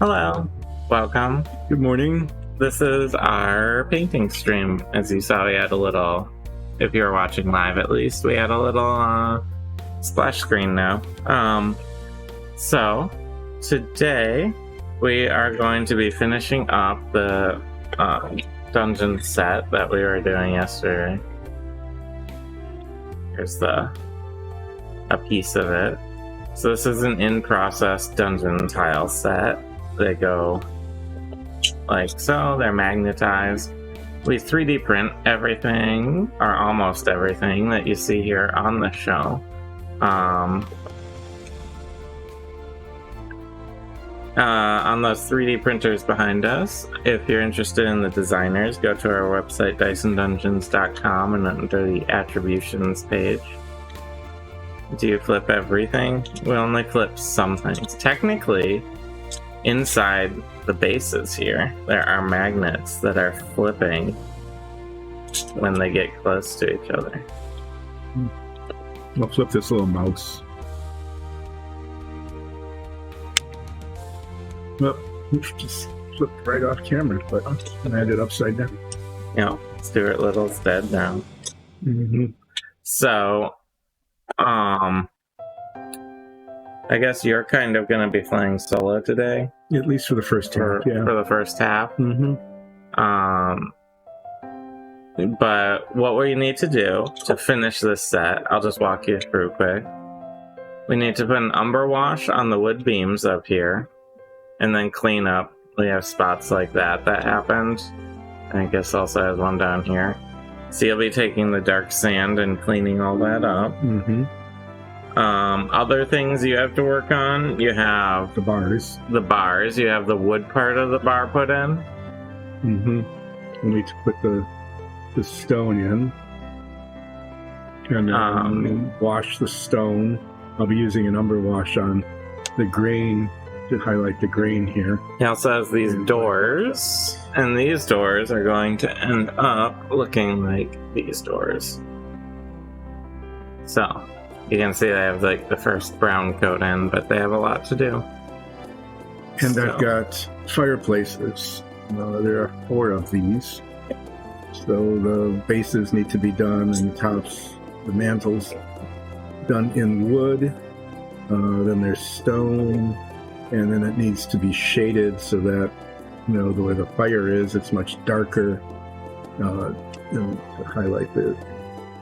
Hello, welcome. Good morning. This is our painting stream. As you saw, we had a little, if you were watching live at least, we had a little splash screen now. So today we are going to be finishing up the dungeon set that we were doing yesterday. Here's a piece of it. So this is an in-process dungeon tile set. They go like so, they're magnetized. We 3D print everything, or almost everything, that you see here on the show. On those 3D printers behind us. If you're interested in the designers, go to our website, DysonDungeons.com, and under the attributions page. Do you flip everything? We only flip some things. Technically, inside the bases here, there are magnets that are flipping when they get close to each other. I'll flip this little mouse. Well, just flipped right off camera, but I had it upside down. Yeah, Stuart Little's dead now. Mm-hmm. So, I guess you're kind of going to be playing solo today. At least for the first half, yeah. For the first half. Mm-hmm. But what we need to do to finish this set, I'll just walk you through quick. We need to put an umber wash on the wood beams up here, and then clean up. We have spots like that happened. And I guess also has one down here. So you'll be taking the dark sand and cleaning all that up. Mm-hmm. Other things you have to work on, you have the bars. You have the wood part of the bar put in. Mm-hmm. We need to put the stone in. And then wash the stone. I'll be using an umber wash on the grain to highlight the grain here. He also has these doors, and these doors are going to end up looking like these doors. So, you can see they have like the first brown coat in, but they have a lot to do. And I've got fireplaces. There are 4 of these. So the bases need to be done, and the tops, the mantles, done in wood. Then there's stone, and then it needs to be shaded so that, where the fire is, it's much darker. And to highlight it.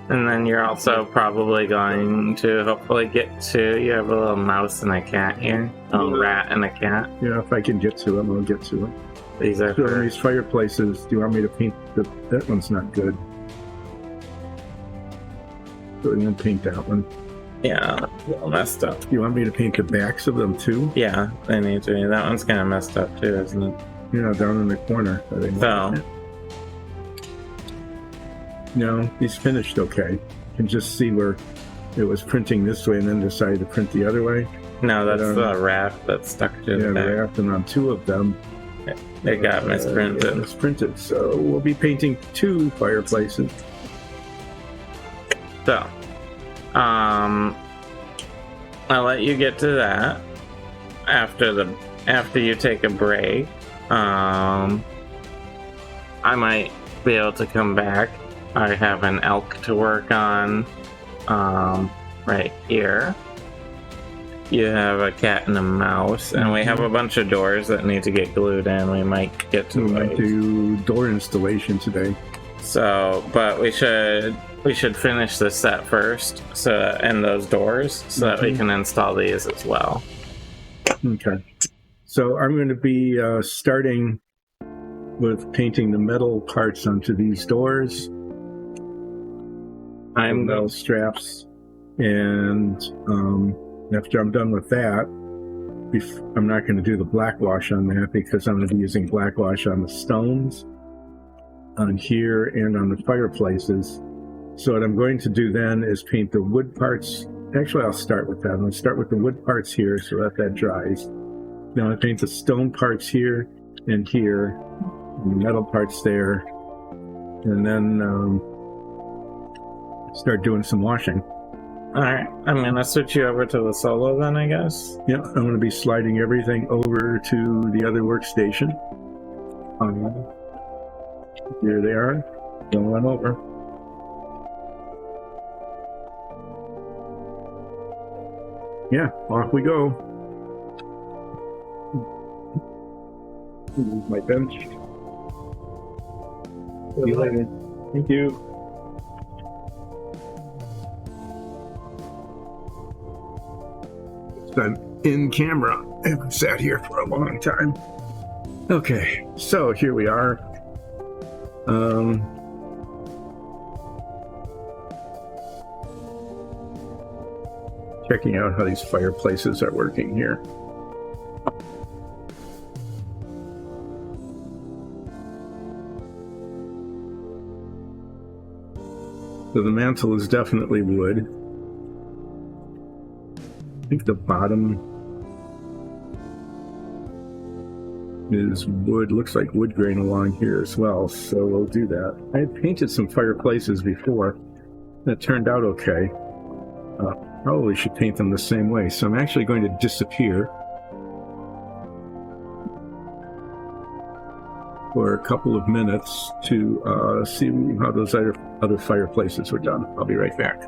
And then you're also probably going to hopefully get to, you have a little mouse and a cat here. A little rat and a cat. Yeah, if I can get to them, I'll get to them. These are so these fireplaces, do you want me to paint that one's not good. So I'm going to paint that one. Yeah, a little messed up. You want me to paint the backs of them too? Yeah, they need to. That one's kind of messed up too, isn't it? Yeah, down in the corner. So. No, he's finished okay. You can just see where it was printing this way and then decided to print the other way. No, that's the raft that's stuck to the back. Yeah, the raft, and on 2 of them, it got misprinted. Misprinted, so we'll be painting 2 fireplaces. So, I'll let you get to that after you take a break. I might be able to come back. I have an elk to work on right here. You have a cat and a mouse, and we have a bunch of doors that need to get glued in. We might get to those. We might do door installation today. So, but we should finish this set first, and those doors, so that we can install these as well. Okay. So I'm going to be starting with painting the metal parts onto these doors. Metal straps, and after I'm done with that, I'm not going to do the black wash on that because I'm going to be using black wash on the stones, on here, and on the fireplaces. So what I'm going to do then is paint the wood parts. Actually, I'll start with that. I'm going to start with the wood parts here so that dries. Then I'll paint the stone parts here and here, and the metal parts there, and then start doing some washing. Alright, I'm gonna switch you over to the solo then, I guess. Yeah, I'm going to be sliding everything over to the other workstation. Here they are. Going over. Yeah, off we go. Move my bench. See you later. Thank you. It's been in camera. I haven't sat here for a long time. Okay, so here we are. Checking out how these fireplaces are working here. So the mantle is definitely wood. I think the bottom is wood. Looks like wood grain along here as well, so we'll do that. I had painted some fireplaces before. That turned out okay. Probably should paint them the same way. So I'm actually going to disappear for a couple of minutes to see how those other fireplaces were done. I'll be right back.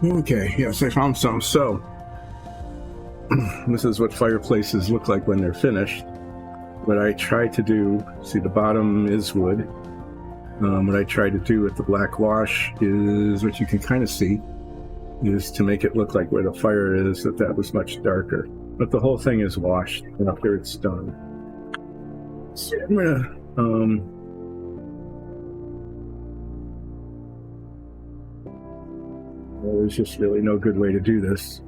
Okay, yes, I found some. So, this is what fireplaces look like when they're finished. What I tried to do, see the bottom is wood. What I tried to do with the black wash is, what you can kind of see, is to make it look like where the fire is, that was much darker. But the whole thing is washed after it's done. So I'm gonna, there's just really no good way to do this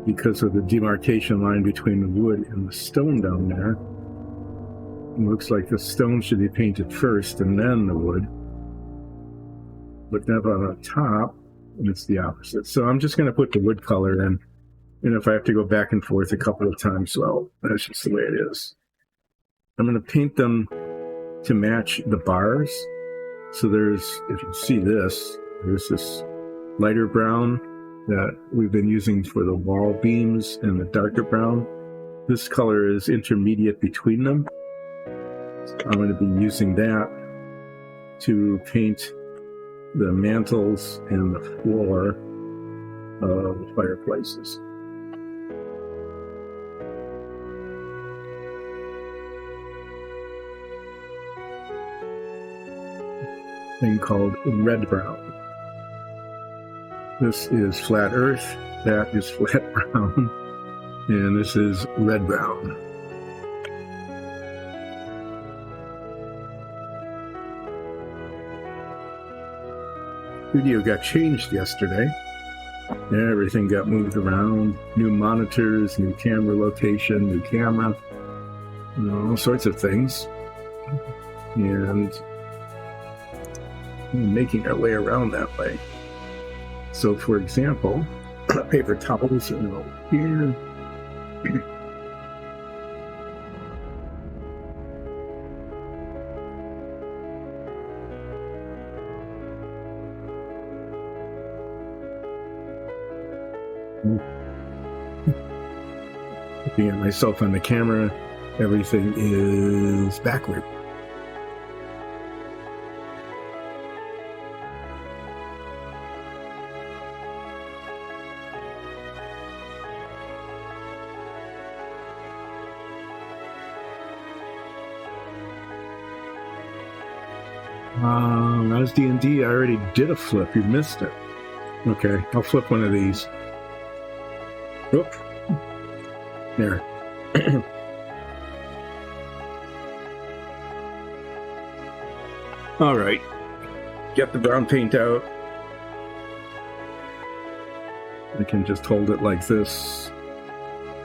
because of the demarcation line between the wood and the stone down there. It looks like the stone should be painted first and then the wood. But then on the top, it's the opposite. So I'm just going to put the wood color in. And if I have to go back and forth a couple of times, well, that's just the way it is. I'm going to paint them to match the bars. So there's, if you see this, there's this lighter brown that we've been using for the wall beams and the darker brown. This color is intermediate between them. I'm going to be using that to paint the mantles and the floor of the fireplaces. Thing called red brown. This is flat earth, that is flat brown, and this is red brown. Video got changed yesterday. Everything got moved around. New monitors, new camera location, new camera, all sorts of things. And making our way around that way. So, for example, paper towels are over here. Looking at myself on the camera, everything is backward. That was DnD. I already did a flip. You missed it. Okay, I'll flip one of these. Oop. There. All right. Get the brown paint out. I can just hold it like this.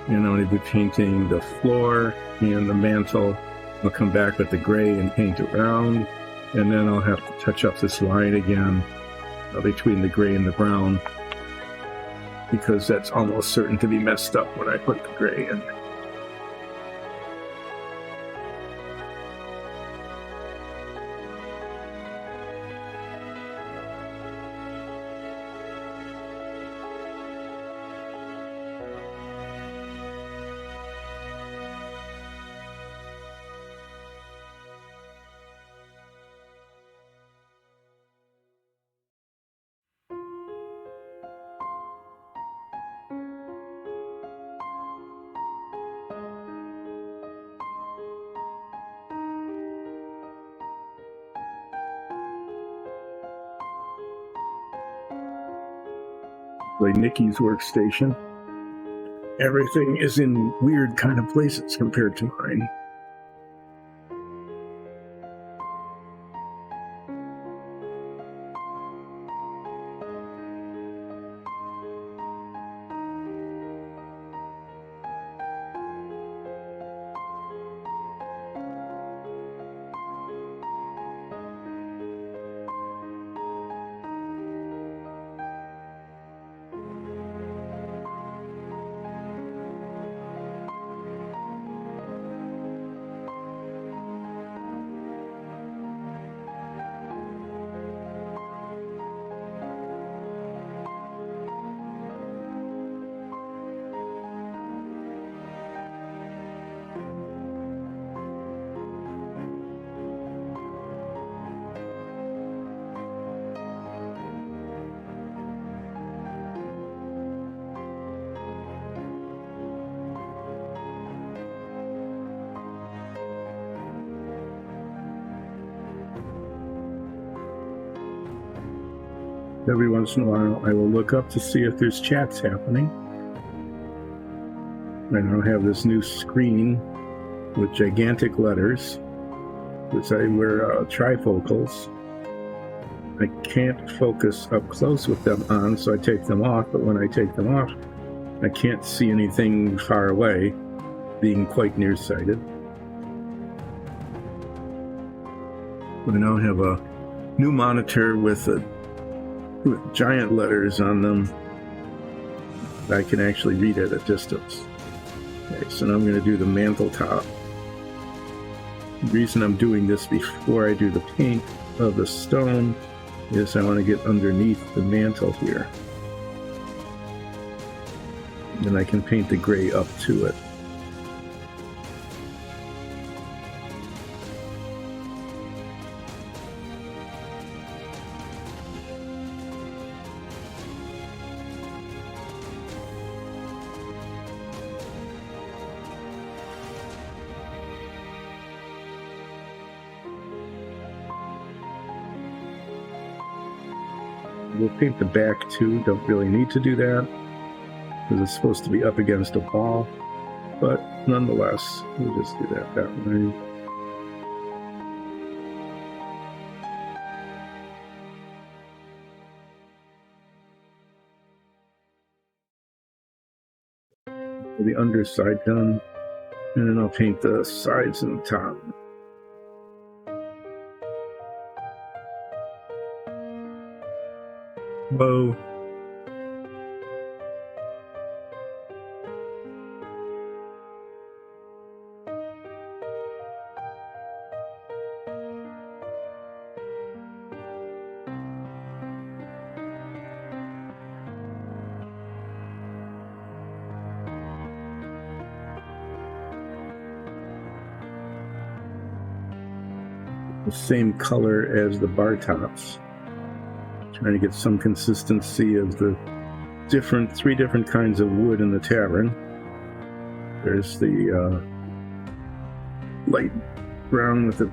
And I'm going to be painting the floor and the mantle. I'll come back with the gray and paint it round. And then I'll have to touch up this line again between the gray and the brown, because that's almost certain to be messed up when I put the gray in. Like Nikki's workstation. Everything is in weird kind of places compared to mine. Every once in a while, I will look up to see if there's chats happening. I now have this new screen with gigantic letters, which I wear trifocals. I can't focus up close with them on, so I take them off, but when I take them off, I can't see anything far away, being quite nearsighted. I now have a new monitor with giant letters on them. I can actually read at a distance. Okay, so now I'm going to do the mantle top. The reason I'm doing this before I do the paint of the stone is I want to get underneath the mantle here. Then I can paint the gray up to it. We'll paint the back too. Don't really need to do that because it's supposed to be up against a wall, but nonetheless, we'll just do that way. The underside done, and then I'll paint the sides and the top. Whoa. The same color as the bar tops. Trying to get some consistency of the three different kinds of wood in the tavern. There's the light brown with the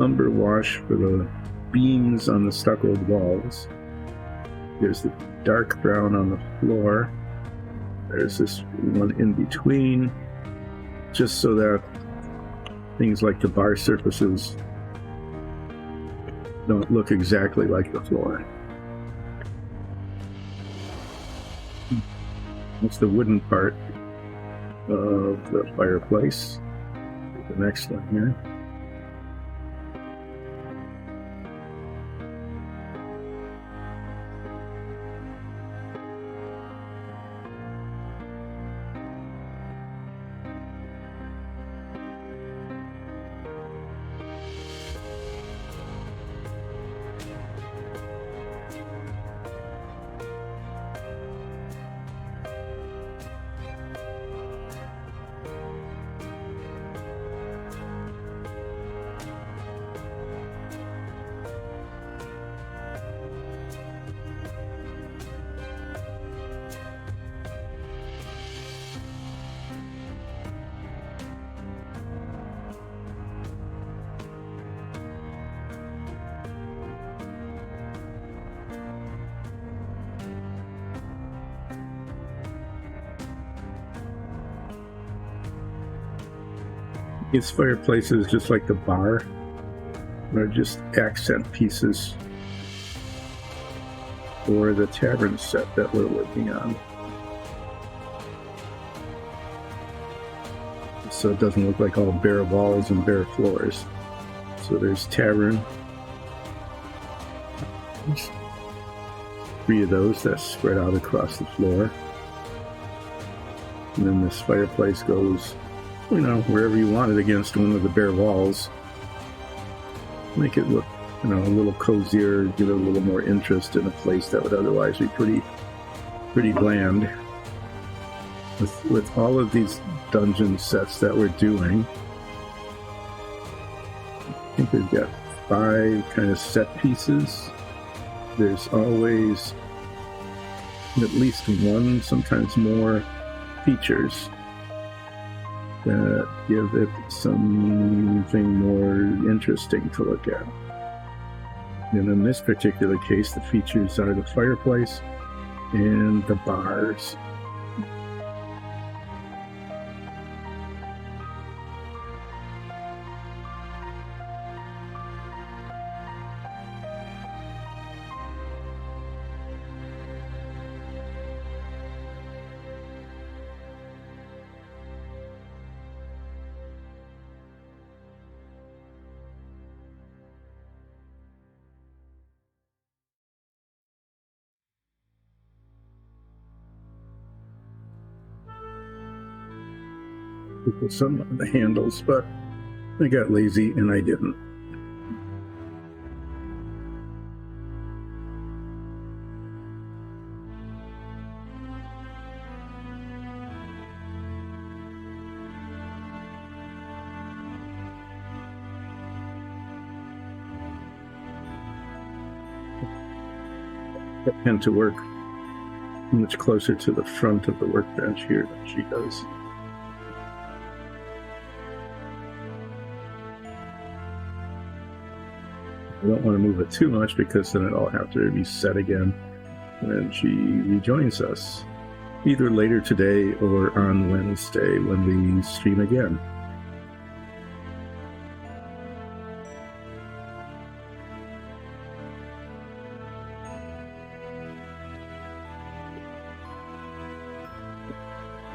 umber wash for the beams on the stuccoed walls. There's the dark brown on the floor. There's this one in between, just so that things like the bar surfaces don't look exactly like the floor. That's the wooden part of the fireplace. The next one here. These fireplaces, just like the bar, are just accent pieces for the tavern set that we're working on. So it doesn't look like all bare walls and bare floors. So there's tavern. There's 3 of those that spread out across the floor. And then this fireplace goes, wherever you want it against one of the bare walls. Make it look, a little cozier, give it a little more interest in a place that would otherwise be pretty bland. With all of these dungeon sets that we're doing, I think we've got 5 kind of set pieces. There's always at least 1, sometimes more features that give it something more interesting to look at. And in this particular case, the features are the fireplace and the bars. Put some on the handles, but I got lazy and I didn't. I tend to work much closer to the front of the workbench here than she does. I don't want to move it too much because then it'll have to be set again when she rejoins us, either later today or on Wednesday when we stream again.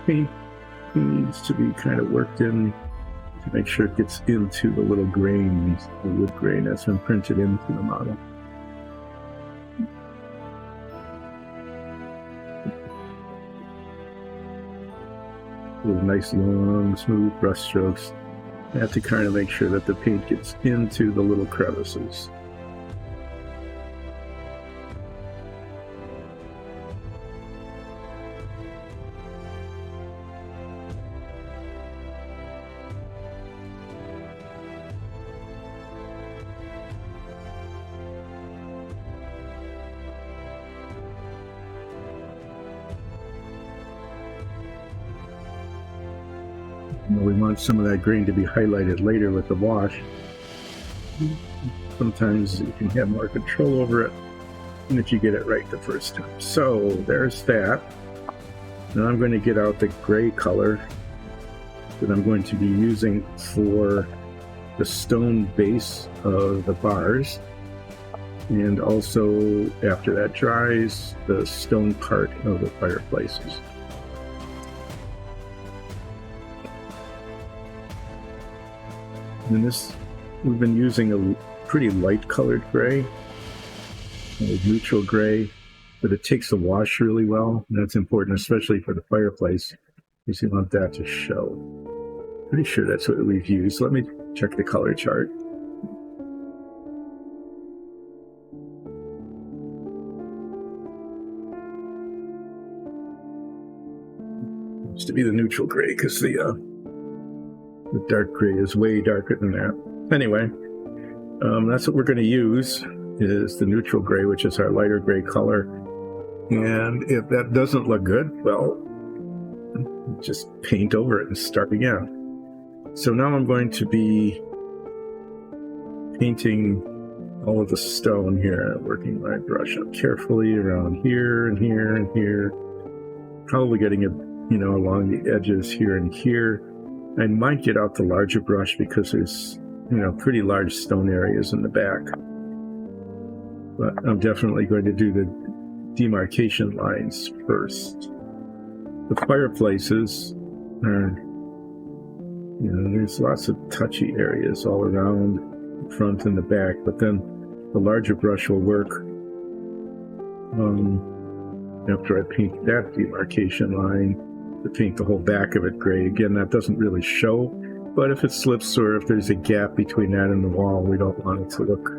Paint needs to be kind of worked in to make sure it gets into the little grains, the wood grain that's been printed into the model. With nice, long, smooth brush strokes. I have to kind of make sure that the paint gets into the little crevices. We want some of that grain to be highlighted later with the wash. Sometimes you can have more control over it than if you get it right the first time. So there's that. Now I'm going to get out the gray color that I'm going to be using for the stone base of the bars, and also after that dries, the stone part of the fireplaces. And this, we've been using a pretty light colored gray, a neutral gray, but it takes the wash really well, and that's important, especially for the fireplace, because you want that to show. Pretty sure that's what we've used. Let me check the color chart. Seems to be the neutral gray, because the dark gray is way darker than that. Anyway, that's what we're going to use, is the neutral gray, which is our lighter gray color. And if that doesn't look good, well, just paint over it and start again. So now I'm going to be painting all of the stone here, working my brush up carefully around here and here and here, probably getting it, along the edges here and here. I might get out the larger brush because there's, pretty large stone areas in the back. But I'm definitely going to do the demarcation lines first. The fireplaces are, there's lots of touchy areas all around the front and the back, but then the larger brush will work after I paint that demarcation line to paint the whole back of it gray. Again, that doesn't really show, but if it slips or if there's a gap between that and the wall, we don't want it to look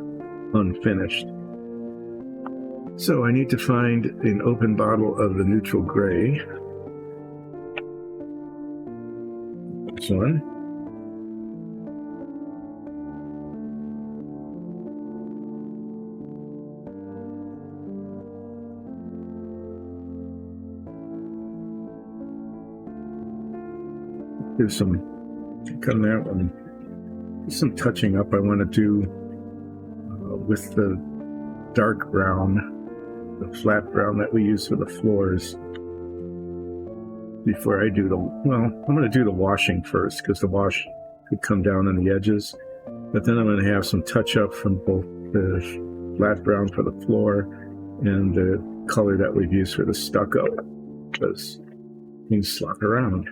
unfinished. So I need to find an open bottle of the neutral gray. This one. There's some, on that one, there's some touching up I want to do with the dark brown, the flat brown that we use for the floors. Before I do I'm going to do the washing first, because the wash could come down on the edges. But then I'm going to have some touch up from both the flat brown for the floor and the color that we've used for the stucco, because things slop around.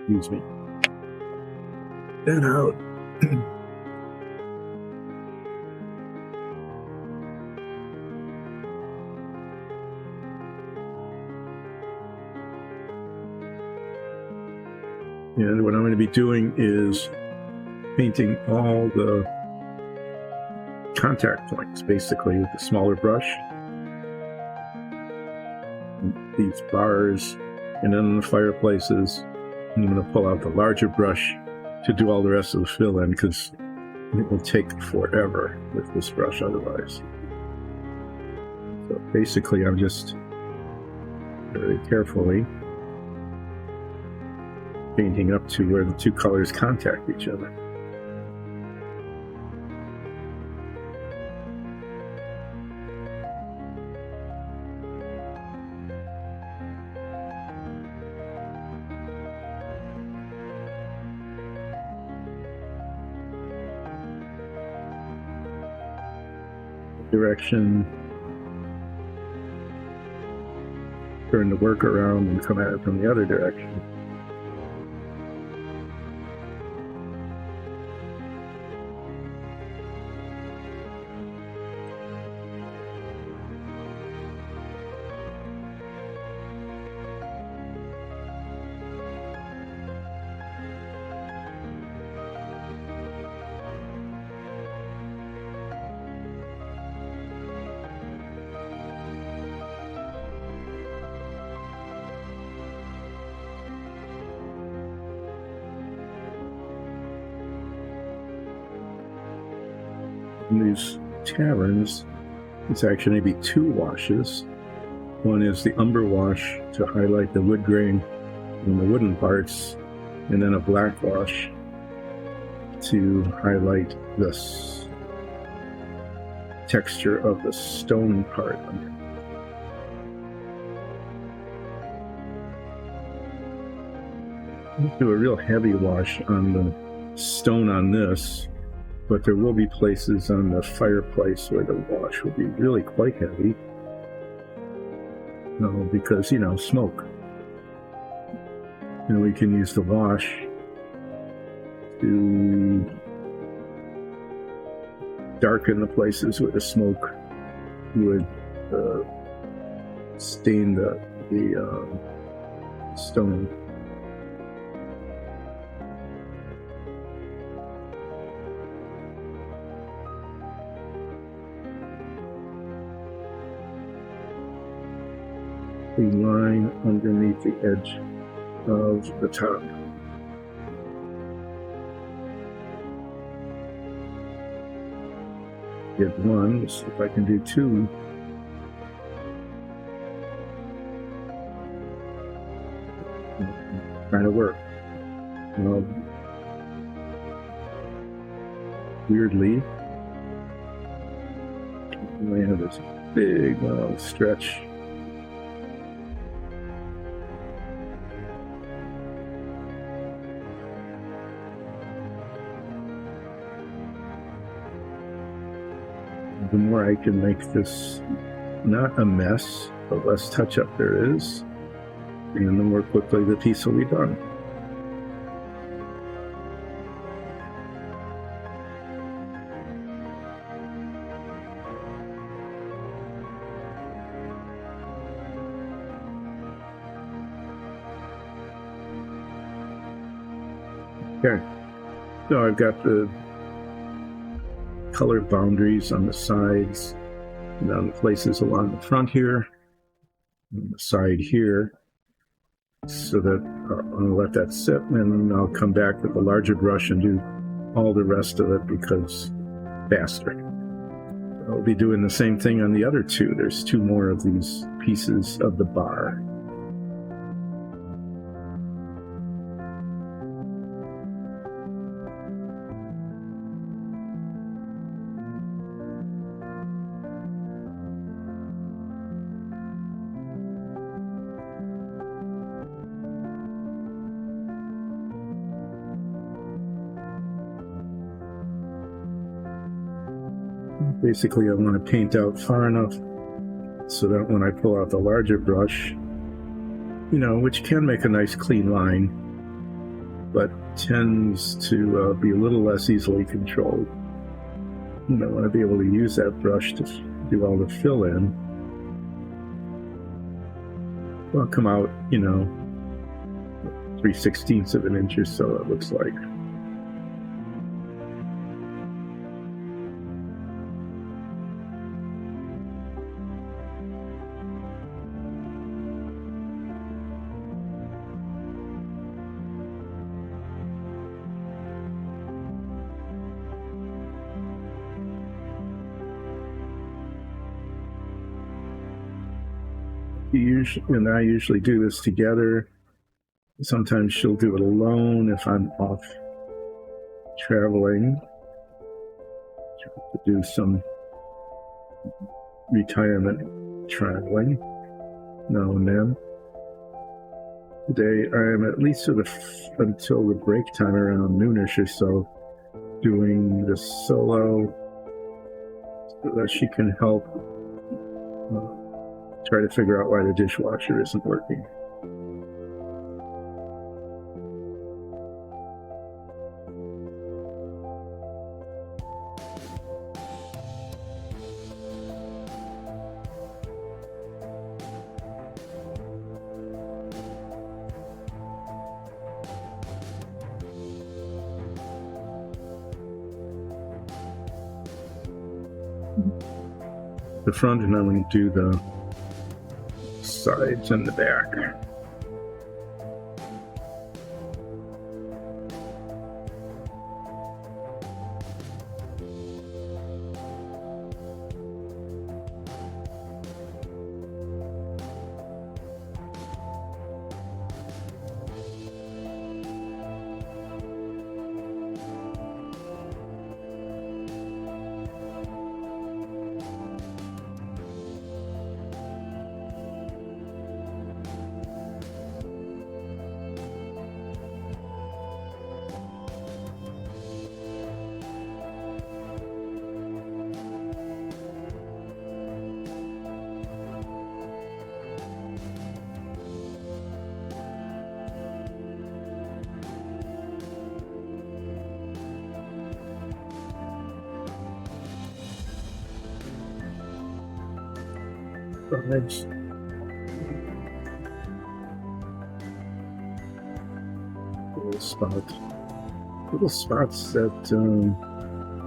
Excuse me. Then out. And what I'm going to be doing is painting all the contact points, basically, with the smaller brush. And these bars, and then the fireplaces. I'm going to pull out the larger brush to do all the rest of the fill-in, because it will take forever with this brush otherwise. So basically, I'm just very carefully painting up to where the two colors contact each other. Direction, turn the work around and come at it from the other direction. In these taverns, it's actually maybe two washes. One is the umber wash to highlight the wood grain and the wooden parts, and then a black wash to highlight this texture of the stone part under. Do a real heavy wash on the stone on this, but there will be places on the fireplace where the wash will be really quite heavy. Because, smoke. And we can use the wash to darken the places where the smoke would stain the stone. A line underneath the edge of the top. Get one. Let's see if I can do two. Trying to work. Weirdly, I have this big stretch. The more I can make this not a mess, the less touch-up there is, and the more quickly the piece will be done. Okay, so I've got the colored boundaries on the sides and on the places along the front here, on the side here, so that I'm going to let that sit, and then I'll come back with a larger brush and do all the rest of it because faster. I'll be doing the same thing on the other two. There's two more of these pieces of the bar. Basically, I want to paint out far enough so that when I pull out the larger brush, which can make a nice clean line, but tends to be a little less easily controlled. I want to be able to use that brush to do all the fill in. I'll come out, 3/16 of an inch or so, it looks like. And I usually do this together. Sometimes she'll do it alone if I'm off traveling to do some retirement traveling now and then. Today I am at least until the break time around noonish or so doing the solo so that she can help try to figure out why the dishwasher isn't working. The front, and I'm going to do the sides and the back. sides. Little spots that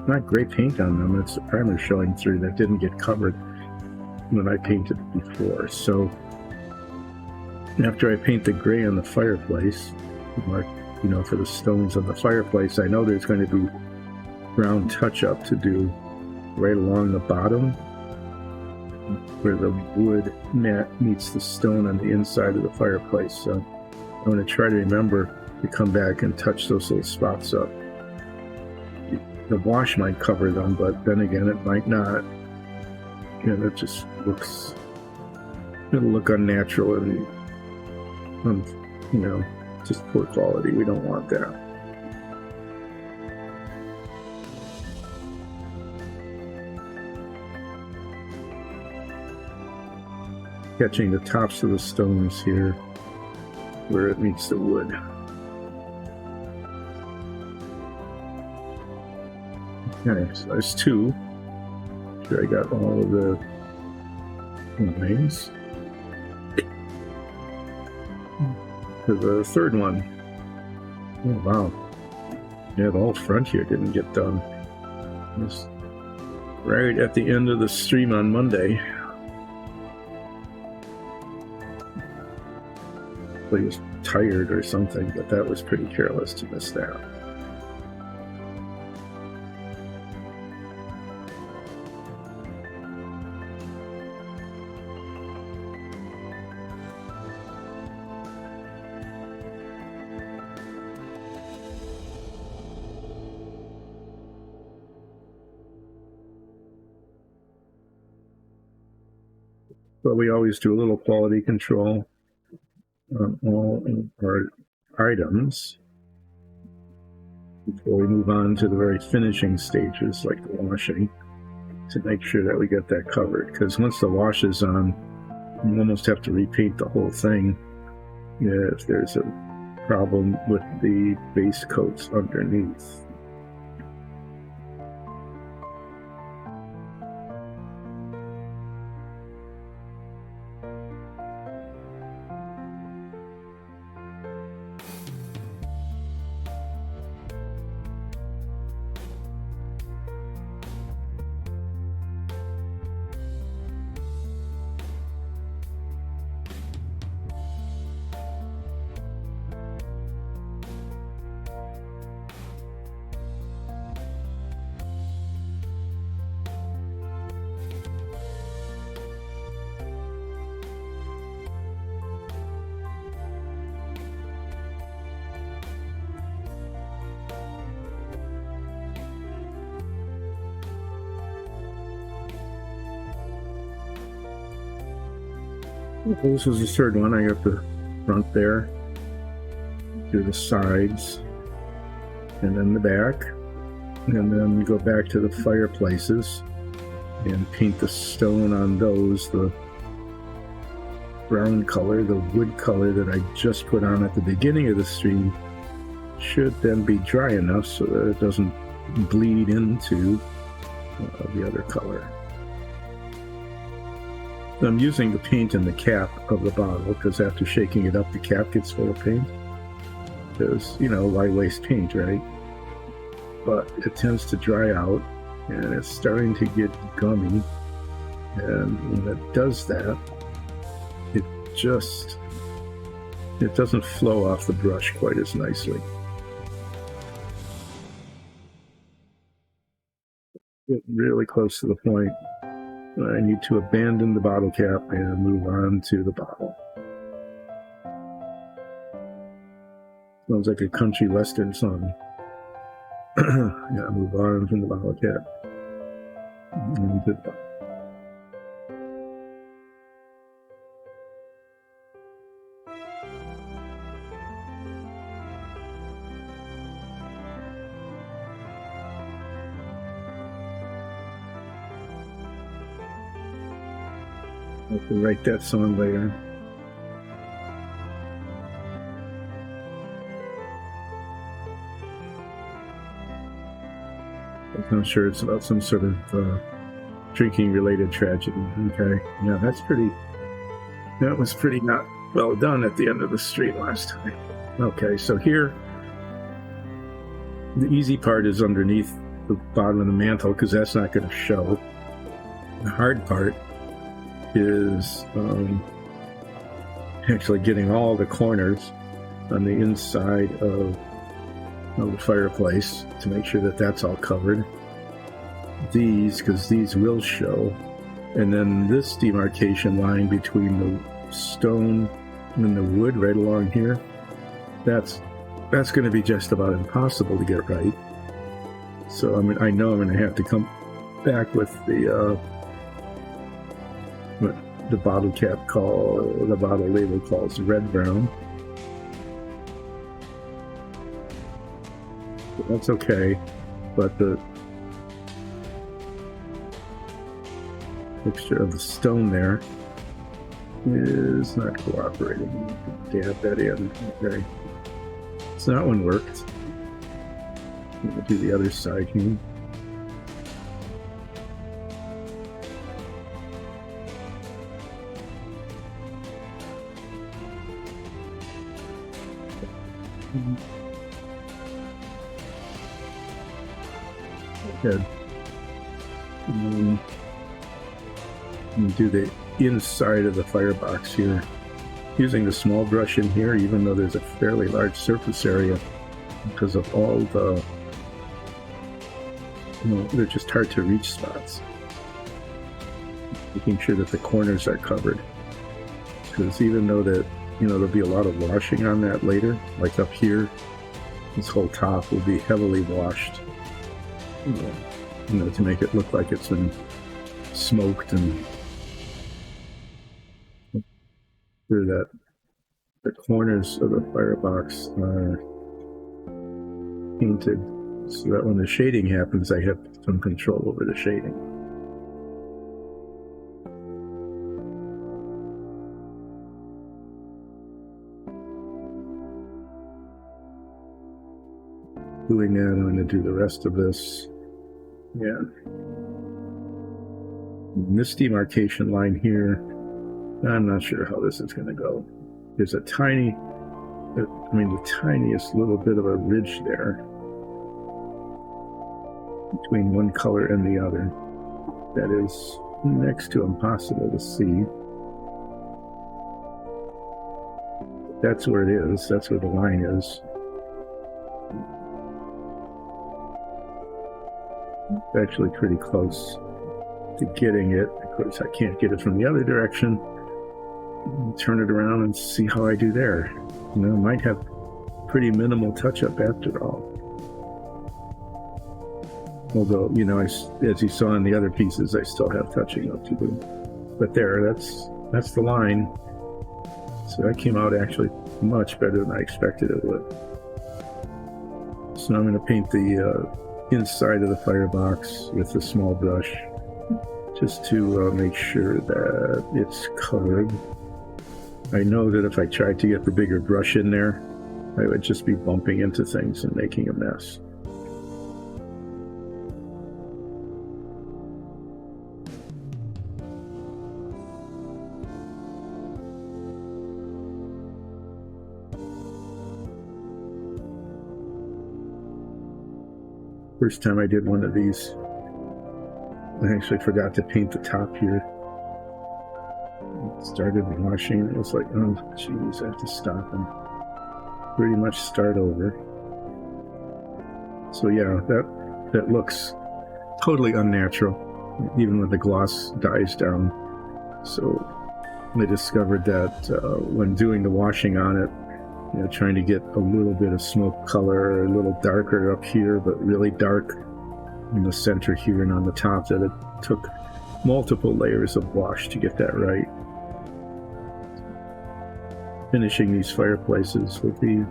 not gray paint on them. It's the primer showing through that didn't get covered when I painted before. So after I paint the gray on the fireplace, like, you know, for the stones on the fireplace, I know there's going to be brown touch-up to do right along the bottom where the wood mat meets the stone on the inside of the fireplace. So I'm going to try to remember to come back and touch those little spots up. The wash might cover them, but then again, it might not. And it just looks, it'll look unnatural and, you know, just poor quality. We don't want that. Catching the tops of the stones here where it meets the wood. Okay, so there's two. Sure, I got all of the lines. For the third one. Oh, wow. Yeah, the whole front here didn't get done. Just right at the end of the stream on Monday. He was tired or something, but that was pretty careless to miss that. But we always do a little quality control on all our items before we move on to the very finishing stages, like the washing, to make sure that we get that covered. Because once the wash is on, you almost have to repaint the whole thing if there's a problem with the base coats underneath. This is the third one. I got the front there, do the sides, and then the back, and then go back to the fireplaces and paint the stone on those, the brown color, the wood color that I just put on at the beginning of the stream should then be dry enough so that it doesn't bleed into the other color. I'm using the paint in the cap of the bottle because after shaking it up, the cap gets full of paint. Because, you know, why waste paint, right? But it tends to dry out and it's starting to get gummy. And when it does that, it doesn't flow off the brush quite as nicely. Get really close to the point. I need to abandon the bottle cap and move on to the bottle. Sounds like a country western song. Yeah, move on from the bottle cap. And to the bottle. I have to write that song later. I'm sure it's about some sort of drinking related tragedy. Okay, yeah, that was pretty not well done at the end of the street last time. Okay, so here, the easy part is underneath the bottom of the mantle, because that's not going to show. The hard part is actually getting all the corners on the inside of the fireplace to make sure that that's all covered. Because these will show. And then this demarcation line between the stone and the wood right along here, that's going to be just about impossible to get right. So I know I'm going to have to come back with the bottle label calls red brown. But that's okay, but the mixture of the stone there is not cooperating. Dab that in. Okay. So that one worked. I'm going to do the other side here. Good. Do the inside of the firebox here. Using the small brush in here, even though there's a fairly large surface area, because of all the, they're just hard to reach spots. Making sure that the corners are covered. Because even though that, there'll be a lot of washing on that later, like up here, this whole top will be heavily washed, to make it look like it's been smoked and sure that the corners of the firebox are painted so that when the shading happens, I have some control over the shading. Doing that, I'm going to do the rest of this. Yeah. And this demarcation line here, I'm not sure how this is going to go. There's the tiniest little bit of a ridge there between one color and the other. That is next to impossible to see. That's where it is. That's where the line is. It's actually pretty close to getting it. Of course, I can't get it from the other direction. Turn it around and see how I do there. Might have pretty minimal touch-up after all. Although, as you saw in the other pieces, I still have touching up to do. But there, that's the line. So that came out actually much better than I expected it would. So now I'm going to paint the inside of the firebox with the small brush, just to make sure that it's covered. I know that if I tried to get the bigger brush in there, I would just be bumping into things and making a mess. First time I did one of these, I actually forgot to paint the top here. Started washing, it was like, oh geez, I have to stop and pretty much start over. So yeah, that looks totally unnatural, even when the gloss dies down. So I discovered that when doing the washing on it, trying to get a little bit of smoke color, a little darker up here, but really dark in the center here and on the top, that it took multiple layers of wash to get that right. Finishing these fireplaces will be,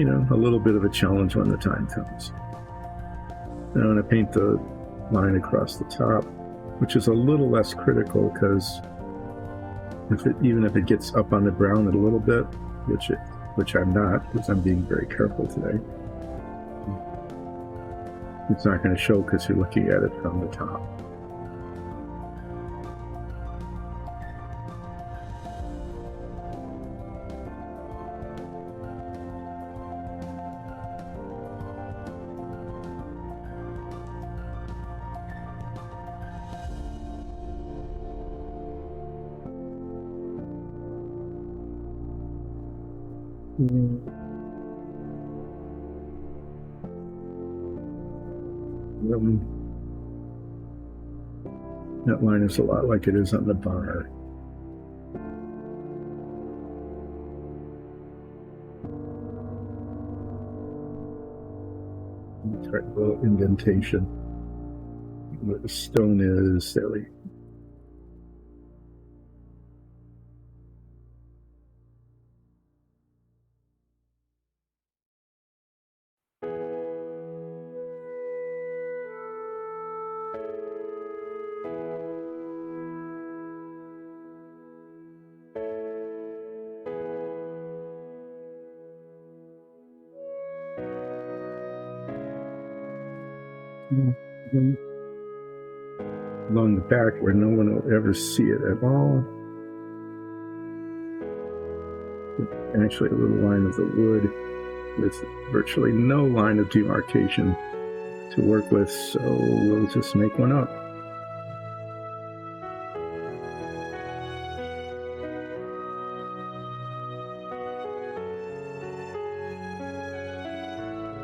a little bit of a challenge when the time comes. Now I'm going to paint the line across the top, which is a little less critical because even if it gets up on the brown a little bit, which I'm not, because I'm being very careful today, it's not going to show because you're looking at it from the top. That line is a lot like it is on the bar. Try a little indentation where the stone is. There we along the back where no one will ever see it at all. Actually, a little line of the wood with virtually no line of demarcation to work with, so we'll just make one up.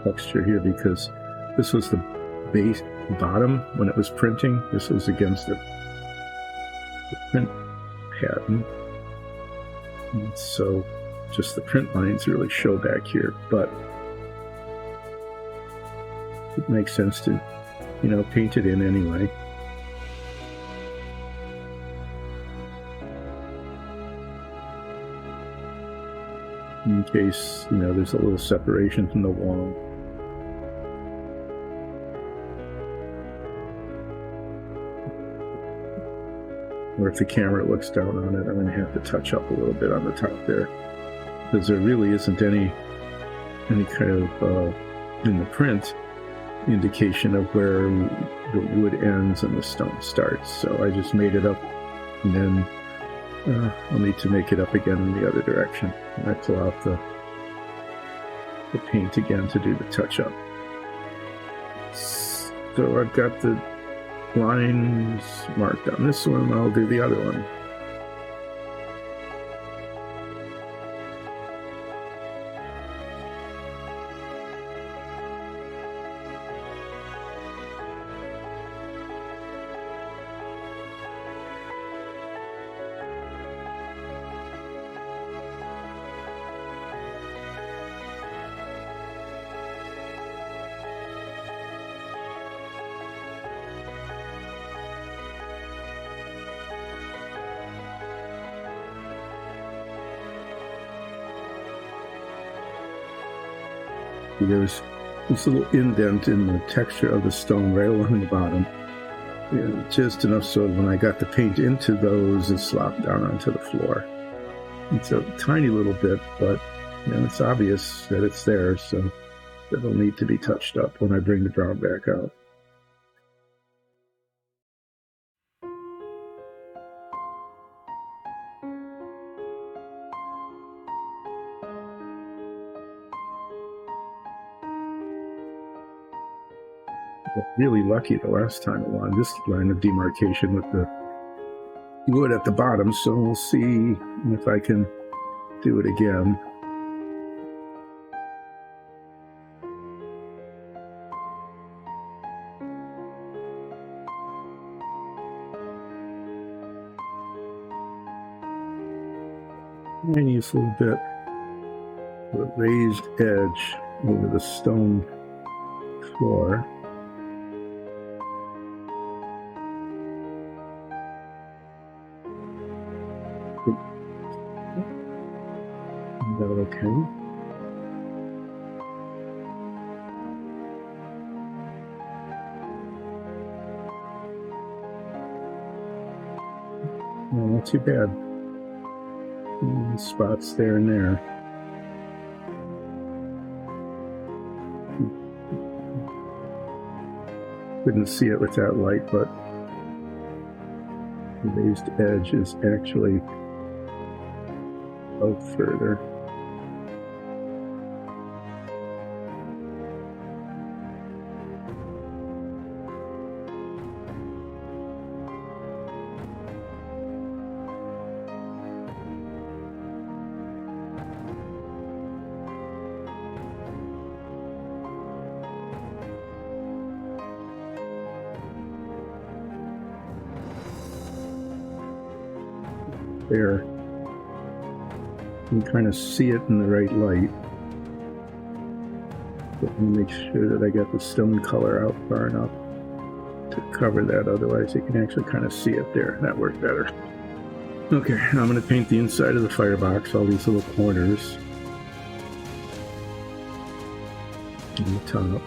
Texture here because this was the base bottom when it was printing. This was against the print pattern, and so just the print lines really show back here, but it makes sense to, paint it in anyway. In case, there's a little separation from the wall. Or if the camera looks down on it, I'm going to have to touch up a little bit on the top there, because there really isn't any kind of in the print indication of where the wood ends and the stone starts. So I just made it up, and then I'll need to make it up again in the other direction. And I pull out the paint again to do the touch up. So I've got the lines marked on this one. I'll do the other one. There's this little indent in the texture of the stone right along the bottom. Just enough so when I got the paint into those, it slopped down onto the floor. It's a tiny little bit, but it's obvious that it's there, so it'll need to be touched up when I bring the brown back out. Really lucky the last time along this line of demarcation with the wood at the bottom, so we'll see if I can do it again. Tiniest little bit of a raised edge over the stone floor. Is that okay? No, not too bad. Spots there and there. Couldn't see it with that light, but the raised edge is actually out further. there. You can kind of see it in the right light. But let me make sure that I got the stone color out far enough to cover that, otherwise you can actually kind of see it there. That worked better. Okay, now I'm going to paint the inside of the firebox, all these little corners on the top.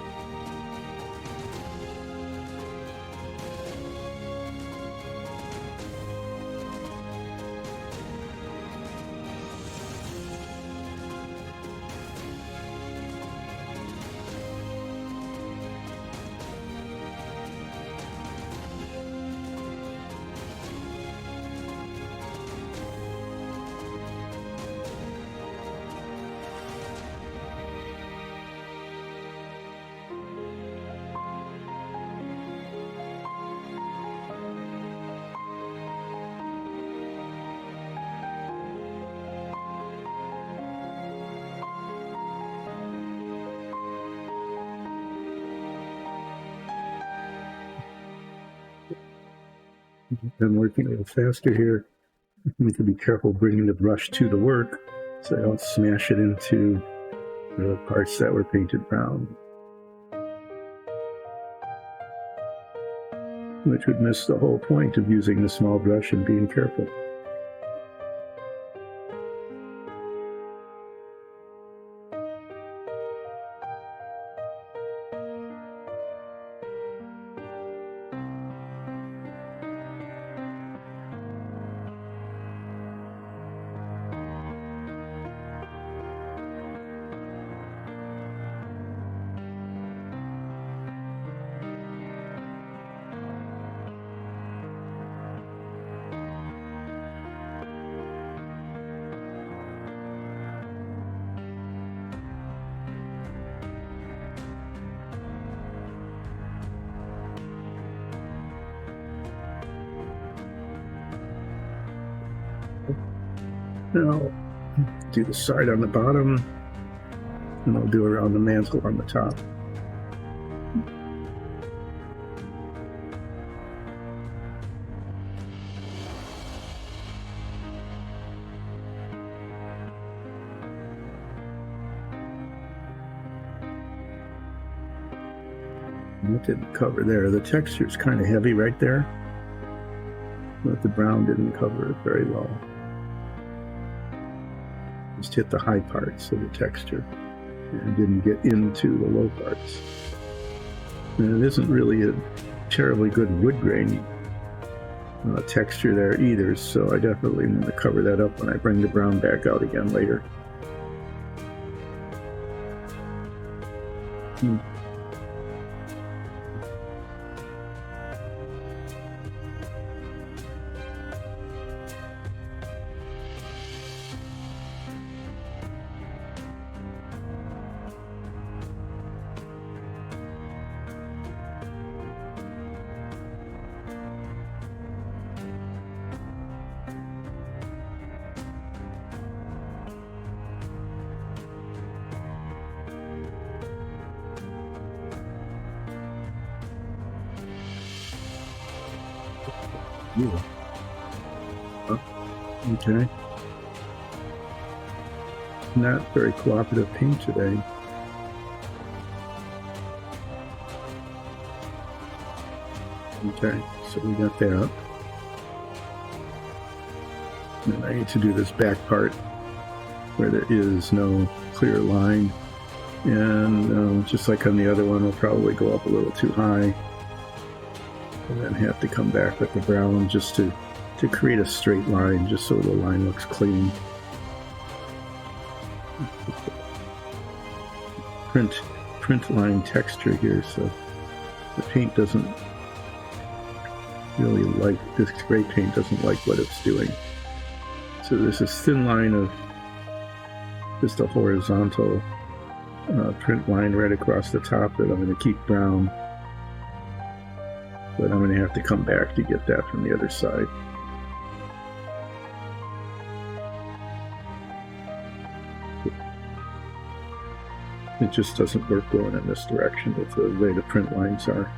I'm working a little faster here. I need to be careful bringing the brush to the work so I don't smash it into the parts that were painted brown, which would miss the whole point of using the small brush and being careful. Now, do the side on the bottom, and I'll do around the mantle on the top. And that didn't cover there. The texture is kind of heavy right there, but the brown didn't cover it very well. Just hit the high parts of the texture and didn't get into the low parts. And it isn't really a terribly good wood grain texture there either, so I definitely want to cover that up when I bring the brown back out again later. Okay. Not very cooperative paint today. Okay, so we got that. And I need to do this back part where there is no clear line. And just like on the other one, I'll probably go up a little too high. And then have to come back with the brown just to create a straight line, just so the line looks clean. Print line texture here, so the paint doesn't really like, this spray paint doesn't like what it's doing. So there's this thin line of just a horizontal print line right across the top that I'm going to keep brown. But I'm going to have to come back to get that from the other side. It just doesn't work going in this direction with the way the print lines are.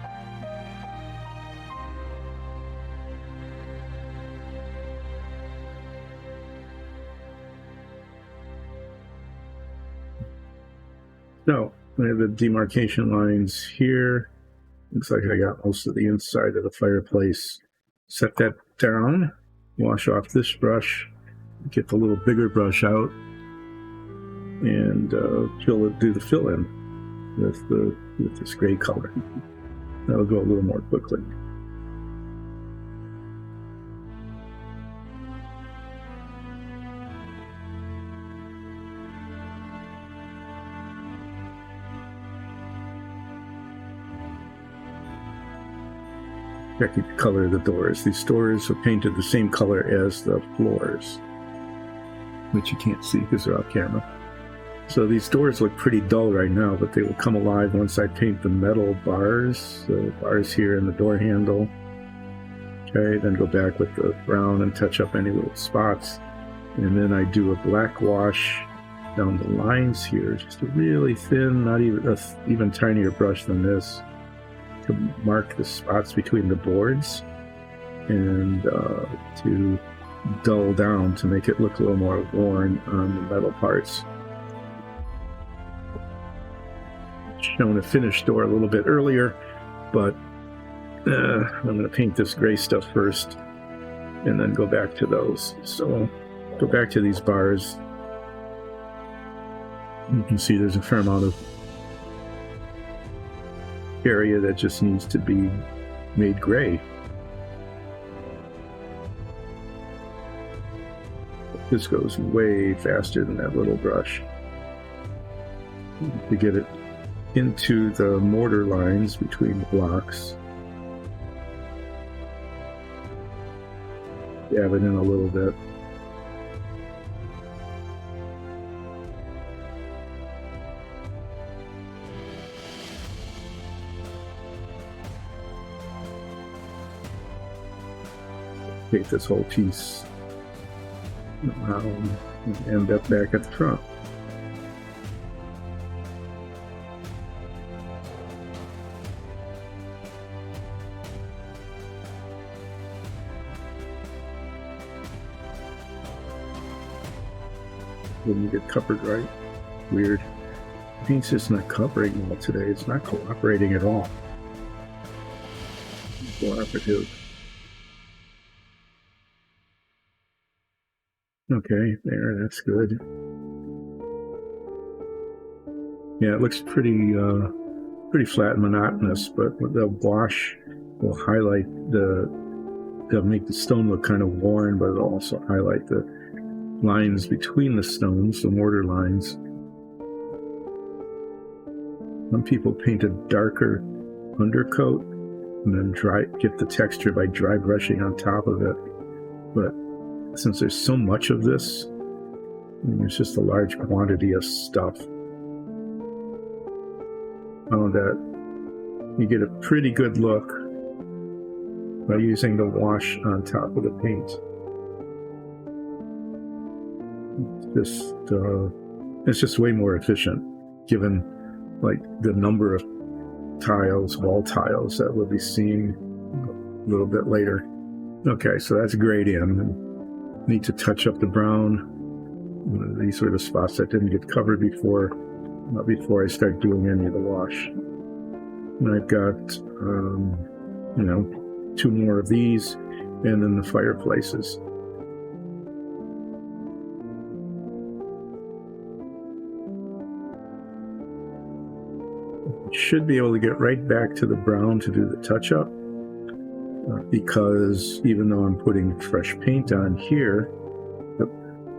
No, I have the demarcation lines here. Looks like I got most of the inside of the fireplace. Set that down, wash off this brush, get the little bigger brush out, and do the fill in with this gray color. That'll go a little more quickly. Checking the color of the doors. These doors are painted the same color as the floors, which you can't see because they're off camera. So these doors look pretty dull right now, but they will come alive once I paint the metal bars, the bars here and the door handle. Okay, then go back with the brown and touch up any little spots. And then I do a black wash down the lines here, just a really thin, not even tinier brush than this, to mark the spots between the boards and to dull down to make it look a little more worn on the metal parts. Shown a finished door a little bit earlier, but I'm going to paint this gray stuff first and then go back to those. So go back to these bars. You can see there's a fair amount of area that just needs to be made gray. This goes way faster than that little brush. To get it into the mortar lines between the blocks. Dab it in a little bit. Take this whole piece around and end up back at the front. Didn't get covered right. Weird. Paint's just not covering well today. It's not cooperating at all. Cooperative. Okay, there, that's good. Yeah, it looks pretty flat and monotonous, but the wash will highlight they'll make the stone look kind of worn, but it'll also highlight the lines between the stones, the mortar lines. Some people paint a darker undercoat and then get the texture by dry brushing on top of it. But since there's so much of this, and there's just a large quantity of stuff, found that you get a pretty good look by using the wash on top of the paint. It's just way more efficient, given like the number of tiles, wall tiles that we'll be seeing a little bit later. Okay, so that's grayed in. Need to touch up the brown. These are the spots that didn't get covered before I start doing any of the wash. And I've got, two more of these, and then the fireplaces. Should be able to get right back to the brown to do the touch-up, because even though I'm putting fresh paint on here, the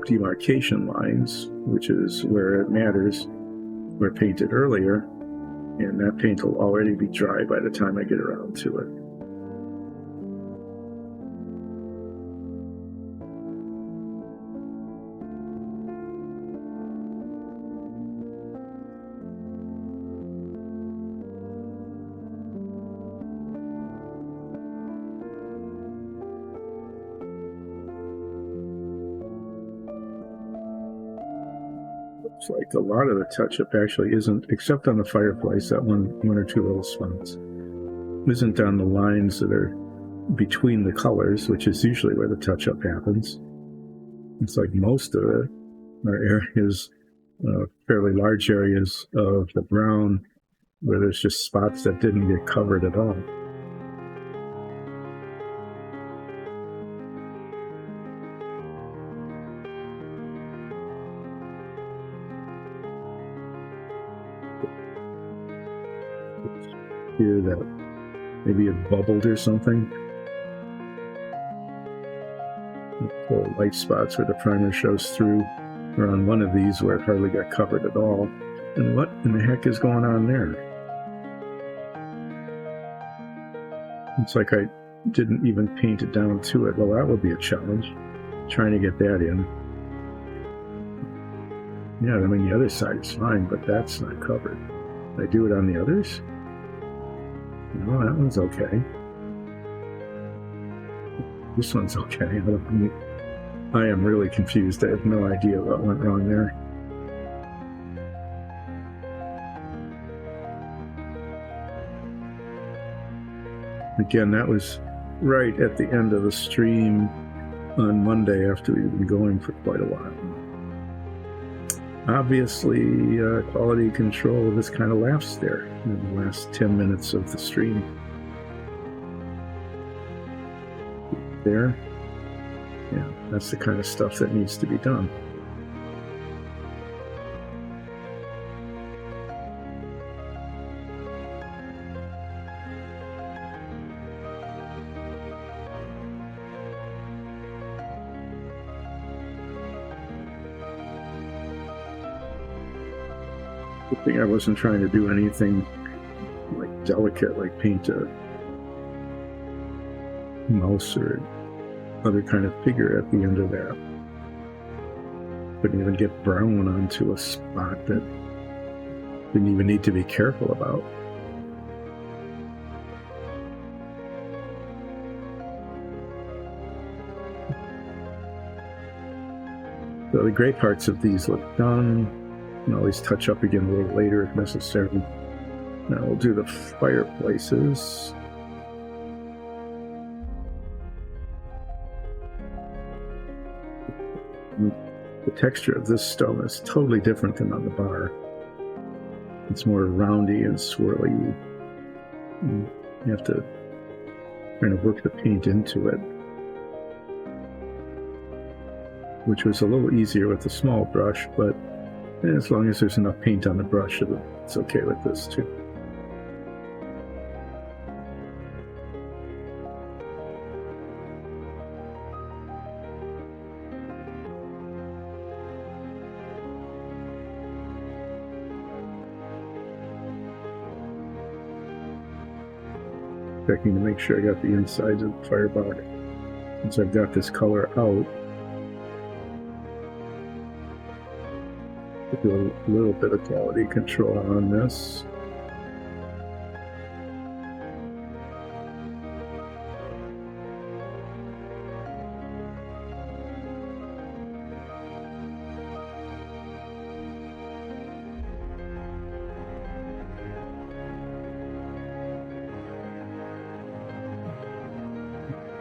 demarcation lines, which is where it matters, were painted earlier, and that paint will already be dry by the time I get around to it. Looks like a lot of the touch-up actually isn't, except on the fireplace, that one or two little spots, isn't on the lines that are between the colors, which is usually where the touch-up happens. It's like most of it are areas fairly large areas of the brown where there's just spots that didn't get covered at all. Here that maybe it bubbled or something. Little light spots where the primer shows through, or on one of these where it hardly got covered at all. And what in the heck is going on there? It's like I didn't even paint it down to it. Well, that would be a challenge, trying to get that in. Yeah, I mean the other side is fine, but that's not covered. Did I do it on the others? No, that one's okay. This one's okay. I am really confused. I have no idea what went wrong there. Again, that was right at the end of the stream on Monday after we've been going for quite a while. Obviously, quality control just kind of laughs there in the last 10 minutes of the stream. There. Yeah, that's the kind of stuff that needs to be done. Good thing I wasn't trying to do anything like delicate, like paint a mouse or other kind of figure at the end of that. Couldn't even get brown onto a spot that didn't even need to be careful about. So the gray parts of these look done. You can always touch up again a little later if necessary. Now we'll do the fireplaces. The texture of this stone is totally different than on the bar. It's more roundy and swirly. You have to kind of work the paint into it, which was a little easier with the small brush, but as long as there's enough paint on the brush, it's okay with this too. Checking to make sure I got the insides of the Firebox. Since I've got this color out, do a little bit of quality control on this.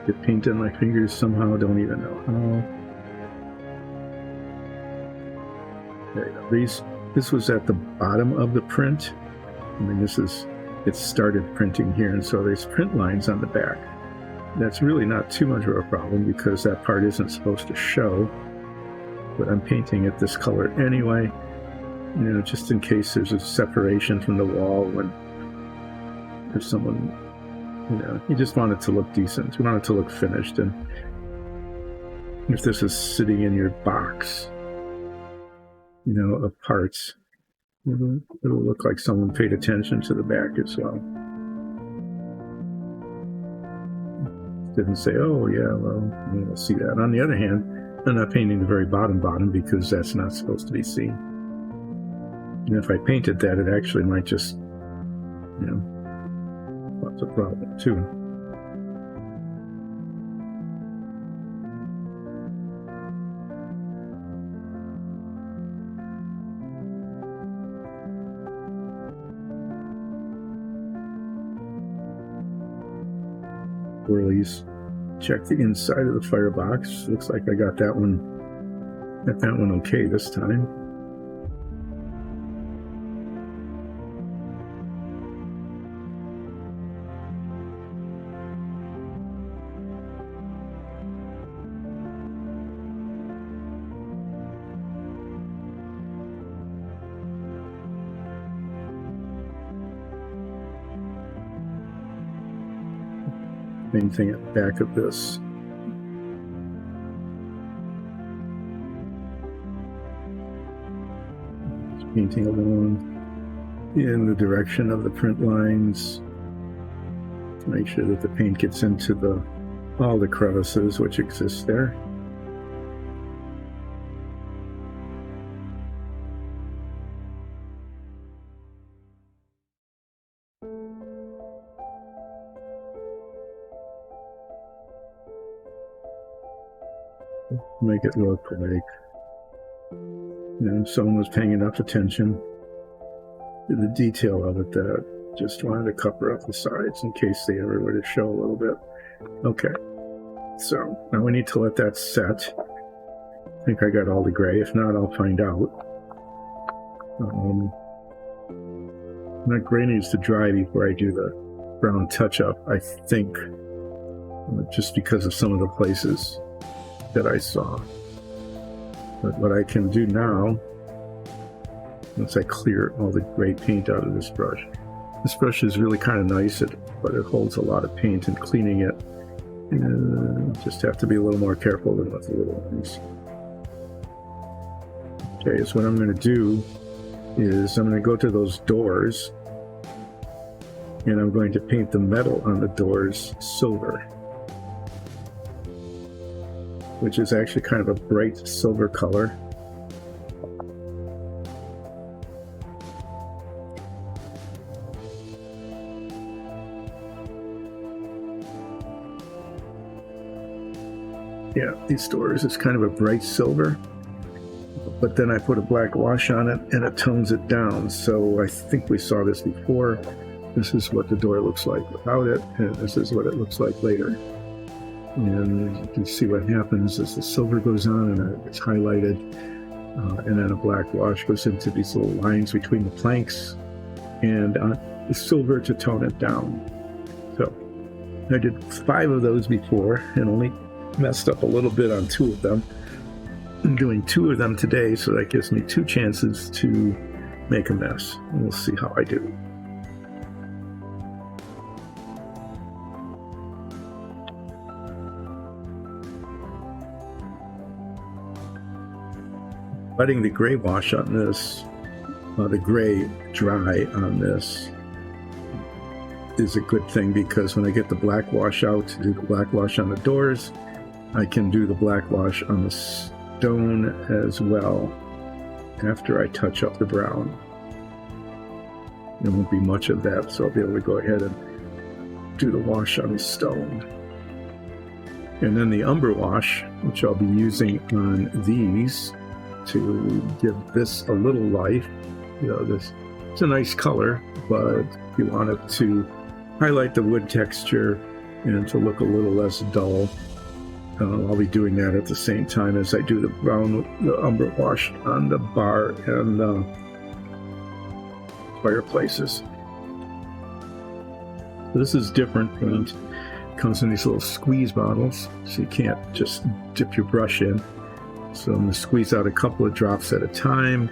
Get paint in my fingers somehow, don't even know how. There you go. This was at the bottom of the print. I mean, it started printing here, and so there's print lines on the back. That's really not too much of a problem because that part isn't supposed to show, but I'm painting it this color anyway, just in case there's a separation from the wall when there's someone, you just want it to look decent. You want it to look finished, and if this is sitting in your box, of parts, it'll look like someone paid attention to the back as well. Didn't say, oh yeah, well, we'll see that. On the other hand, I'm not painting the very bottom because that's not supposed to be seen. And if I painted that, it actually might just, cause a problem too. Whirlies. Check the inside of the Firebox. Looks like I got that one okay this time. main thing at the back of this. Just painting along in the direction of the print lines to make sure that the paint gets into all the crevices which exist there. Make it look like someone was paying enough attention to the detail of it that just wanted to cover up the sides in case they ever were to show a little bit. Okay, so now we need to let that set. I think I got all the gray. If not, I'll find out. That gray needs to dry before I do the brown touch-up, I think, just because of some of the places that I saw. But what I can do now, once I clear all the gray paint out of this brush is really kind of nice, but it holds a lot of paint, and cleaning it, just have to be a little more careful than with the little ones. Okay, so what I'm going to do is I'm going to go to those doors, and I'm going to paint the metal on the doors silver, which is actually kind of a bright silver color. Yeah, these doors is kind of a bright silver, but then I put a black wash on it and it tones it down. So I think we saw this before. This is what the door looks like without it, and this is what it looks like later. And you can see what happens as the silver goes on and it's highlighted, and then a black wash goes into these little lines between the planks, and the silver to tone it down. So I did 5 of those before and only messed up a little bit on 2 of them. I'm doing 2 of them today, so that gives me 2 chances to make a mess. And we'll see how I do. Letting the gray wash on this, the gray dry on this, is a good thing, because when I get the black wash out to do the black wash on the doors, I can do the black wash on the stone as well after I touch up the brown. There won't be much of that, so I'll be able to go ahead and do the wash on the stone. And then the umber wash, which I'll be using on these to give this a little life. This it's a nice color, but you want it to highlight the wood texture and to look a little less dull. I'll be doing that at the same time as I do the umber wash on the bar and fireplaces. So this is different paint. It comes in these little squeeze bottles, so you can't just dip your brush in. So I'm going to squeeze out a couple of drops at a time.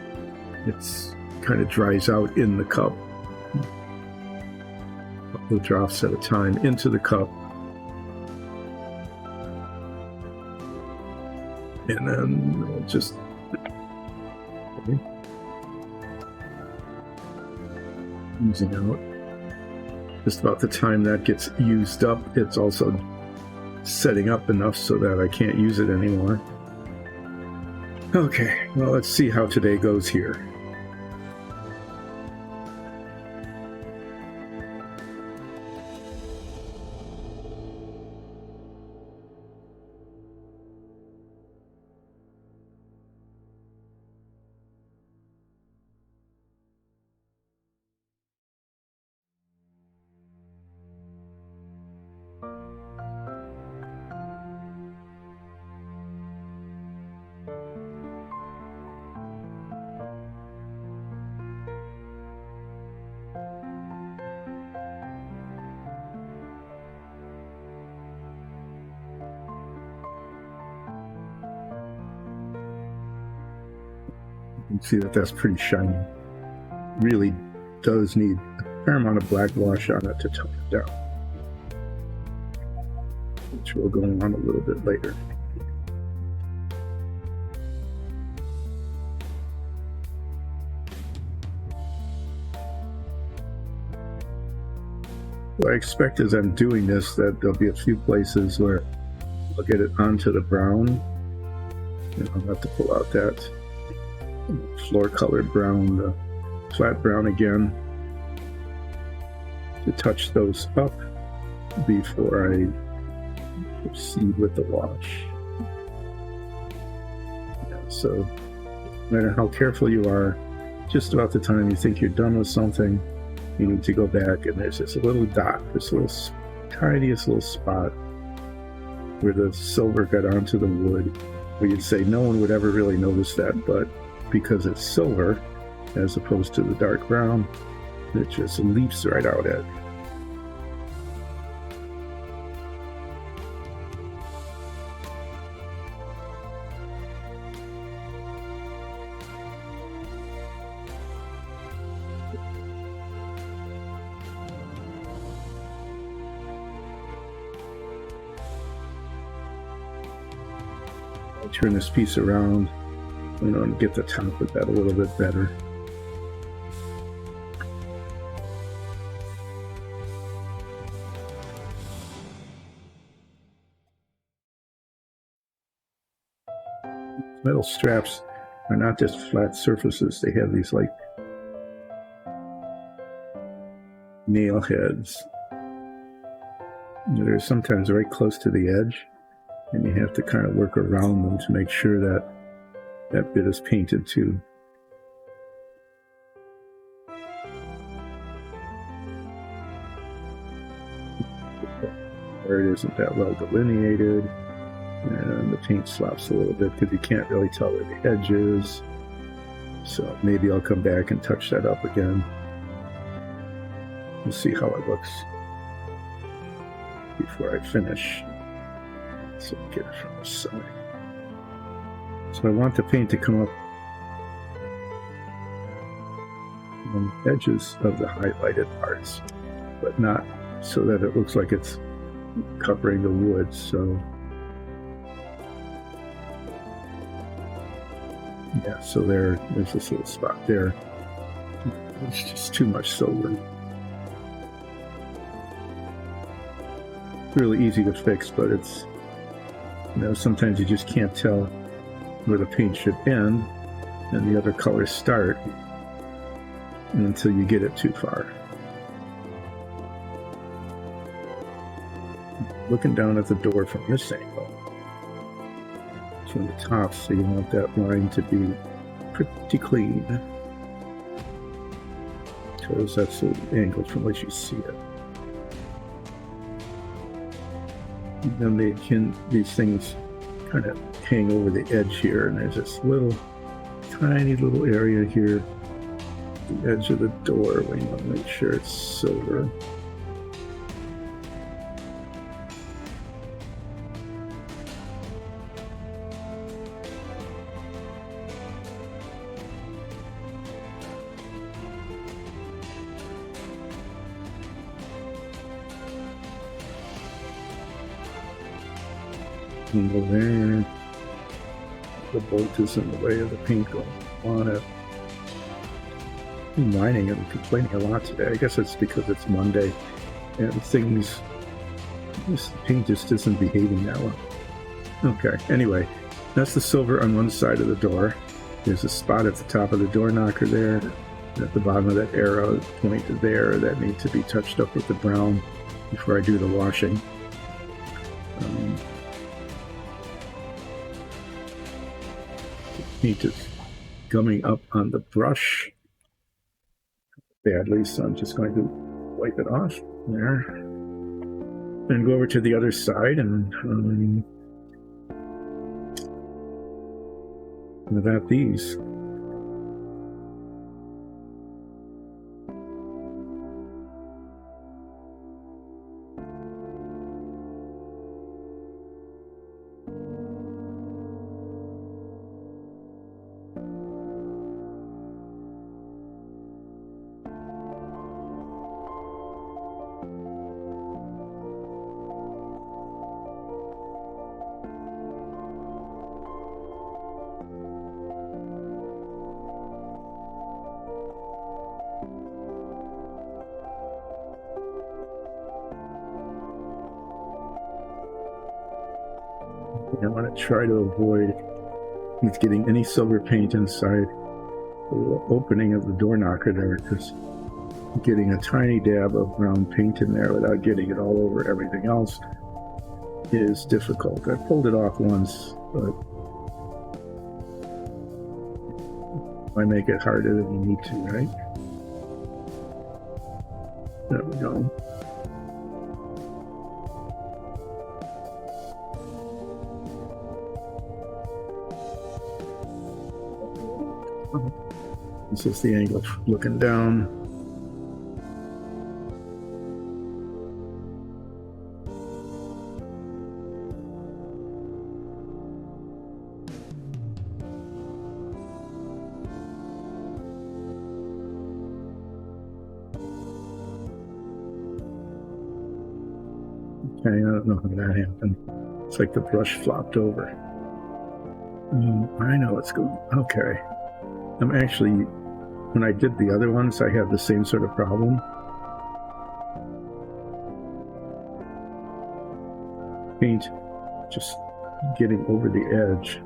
It's kind of dries out in the cup. A couple of drops at a time into the cup. And then we'll just using out. Just about the time that gets used up, it's also setting up enough so that I can't use it anymore. Okay, well, let's see how today goes here. You can see that that's pretty shiny. Really does need a fair amount of black wash on it to tone it down. which will go on a little bit later. What I expect as I'm doing this that there'll be a few places where I'll get it onto the brown, and I'll have to pull out that floor colored brown, the flat brown again, to touch those up before I proceed with the wash. So no matter how careful you are, just about the time you think you're done with something, you need to go back, and there's this little dot, this little tiniest little spot where the silver got onto the wood, where you'd say no one would ever really notice that, but because it's silver as opposed to the dark brown, it just leaps right out at you. Turn this piece around, and get the top of that a little bit better. Metal straps are not just flat surfaces, they have these like nail heads. They're sometimes very close to the edge, and you have to kind of work around them to make sure that that bit is painted too. Where it isn't that well delineated, and the paint slops a little bit because you can't really tell where the edge is. So maybe I'll come back and touch that up again. We'll see how it looks before I finish. So get it from the side. So I want the paint to come up on the edges of the highlighted parts, but not so that it looks like it's covering the wood. So yeah, so there's this little spot there. It's just too much silver. Really easy to fix, but it's, sometimes you just can't tell where the paint should end and the other colors start until you get it too far. Looking down at the door from this angle, from the top, so you want that line to be pretty clean, because that's the angle from which you see it. And then these things kind of hang over the edge here, and there's this tiny little area here, the edge of the door, where you want to make sure it's silver. And go there. The bolt is in the way of the paint going on it. I'm whining and complaining a lot today. I guess it's because it's Monday and this paint just isn't behaving that well. Okay, anyway, that's the silver on one side of the door. There's a spot at the top of the door knocker there. At the bottom of that arrow pointed there that need to be touched up with the brown before I do the washing. Paint is gumming up on the brush badly, so I'm just going to wipe it off there and go over to the other side and without these. I want to try to avoid getting any silver paint inside the little opening of the door knocker there, because getting a tiny dab of brown paint in there without getting it all over everything else is difficult. I pulled it off once, but why make it harder than you need to, right? There we go. This is the angle looking down. Okay, I don't know how that happened. It's like the brush flopped over. I know it's going. Okay. I'm actually, when I did the other ones, I had the same sort of problem. Paint just getting over the edge.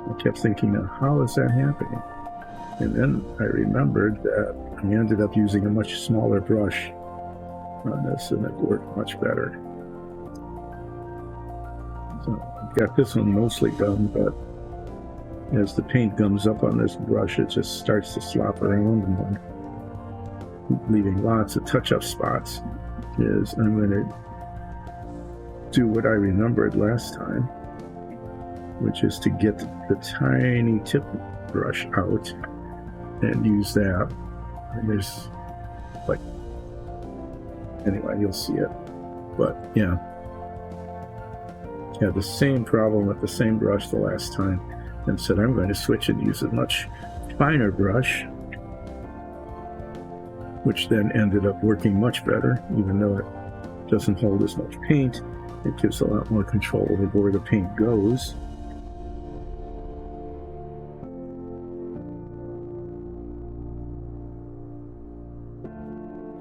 I kept thinking, now, how is that happening? And then I remembered that I ended up using a much smaller brush on this, and it worked much better. So I've got this one mostly done, but as the paint gums up on this brush, it just starts to slop around, and then leaving lots of touch-up spots. Is I'm going to do what I remembered last time, which is to get the tiny tip brush out and use that. And there's like, anyway, you'll see it. But yeah, had the same problem with the same brush the last time, and said I'm going to switch and use a much finer brush, which then ended up working much better. Even though it doesn't hold as much paint, it gives a lot more control over where the paint goes.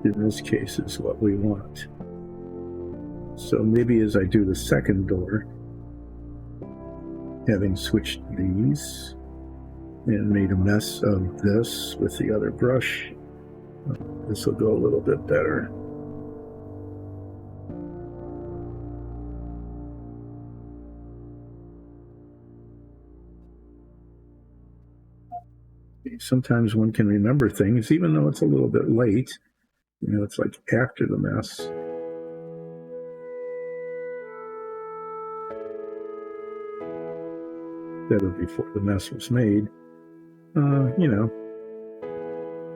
In this case is what we want. So maybe as I do the second door, having switched these and made a mess of this with the other brush, this will go a little bit better. Sometimes one can remember things even though it's a little bit late. You know, it's like after the mess. Instead of before the mess was made. You know,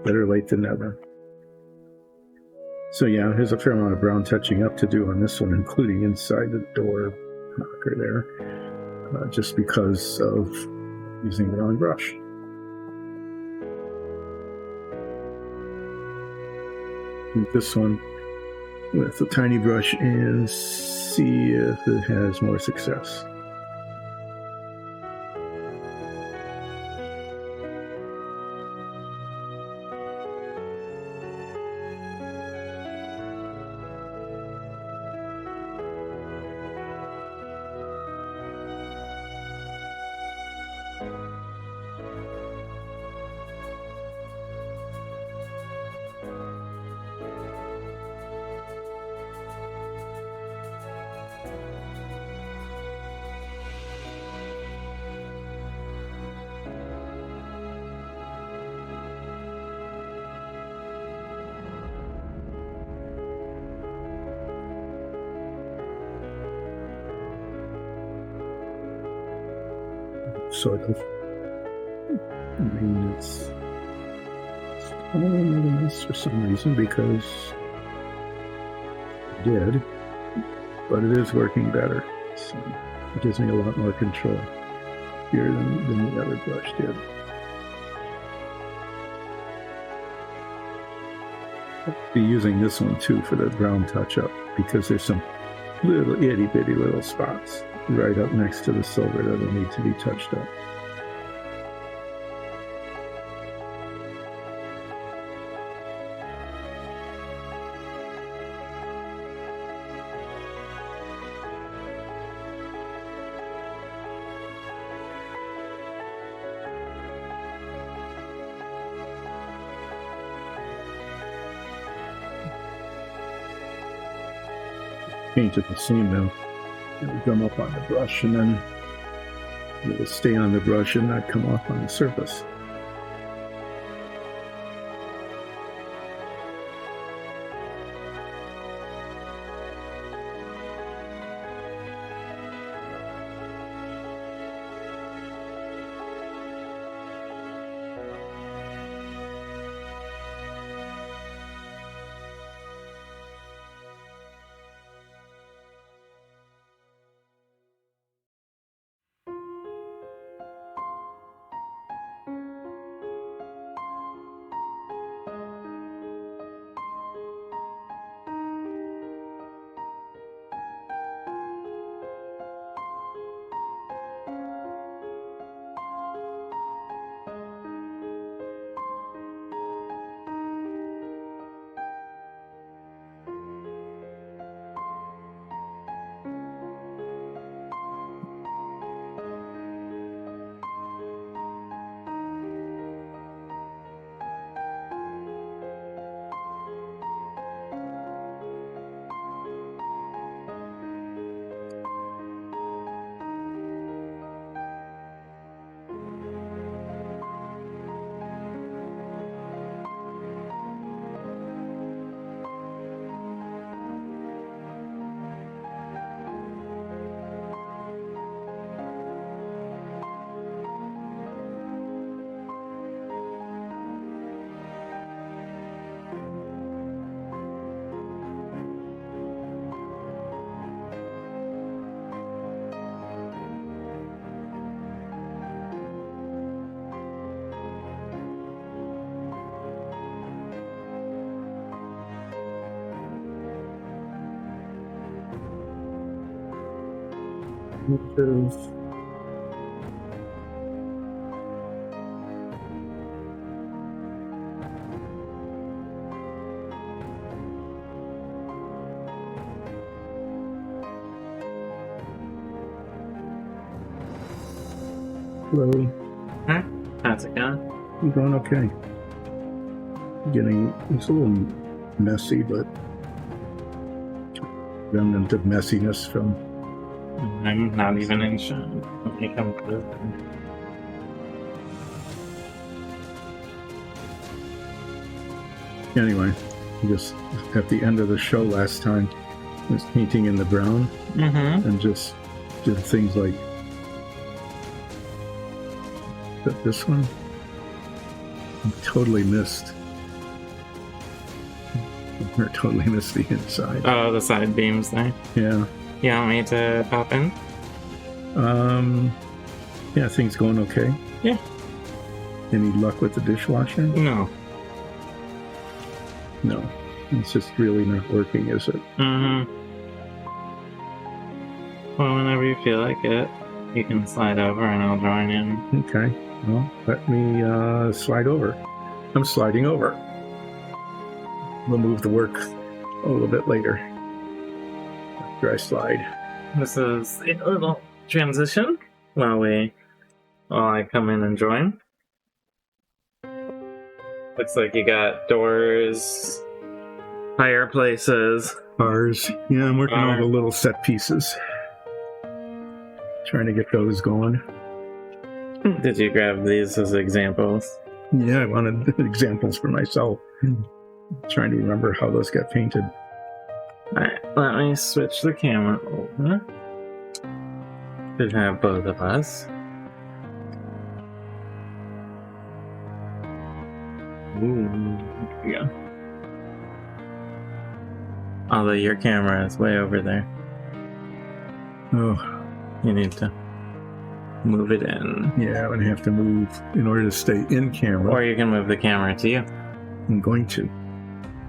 better late than never. So yeah, there's a fair amount of brown touching up to do on this one, including inside the door knocker there, just because of using the wrong brush. This one with the tiny brush and see if it has more success. Sort of. I mean, it's kind of another mess for some reason because it did, but it is working better. So it gives me a lot more control here than the other brush did. I'll be using this one too for the brown touch-up because there's some little itty-bitty little spots right up next to the silver that'll need to be touched up. painted the scene now. It'll come up on the brush, and then it'll stay on the brush and not come off on the surface. Hello. Huh? How's it going? I'm going okay. It's a little messy, but remnant of messiness from. I'm not even in shot. Let me come through. Anyway, just at the end of the show last time, I was painting in the brown and just did things like this one. I totally missed. Or totally missed the inside. Oh, the side beams there. Yeah. You want me to pop in? Yeah, things going okay. Yeah. Any luck with the dishwasher? No. No. It's just really not working, is it? Mm-hmm. Well, whenever you feel like it, you can slide over and I'll join in. Okay. Well, let me slide over. I'm sliding over. We'll move the work a little bit later after I slide. This is a little transition while I come in and join. Looks like you got doors, fireplaces. Bars. Yeah, I'm working on the little set pieces. Trying to get those going. Did you grab these as examples? Yeah, I wanted examples for myself. Trying to remember how those got painted. Alright, let me switch the camera over. Should have both of us. Ooh, here we go. Although your camera is way over there. Oh. You need to move it in. Yeah, I'm going to have to move in order to stay in camera. Or you can move the camera to you. I'm going to.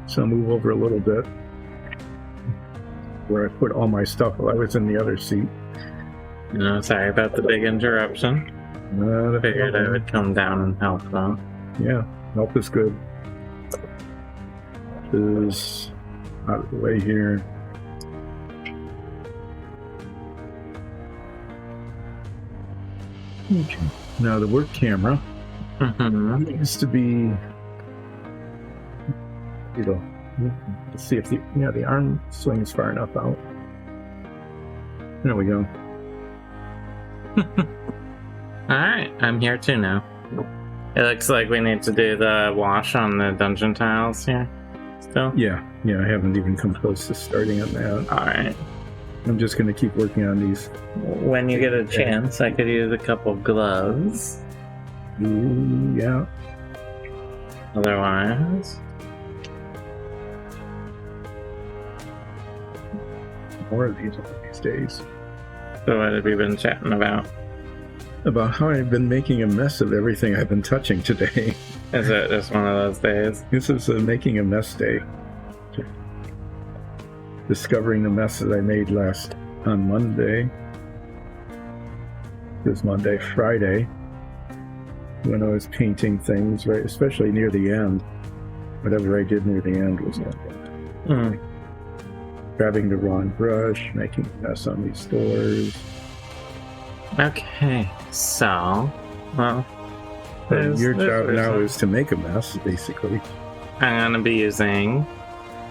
So I'll move over a little bit. Where I put all my stuff while I was in the other seat. No, sorry about the big interruption. I figured I would come down and help though. Yeah, help is good. Is out of the way here. Okay. Now the work camera needs to be, let's see if the arm swings far enough out. There we go. Alright, I'm here too now. It looks like we need to do the wash on the dungeon tiles here. Still? Yeah, I haven't even come close to starting on that. Alright. I'm just going to keep working on these. When you get a chance, I could use a couple gloves. Ooh, yeah. Otherwise... More of these one of these days. So what have you been chatting about? About how I've been making a mess of everything I've been touching today. Is it just one of those days? This is a making a mess day. Discovering the mess that I made on Monday. This Monday, Friday, when I was painting things, right, especially near the end. Whatever I did near the end was not grabbing the wrong brush, making a mess on these doors. Okay, so, well, Your job now is to make a mess, basically. I'm going to be using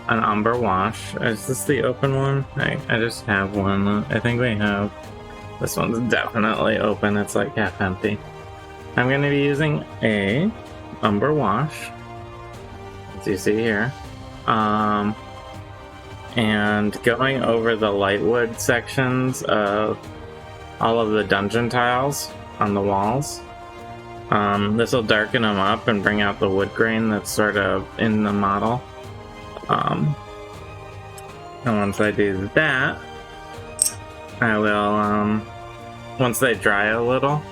an umber wash. Is this the open one? I just have one. I think we have... This one's definitely open. It's like half empty. I'm going to be using a umber wash, as you see here. And going over the lightwood sections of all of the dungeon tiles on the walls. This will darken them up and bring out the wood grain that's sort of in the model. And once I do that, I will, once they dry a little,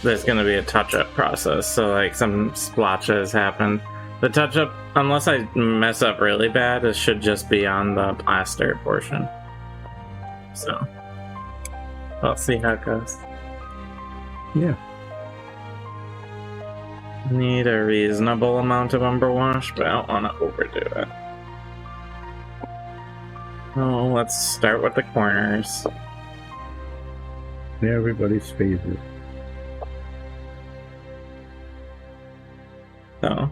there's going to be a touch-up process. So like some splotches happen. The touch-up, unless I mess up really bad, it should just be on the plaster portion. So, we'll see how it goes. Yeah. Need a reasonable amount of umber wash, but I don't want to overdo it. Oh, let's start with the corners. Everybody's favorite. So,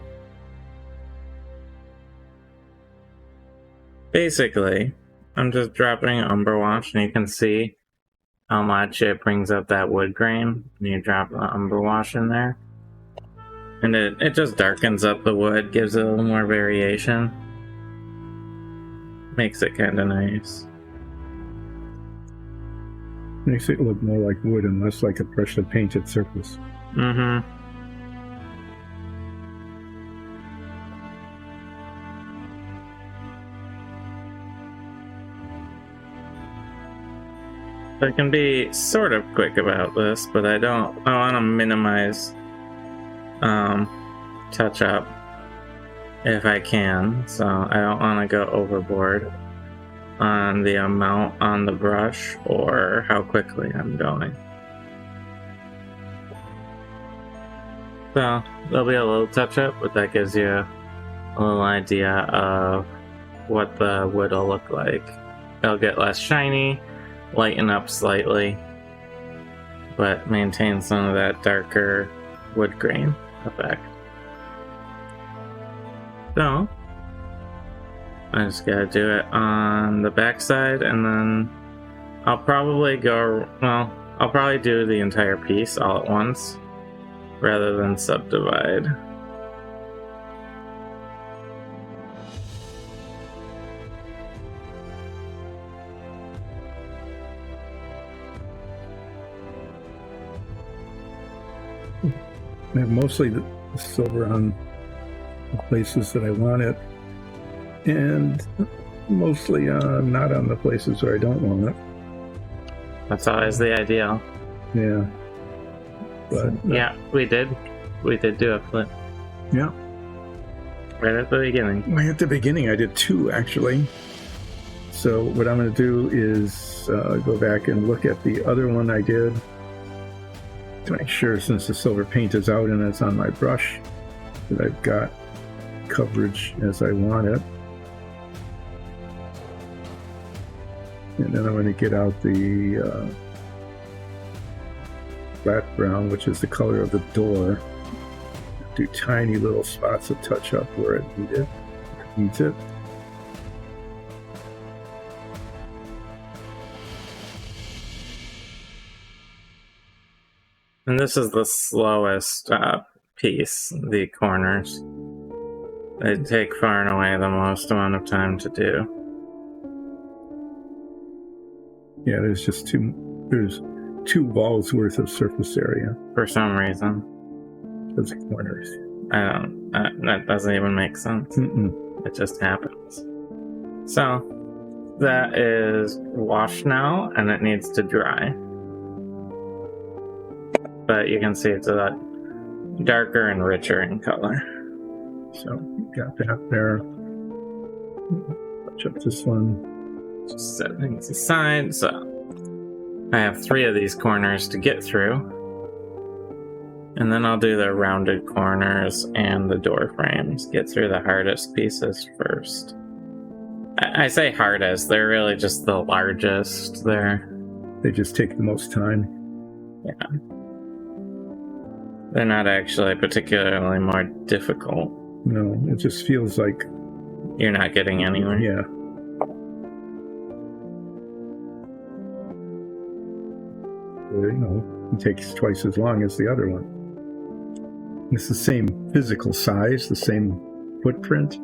basically, I'm just dropping umber wash, and you can see how much it brings up that wood grain when you drop the umber wash in there. And it just darkens up the wood, gives it a little more variation. Makes it kind of nice. Makes it look more like wood and less like a freshly painted surface. Mm-hmm. I can be sort of quick about this, but I want to minimize touch up if I can, so I don't want to go overboard on the amount on the brush or how quickly I'm going. So there'll be a little touch up, but that gives you a little idea of what the wood will look like. It'll get less shiny, lighten up slightly, but maintain some of that darker wood grain effect. So I just gotta do it on the back side, and then I'll probably do the entire piece all at once rather than subdivide. I have mostly the silver on the places that I want it, and mostly not on the places where I don't want it. That's always the ideal. Yeah. But yeah, we did do a flip. Yeah. Right at the beginning. Right at the beginning, I did two actually. So what I'm going to do is go back and look at the other one I did to make sure, since the silver paint is out and it's on my brush, that I've got coverage as I want it. And then I'm going to get out the flat brown, which is the color of the door. Do tiny little spots of touch up where it needs it. And this is the slowest piece, the corners. They take far and away the most amount of time to do. Yeah, there's two walls worth of surface area. For some reason. Those corners. That doesn't even make sense. It just happens. So, that is washed now, and it needs to dry. But you can see it's a lot darker and richer in color. So, got that there. Touch up this one. Just set things aside. So, I have 3 of these corners to get through. And then I'll do the rounded corners and the door frames. Get through the hardest pieces first. I say hardest, they're really just the largest. They just take the most time. Yeah. They're not actually particularly more difficult. No, it just feels like you're not getting anywhere. Yeah. You know, it takes twice as long as the other one. It's the same physical size, the same footprint.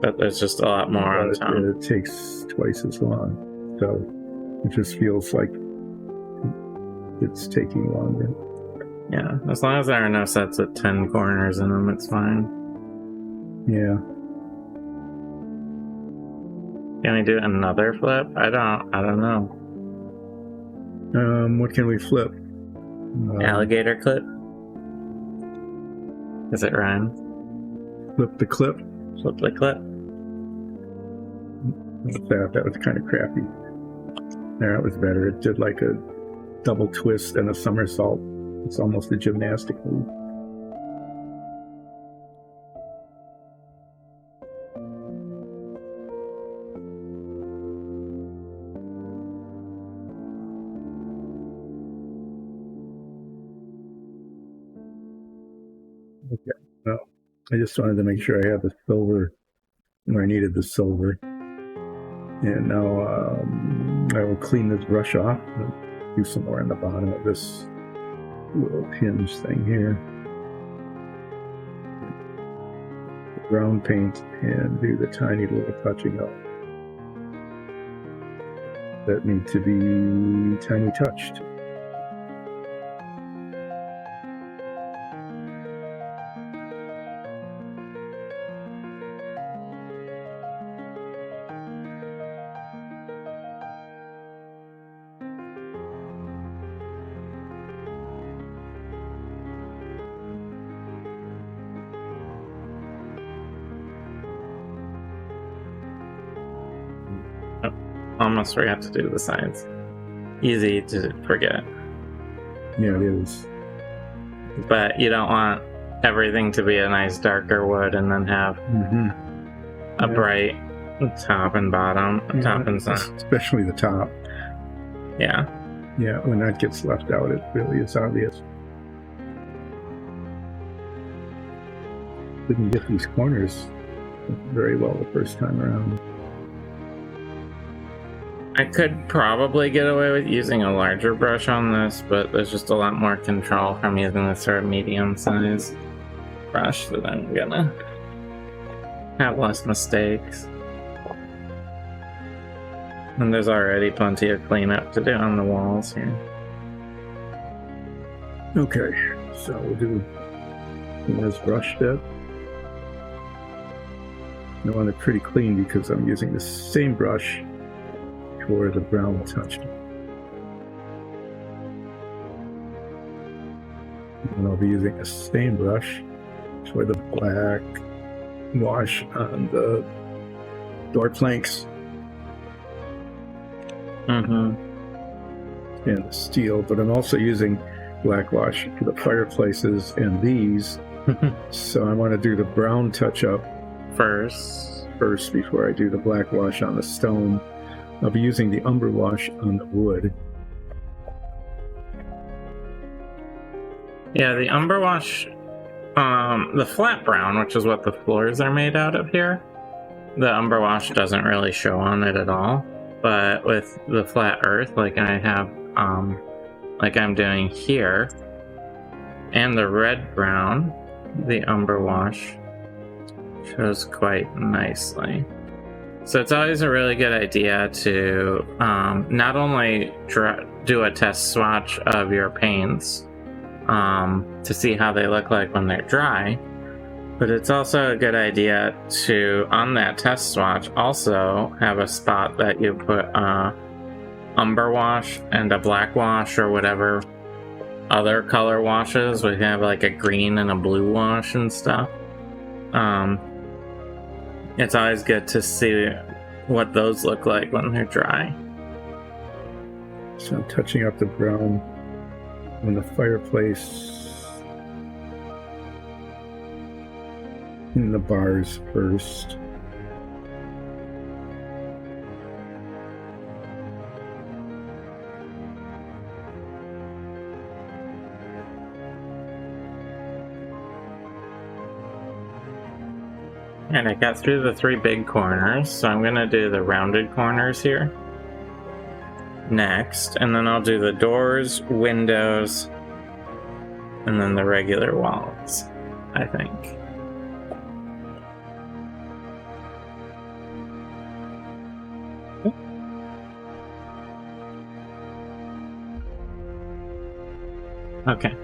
But there's just a lot more on top. It takes twice as long. So it just feels like it's taking longer. Yeah, as long as there are no sets with 10 corners in them, it's fine. Yeah. Can we do another flip? I don't know. What can we flip? Alligator clip? Is it rhyme? Flip the clip? Flip the clip? What's that? That was kind of crappy. There, that was better. It did like a double twist and a somersault. It's almost a gymnastic move. Okay, well, I just wanted to make sure I had the silver where I needed the silver. And now I will clean this brush off and do some more on the bottom of this little hinge thing here. Brown paint and do the tiny little touching up that need to be tiny touched. Almost forgot to do the sides. Easy to forget. Yeah, it is. But you don't want everything to be a nice darker wood and then have a bright top and bottom, top and side. Especially the top. Yeah. Yeah, when that gets left out, it really is obvious. Didn't get these corners very well the first time around. I could probably get away with using a larger brush on this, but there's just a lot more control from using this sort of medium-sized brush that I'm gonna have less mistakes. And there's already plenty of cleanup to do on the walls here. Okay, so we'll do this brush bit. I want it pretty clean because I'm using the same brush for the brown touch. And I'll be using the same brush for the black wash on the door planks. And the steel, but I'm also using black wash for the fireplaces and these. So I want to do the brown touch up first before I do the black wash on the stone. I'll be using the umber wash on the wood. Yeah, the umber wash, the flat brown, which is what the floors are made out of here, the umber wash doesn't really show on it at all. But with the flat earth, like I have like I'm doing here, and the red-brown, the umber wash, shows quite nicely. So it's always a really good idea to not only do a test swatch of your paints to see how they look like when they're dry, but it's also a good idea to, on that test swatch, also have a spot that you put umber wash and a black wash or whatever other color washes. We have like a green and a blue wash and stuff. It's always good to see what those look like when they're dry. So I'm touching up the brown on the fireplace in the bars first. And I got through the 3 big corners, so I'm gonna do the rounded corners here next, and then I'll do the doors, windows, and then the regular walls, I think. Okay.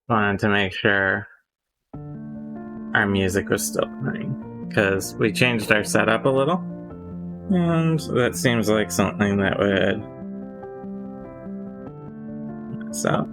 Wanted to make sure our music was still playing, because we changed our setup a little, and that seems like something that would mess up.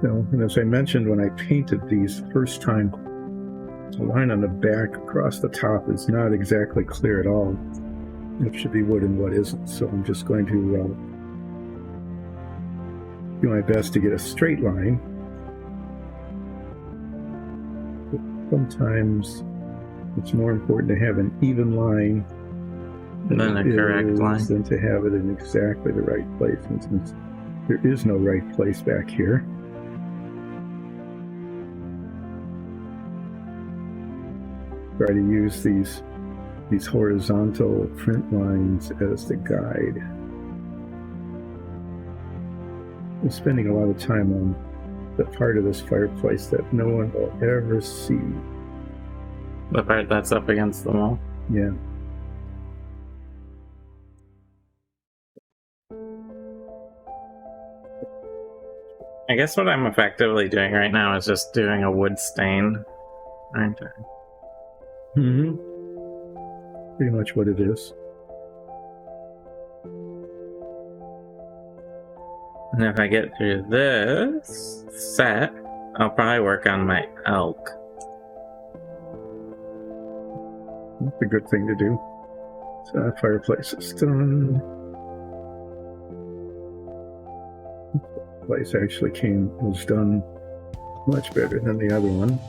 So, and as I mentioned when I painted these the first time, the line on the back across the top is not exactly clear at all. It should be wood and what isn't. So I'm just going to do my best to get a straight line. But sometimes it's more important to have an even line Than a correct line. than to have it in exactly the right place. And since there is no right place back here, try to use these horizontal print lines as the guide. I'm spending a lot of time on the part of this fireplace that no one will ever see. The part that's up against the wall. Yeah. I guess what I'm effectively doing right now is just doing a wood stain. Aren't I? Mm-hmm. Pretty much what it is. And if I get through this set, I'll probably work on my elk. That's a good thing to do. So that fireplace is done. Place actually was done much better than the other one.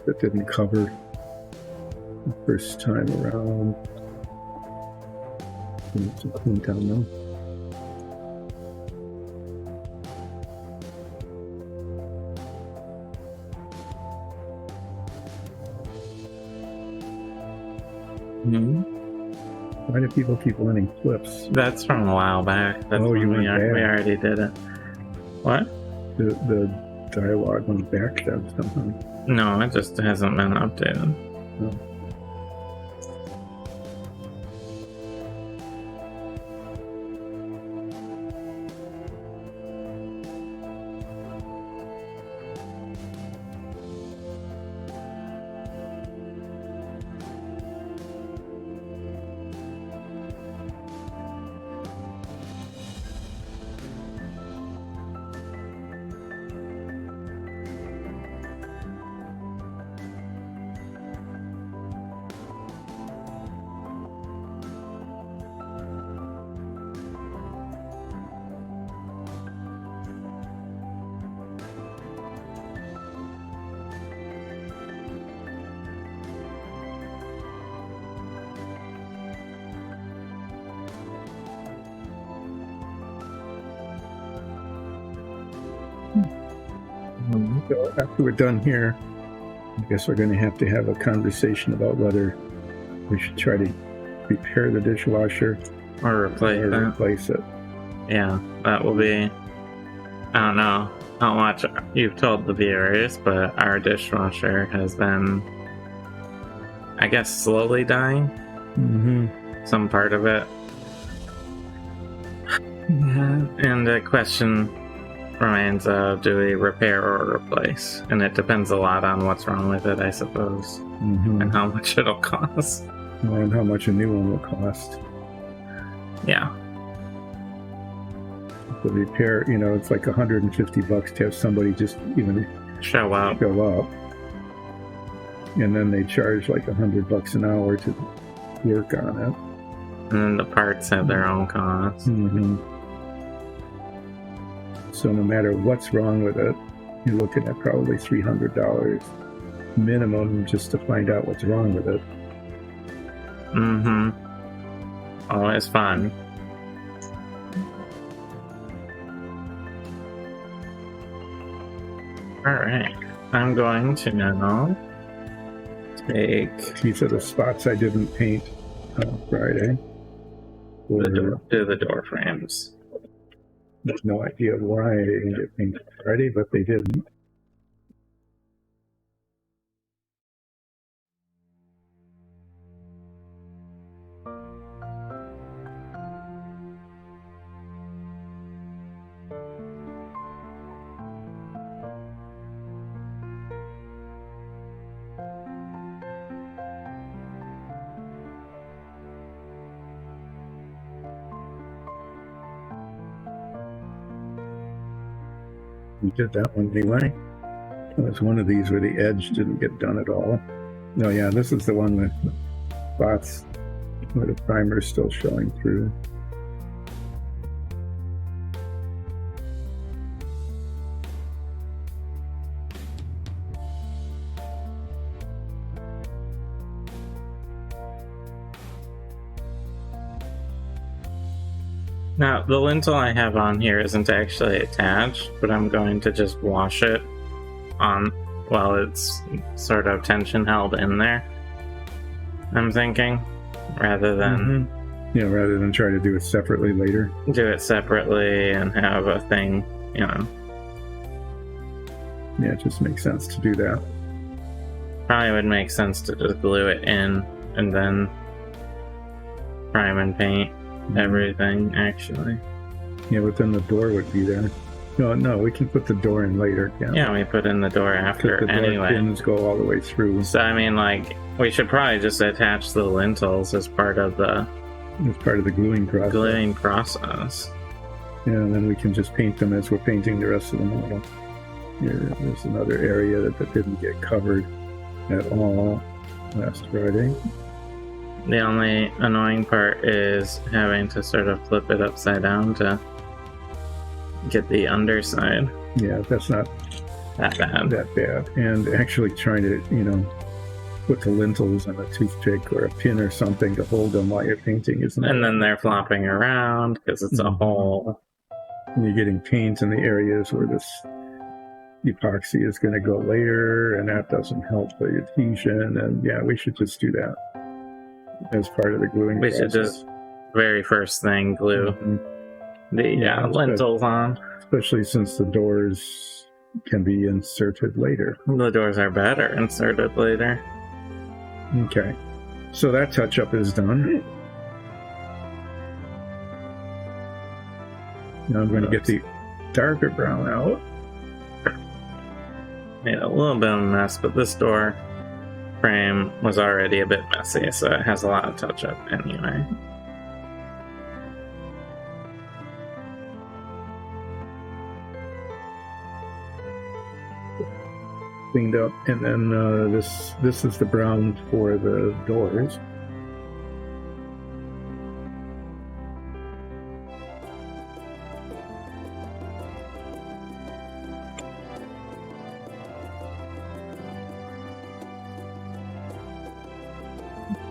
That didn't cover the first time around. Need to clean down now. Why do people keep wanting flips? That's from a while back. That's Oh, you when went back. we already did it. What? The dialogue went back then somehow. No, it just hasn't been updated. No. So after we're done here, I guess we're going to have a conversation about whether we should try to repair the dishwasher Or replace it. Yeah, that will be... I don't know how much you've told the viewers, but our dishwasher has been, I guess, slowly dying. Mm-hmm. Some part of it. Yeah. And the question remains of, do we repair or replace? And it depends a lot on what's wrong with it, I suppose. Mm-hmm. And how much it'll cost. And how much a new one will cost. Yeah. The repair, it's like $150 to have somebody just even Show up. And then they charge like $100 an hour to work on it. And then the parts have their own costs. Mm-hmm. So no matter what's wrong with it, you're looking at probably $300 minimum just to find out what's wrong with it. Mm-hmm. Always fun. Alright. I'm going to now take... These are the spots I didn't paint on Friday. do the door frames. There's no idea why they didn't get painted Friday, but they didn't. We did that one anyway. It was one of these where the edge didn't get done at all. No, yeah, this is the one with spots where the primer is still showing through. Now, the lintel I have on here isn't actually attached, but I'm going to just wash it on while it's sort of tension held in there. I'm thinking, rather than... Mm-hmm. Yeah, rather than try to do it separately later. Do it separately and have a thing, Yeah, it just makes sense to do that. Probably would make sense to just glue it in and then prime and paint everything, actually. Yeah, but then the door would be there. No, we can put the door in later. Yeah, we put in the door after the anyway. Door pins go all the way through. So I mean, like, we should probably just attach the lintels as part of the gluing process. Yeah, and then we can just paint them as we're painting the rest of the model. There's another area that didn't get covered at all last Friday. The only annoying part is having to sort of flip it upside down to get the underside. Yeah, that's not that bad. And actually trying to, put the lintels on a toothpick or a pin or something to hold them while you're painting isn't. And then they're flopping around because it's a hole. And you're getting paint in the areas where this epoxy is going to go later, and that doesn't help the adhesion. And yeah, we should just do that as part of the gluing process. We should just, very first thing, glue the lintels on. Especially since the doors can be inserted later. The doors are better inserted later. Okay. So that touch-up is done. Now I'm going to get the darker brown out. Made a little bit of a mess, but this door frame was already a bit messy, so it has a lot of touch-up anyway. Cleaned up, and then this is the brown for the doors.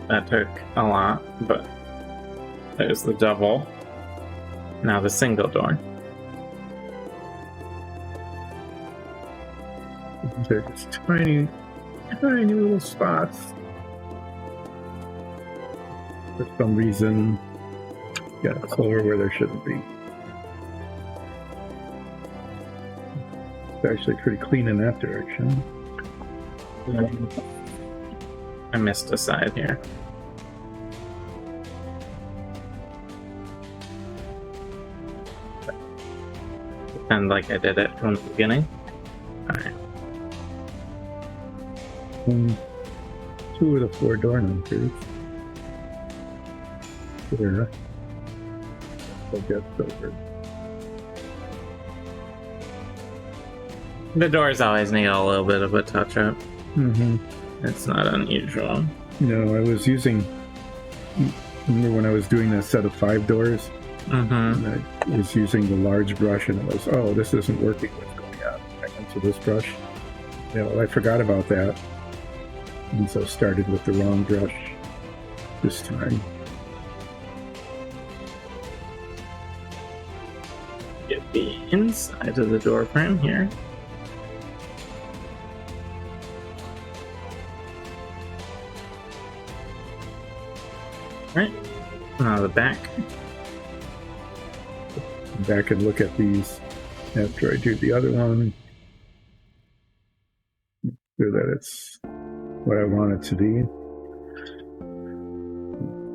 That took a lot, but there's the double. Now the single door. They're just tiny, tiny little spots. For some reason, got a clover where there shouldn't be. It's actually pretty clean in that direction. I missed a side here. Pretend like I did it from the beginning. Alright. 2 of the 4 door numbers. There. I'll get over. The doors always need a little bit of a touch up. Mm-hmm. It's not unusual. No, I was using. Remember when I was doing that set of 5 doors? Mm-hmm. And I was using the large brush, and it was, oh, this isn't working. What's going on? I went to this brush. Yeah, well, I forgot about that, and so started with the wrong brush this time. Get the inside of the door frame here. Right. Now the back. Back and look at these after I do the other one. So that it's what I want it to be.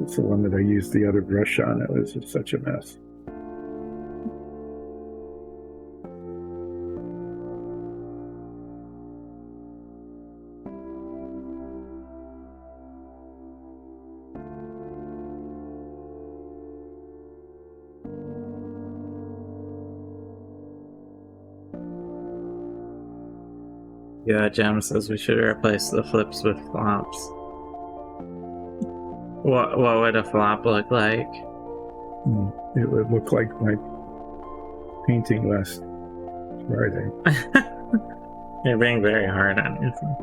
It's the one that I used the other brush on. It was just such a mess. Yeah, Jam says we should replace the flips with flops. What would a flop look like? It would look like my painting last Friday. You're being very hard on yourself.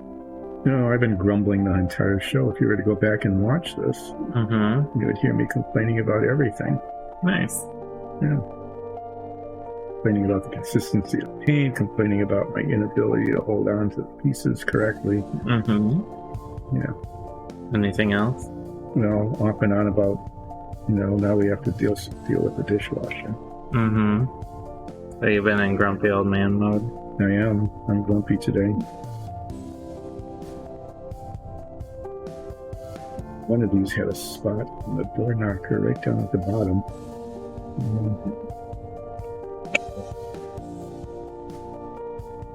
No, I've been grumbling the entire show. If you were to go back and watch this, Mm-hmm. you would hear me complaining about everything. Nice. Yeah. Complaining about the consistency of paint, complaining about my inability to hold on to the pieces correctly. Mm-hmm. Yeah. Anything else? Well, off and on about, now we have to deal with the dishwasher. Mm-hmm. So you've been in grumpy old man mode? I am. I'm grumpy today. One of these had a spot on the door knocker right down at the bottom.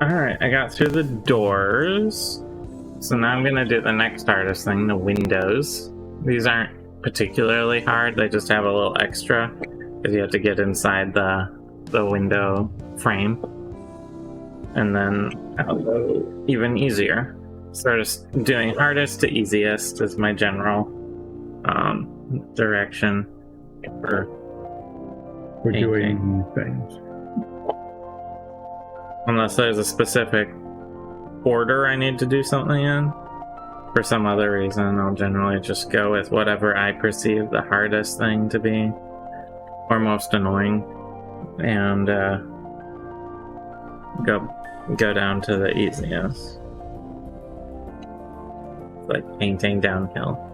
Alright, I got through the doors. So now I'm gonna do the next hardest thing, the windows. These aren't particularly hard, they just have a little extra because you have to get inside the window frame. And then I'll go even easier. So just doing hardest to easiest is my general direction for doing things. Unless there's a specific order I need to do something in. For some other reason, I'll generally just go with whatever I perceive the hardest thing to be, or most annoying, and go down to the easiest. It's like painting downhill.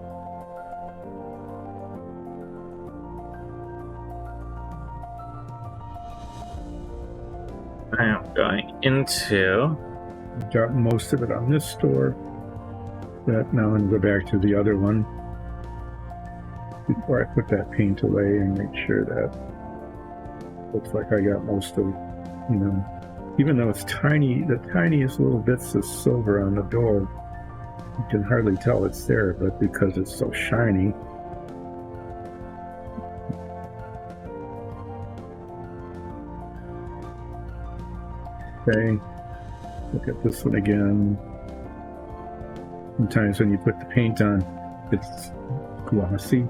I am going into. Got most of it on this store. That now I'm going to go back to the other one before I put that paint away and make sure that looks like I got most of, even though it's tiny, the tiniest little bits of silver on the door, you can hardly tell it's there, but because it's so shiny. Okay, look at this one again. Sometimes when you put the paint on, it's glossy.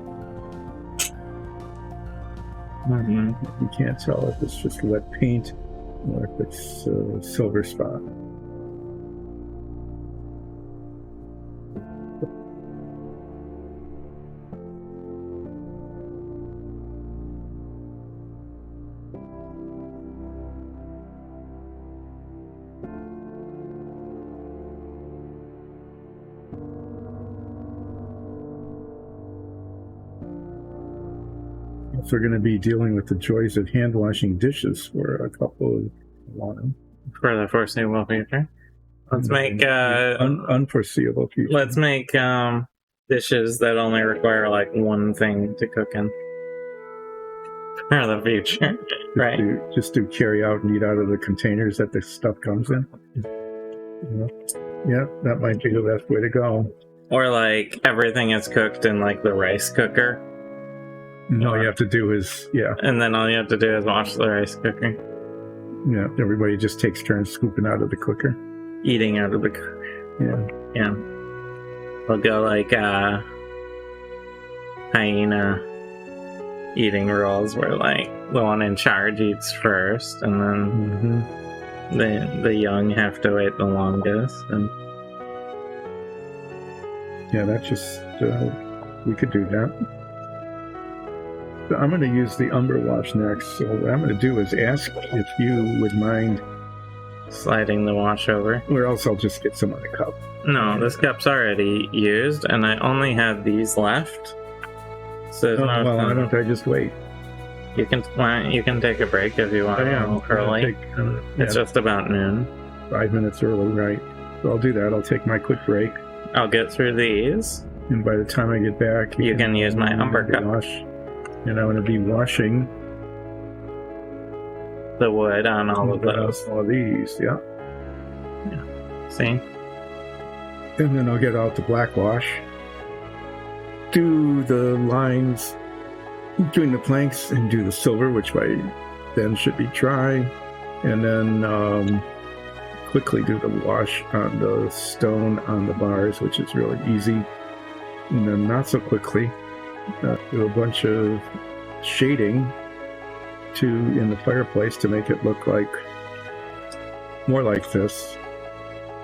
Mm-hmm. You can't tell if it's just wet paint or if it's a silver spot. we're going to be dealing with the joys of hand washing dishes for a couple of while. For the foreseeable future. Let's make unforeseeable future. Let's make dishes that only require like one thing to cook in. For the future, right? Just do carry out and eat out of the containers that the stuff comes in. Yeah, that might be the best way to go. Or like everything is cooked in like the rice cooker. And all you have to do is and then all you have to do is wash the rice cooker. Yeah, everybody just takes turns scooping out of the cooker. Eating out of the cooker. Yeah. We'll go like hyena eating roles where like the one in charge eats first and then the young have to wait the longest. And yeah, that's just we could do that. So I'm going to use the Umber Wash next. So what I'm going to do is ask if you would mind sliding the wash over. Or else I'll just get some on the cup. No, this cup's already used, and I only have these left. So why don't I just wait? You can take a break if you want. Early. It's just about noon. 5 minutes early, right? So I'll do that. I'll take my quick break. I'll get through these. And by the time I get back, you can use my Umber cup. And I'm going to be washing the wood on all of those. All of these, yeah. See? And then I'll get out the black wash, do the lines, doing the planks, and do the silver, which by then should be dry. And then quickly do the wash on the stone on the bars, which is really easy. And then not so quickly, do a bunch of shading in the fireplace to make it look like more like this,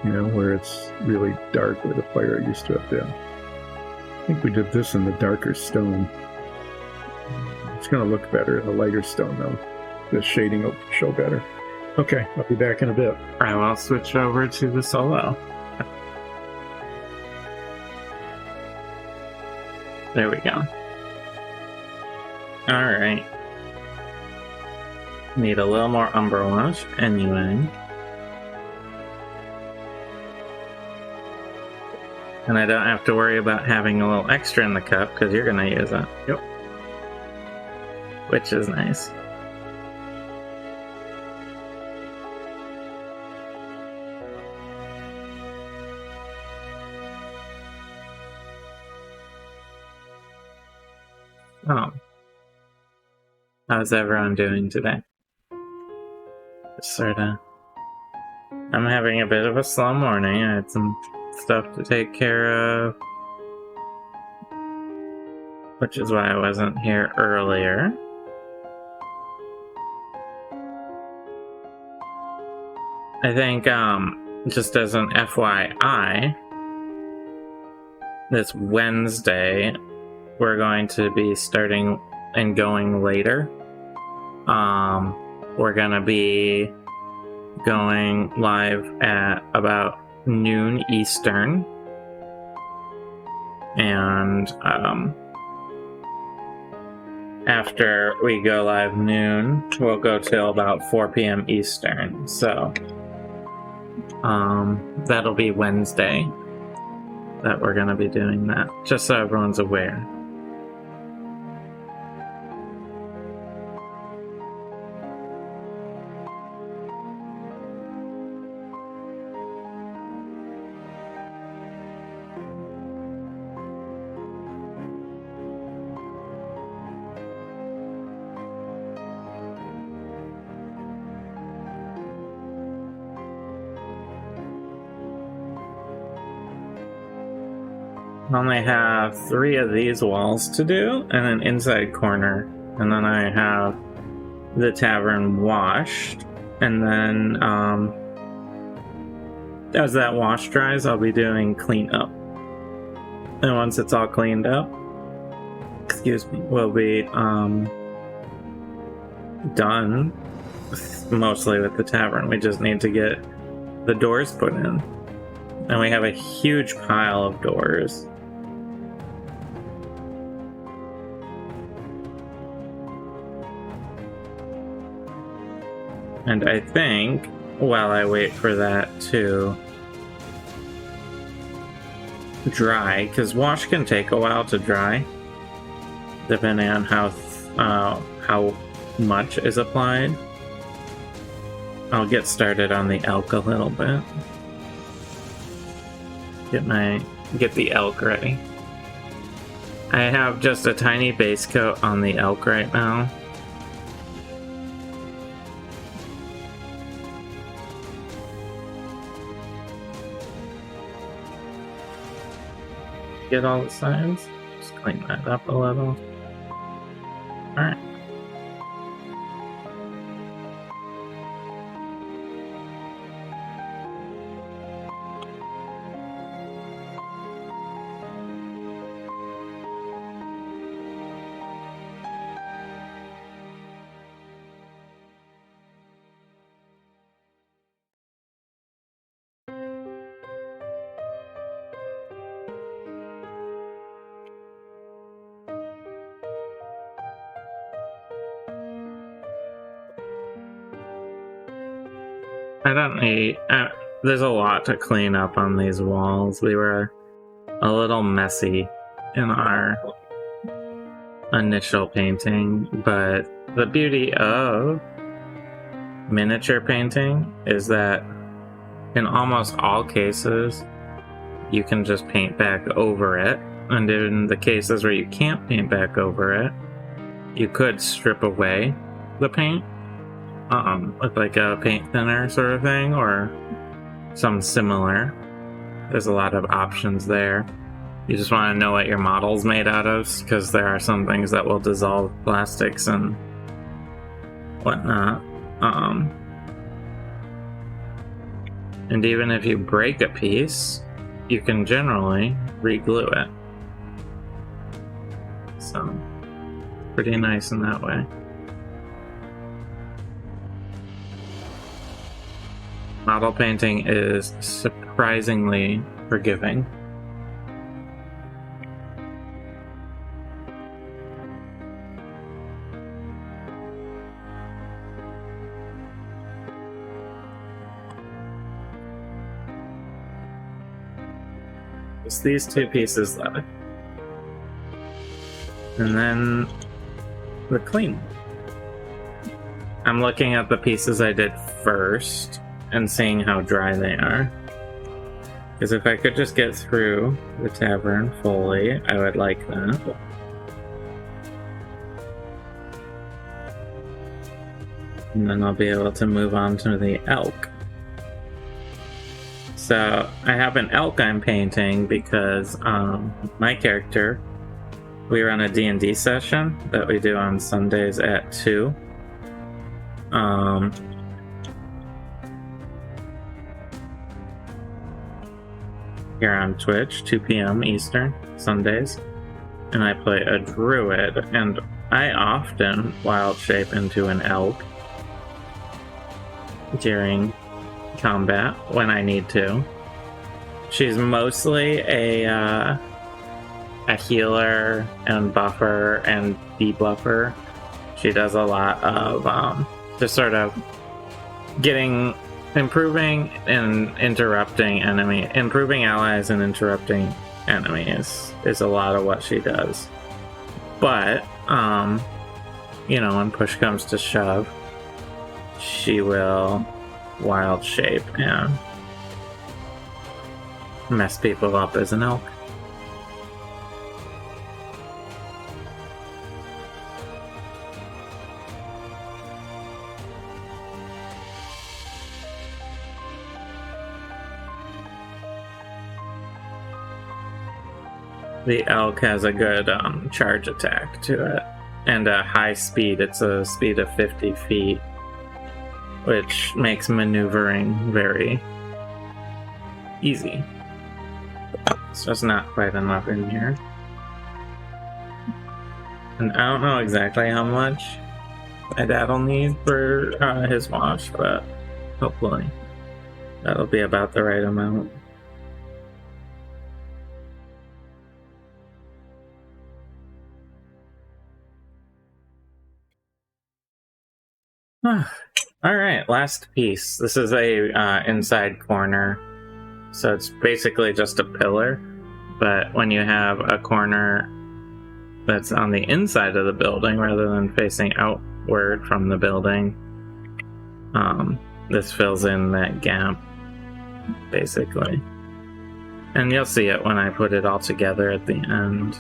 where it's really dark where the fire used to have been. I think we did this in the darker stone. It's going to look better in the lighter stone though. The shading will show better. Okay, I'll be back in a bit. I will switch over to the solo. There we go. Alright. Need a little more Umber Wash anyway. And I don't have to worry about having a little extra in the cup because you're going to use it. Yep. Which is nice. Oh. How's everyone doing today? Just sorta. I'm having a bit of a slow morning. I had some stuff to take care of, which is why I wasn't here earlier. I think, just as an FYI, this Wednesday, we're going to be starting and going later. We're gonna be going live at about noon Eastern, and after we go live noon, we'll go till about 4 p.m. Eastern. So that'll be Wednesday that we're gonna be doing that, just so everyone's aware. I only have 3 of these walls to do, and an inside corner, and then I have the tavern washed, and then as that wash dries, I'll be doing cleanup. And once it's all cleaned up, we'll be done mostly with the tavern. We just need to get the doors put in, and we have a huge pile of doors. And I think while I wait for that to dry, because wash can take a while to dry, depending on how much is applied, I'll get started on the elk a little bit. Get the elk ready. I have just a tiny base coat on the elk right now. Get all the sides. Just clean that up a little. Alright. I don't need... there's a lot to clean up on these walls. We were a little messy in our initial painting, but the beauty of miniature painting is that in almost all cases, you can just paint back over it. And in the cases where you can't paint back over it, you could strip away the paint with like a paint thinner sort of thing or some similar. There's a lot of options there. You just want to know what your model's made out of, because there are some things that will dissolve plastics and whatnot. And even if you break a piece, you can generally re-glue it. So, pretty nice in that way. Model painting is surprisingly forgiving. Just these two pieces left. And then the clean. I'm looking at the pieces I did first and seeing how dry they are. Because if I could just get through the tavern fully, I would like that. And then I'll be able to move on to the elk. So I have an elk I'm painting because my character, we run a DnD session that we do on Sundays at 2. Here on Twitch, 2 p.m. Eastern, Sundays. And I play a druid, and I often wildshape into an elk during combat when I need to. She's mostly a healer and buffer and debuffer. She does a lot of just sort of improving and interrupting improving allies and interrupting enemies is a lot of what she does. But when push comes to shove, she will wild shape and mess people up as an elk. The elk has a good charge attack to it and a high speed. It's a speed of 50 feet, which makes maneuvering very easy. It's just not quite enough in here. And I don't know exactly how much my dad will need for his wash, but hopefully that'll be about the right amount. All right, last piece. This is a inside corner, so it's basically just a pillar. But when you have a corner that's on the inside of the building rather than facing outward from the building, this fills in that gap, basically. And you'll see it when I put it all together at the end.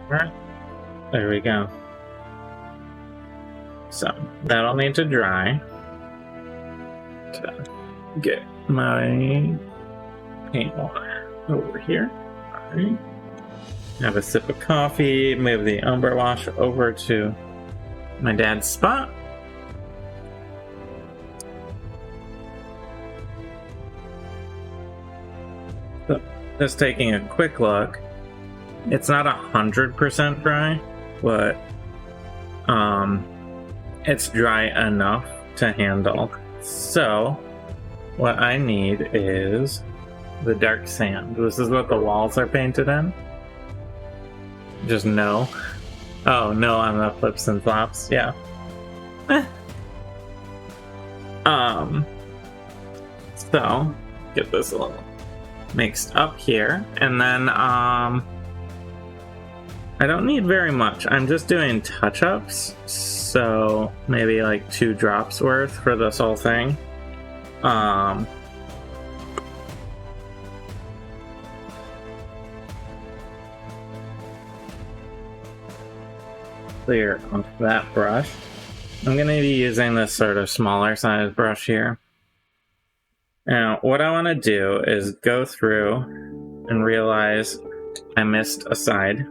Right. There we go. So that'll need to dry to get my paint over here. All right. Have a sip of coffee, move the umber wash over to my dad's spot. So just taking a quick look. It's not 100% dry, but it's dry enough to handle. So what I need is the dark sand. This is what the walls are painted in. Just no. Oh, no on the flips and flops. Yeah. So get this a little mixed up here, and then I don't need very much. I'm just doing touch-ups, so maybe like 2 drops worth for this whole thing. Clear off that brush. I'm going to be using this sort of smaller size brush here. Now, what I want to do is go through and realize I missed a side.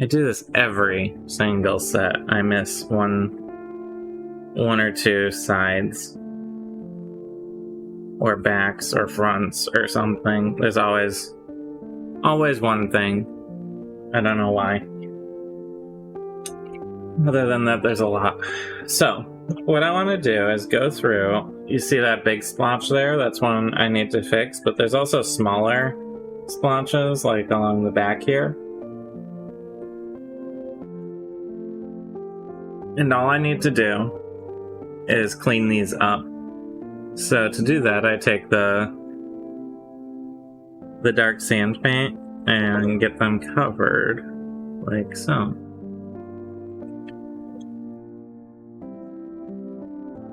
I do this every single set. I miss one or 2 sides, or backs, or fronts, or something. There's always one thing. I don't know why. Other than that, there's a lot. So, what I want to do is go through. You see that big splotch there? That's one I need to fix, but there's also smaller splotches, like along the back here. And all I need to do is clean these up. So to do that, I take the dark sand paint and get them covered like so.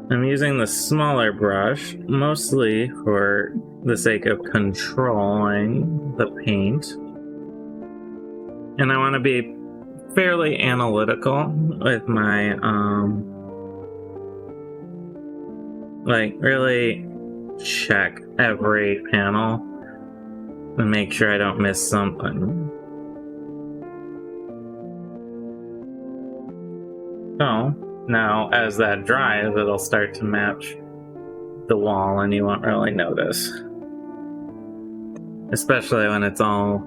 I'm using the smaller brush mostly for the sake of controlling the paint. And I want to be fairly analytical with my like really check every panel and make sure I don't miss something. So now as that dries, it'll start to match the wall and you won't really notice, especially when it's all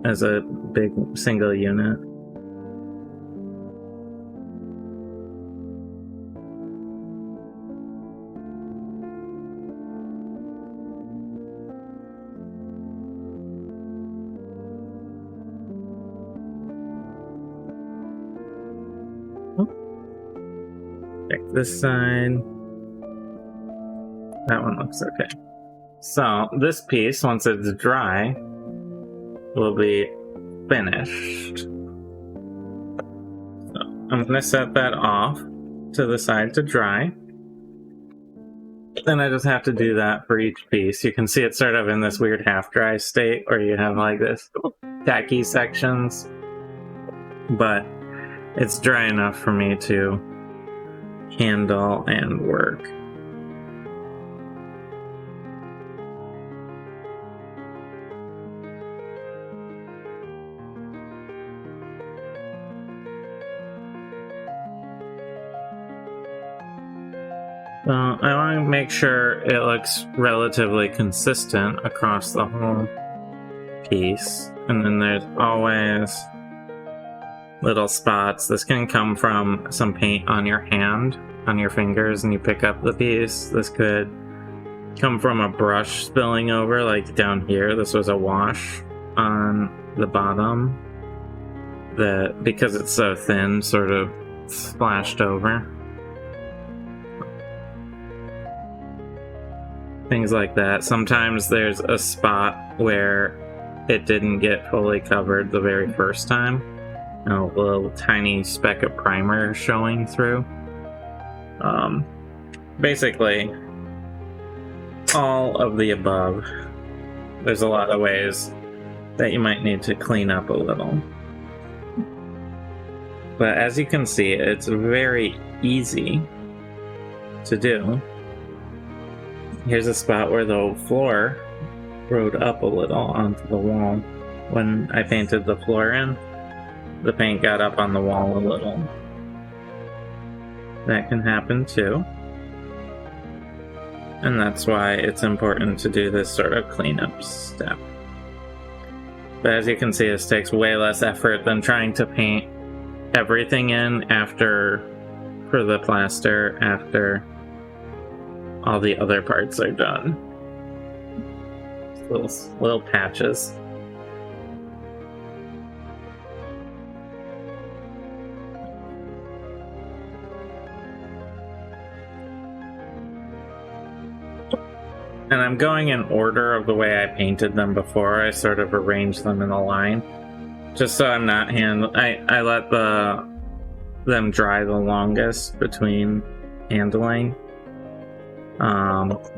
as a big single unit. Check this side. That one looks okay. So this piece, once it's dry, will be finished. So I'm going to set that off to the side to dry. Then I just have to do that for each piece. You can see it's sort of in this weird half-dry state where you have like this tacky sections. But it's dry enough for me to handle and work. I want to make sure it looks relatively consistent across the whole piece. And then there's always little spots. This can come from some paint on your hand, on your fingers, and you pick up the piece. This could come from a brush spilling over, like down here. This was a wash on the bottom that, because it's so thin, sort of splashed over. Things like that. Sometimes there's a spot where it didn't get fully covered the very first time. And a little tiny speck of primer showing through. Basically, all of the above. There's a lot of ways that you might need to clean up a little. But as you can see, it's very easy to do. Here's a spot where the floor rode up a little onto the wall. When I painted the floor in, the paint got up on the wall a little. That can happen too. And that's why it's important to do this sort of cleanup step. But as you can see, this takes way less effort than trying to paint everything in for the plaster after all the other parts are done. Little patches. And I'm going in order of the way I painted them before. I sort of arranged them in a line, just so I'm not I let them dry the longest between handling.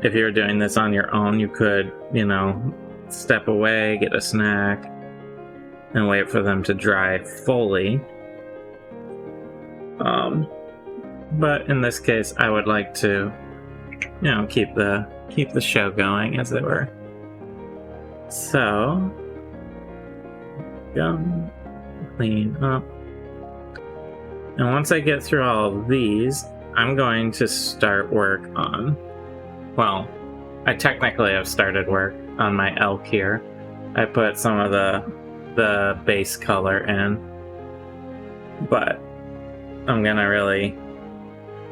If you're doing this on your own, you could, step away, get a snack, and wait for them to dry fully. But in this case, I would like to, keep the show going, as it were. So, go clean up. And once I get through all of these, I'm going to start work on, well, I technically have started work on my elk here. I put some of the base color in, but I'm gonna really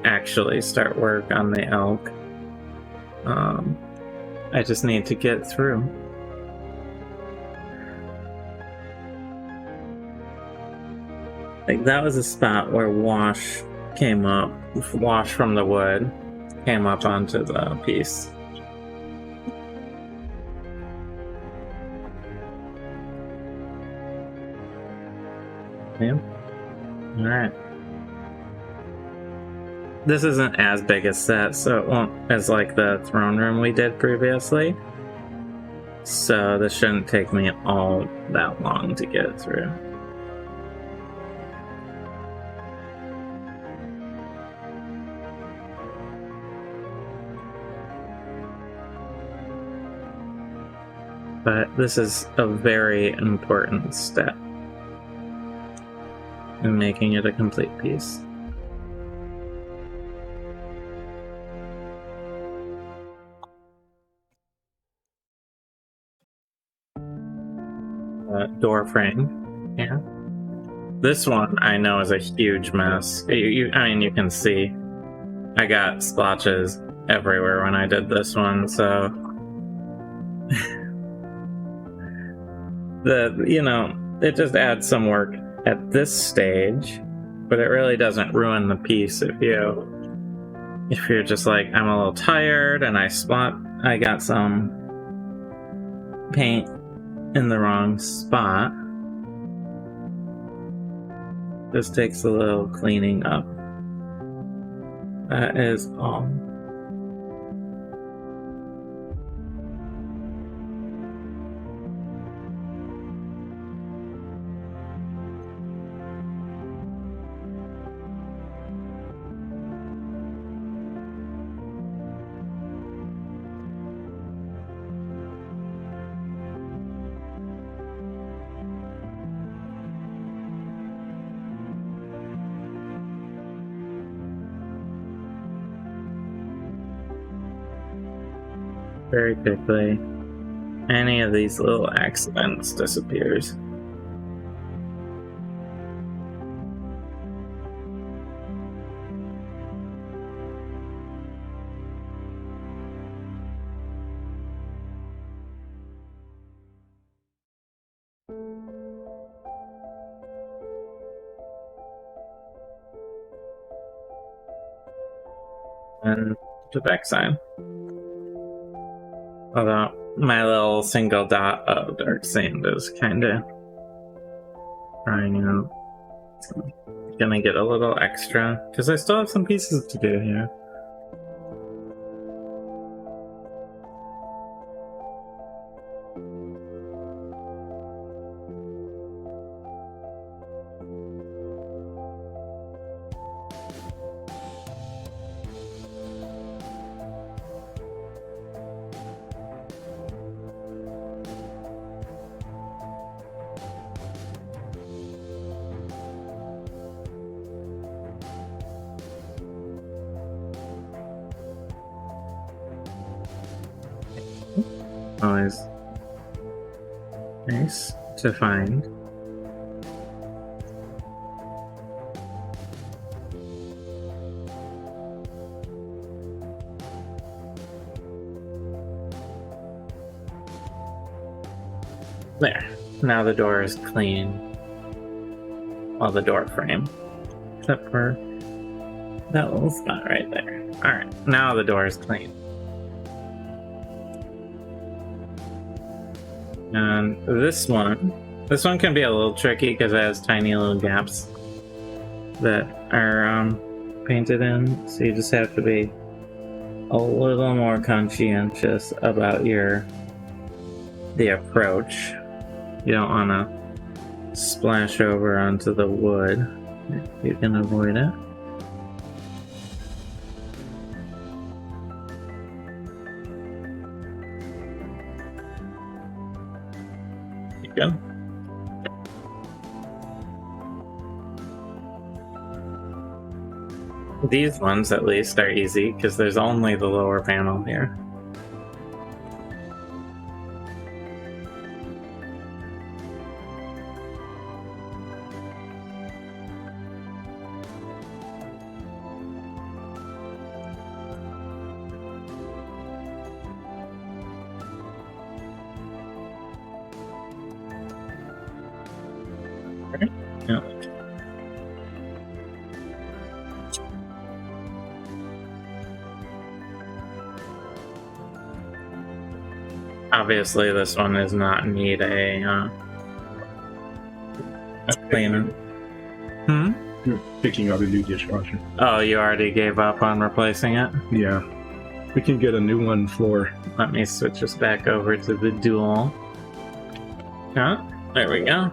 actually start work on the elk. I just need to get through. Like, that was a spot where wash from the wood came up onto the piece. Yeah. Alright. This isn't as big a set, so it won't as like the throne room we did previously. So this shouldn't take me all that long to get through. But this is a very important step in making it a complete piece. Door frame. Yeah. This one I know is a huge mess. I mean, you can see I got splotches everywhere when I did this one, so it just adds some work at this stage, but it really doesn't ruin the piece if you're just like, I'm a little tired and I got some paint in the wrong spot. This takes a little cleaning up. That is all. very quickly, any of these little accidents disappears. And the backside. Although my little single dot of dark sand is kind of drying out. So I'm gonna get a little extra because I still have some pieces to do here. Always nice to find. There. Now the door is clean. Well, the door frame. Except for that little spot right there. Alright, now the door is clean. And this one can be a little tricky because it has tiny little gaps that are painted in. So you just have to be a little more conscientious about the approach. You don't want to splash over onto the wood if you can avoid it. Go. These ones at least are easy because there's only the lower panel here. Yeah. Obviously, this one does not need a cleaner. You're picking up a new dishwasher. Oh, you already gave up on replacing it? Yeah. We can get a new one for... Let me switch us back over to the dual. Oh, there we go.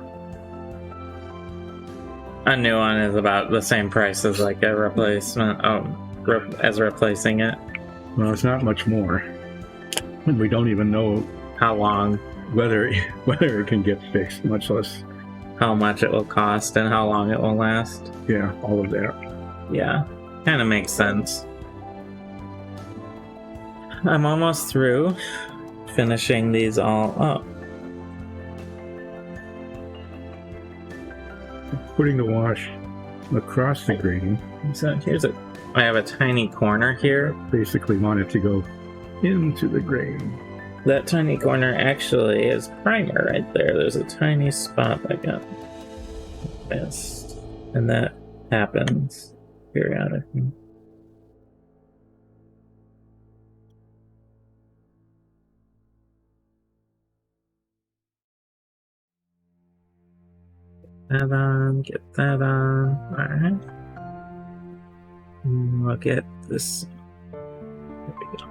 A new one is about the same price as like a replacement. As replacing it. Well, it's not much more. We don't even know how long, whether it can get fixed, much less how much it will cost and how long it will last. Yeah, all of that. Yeah, kind of makes sense. I'm almost through finishing these all up. Putting the wash across the grating. So I have a tiny corner here. Basically want it to go into the grating. That tiny corner actually is primer right there. There's a tiny spot that got missed. And that happens periodically. That on, get that on. Alright. We'll get this. There we go.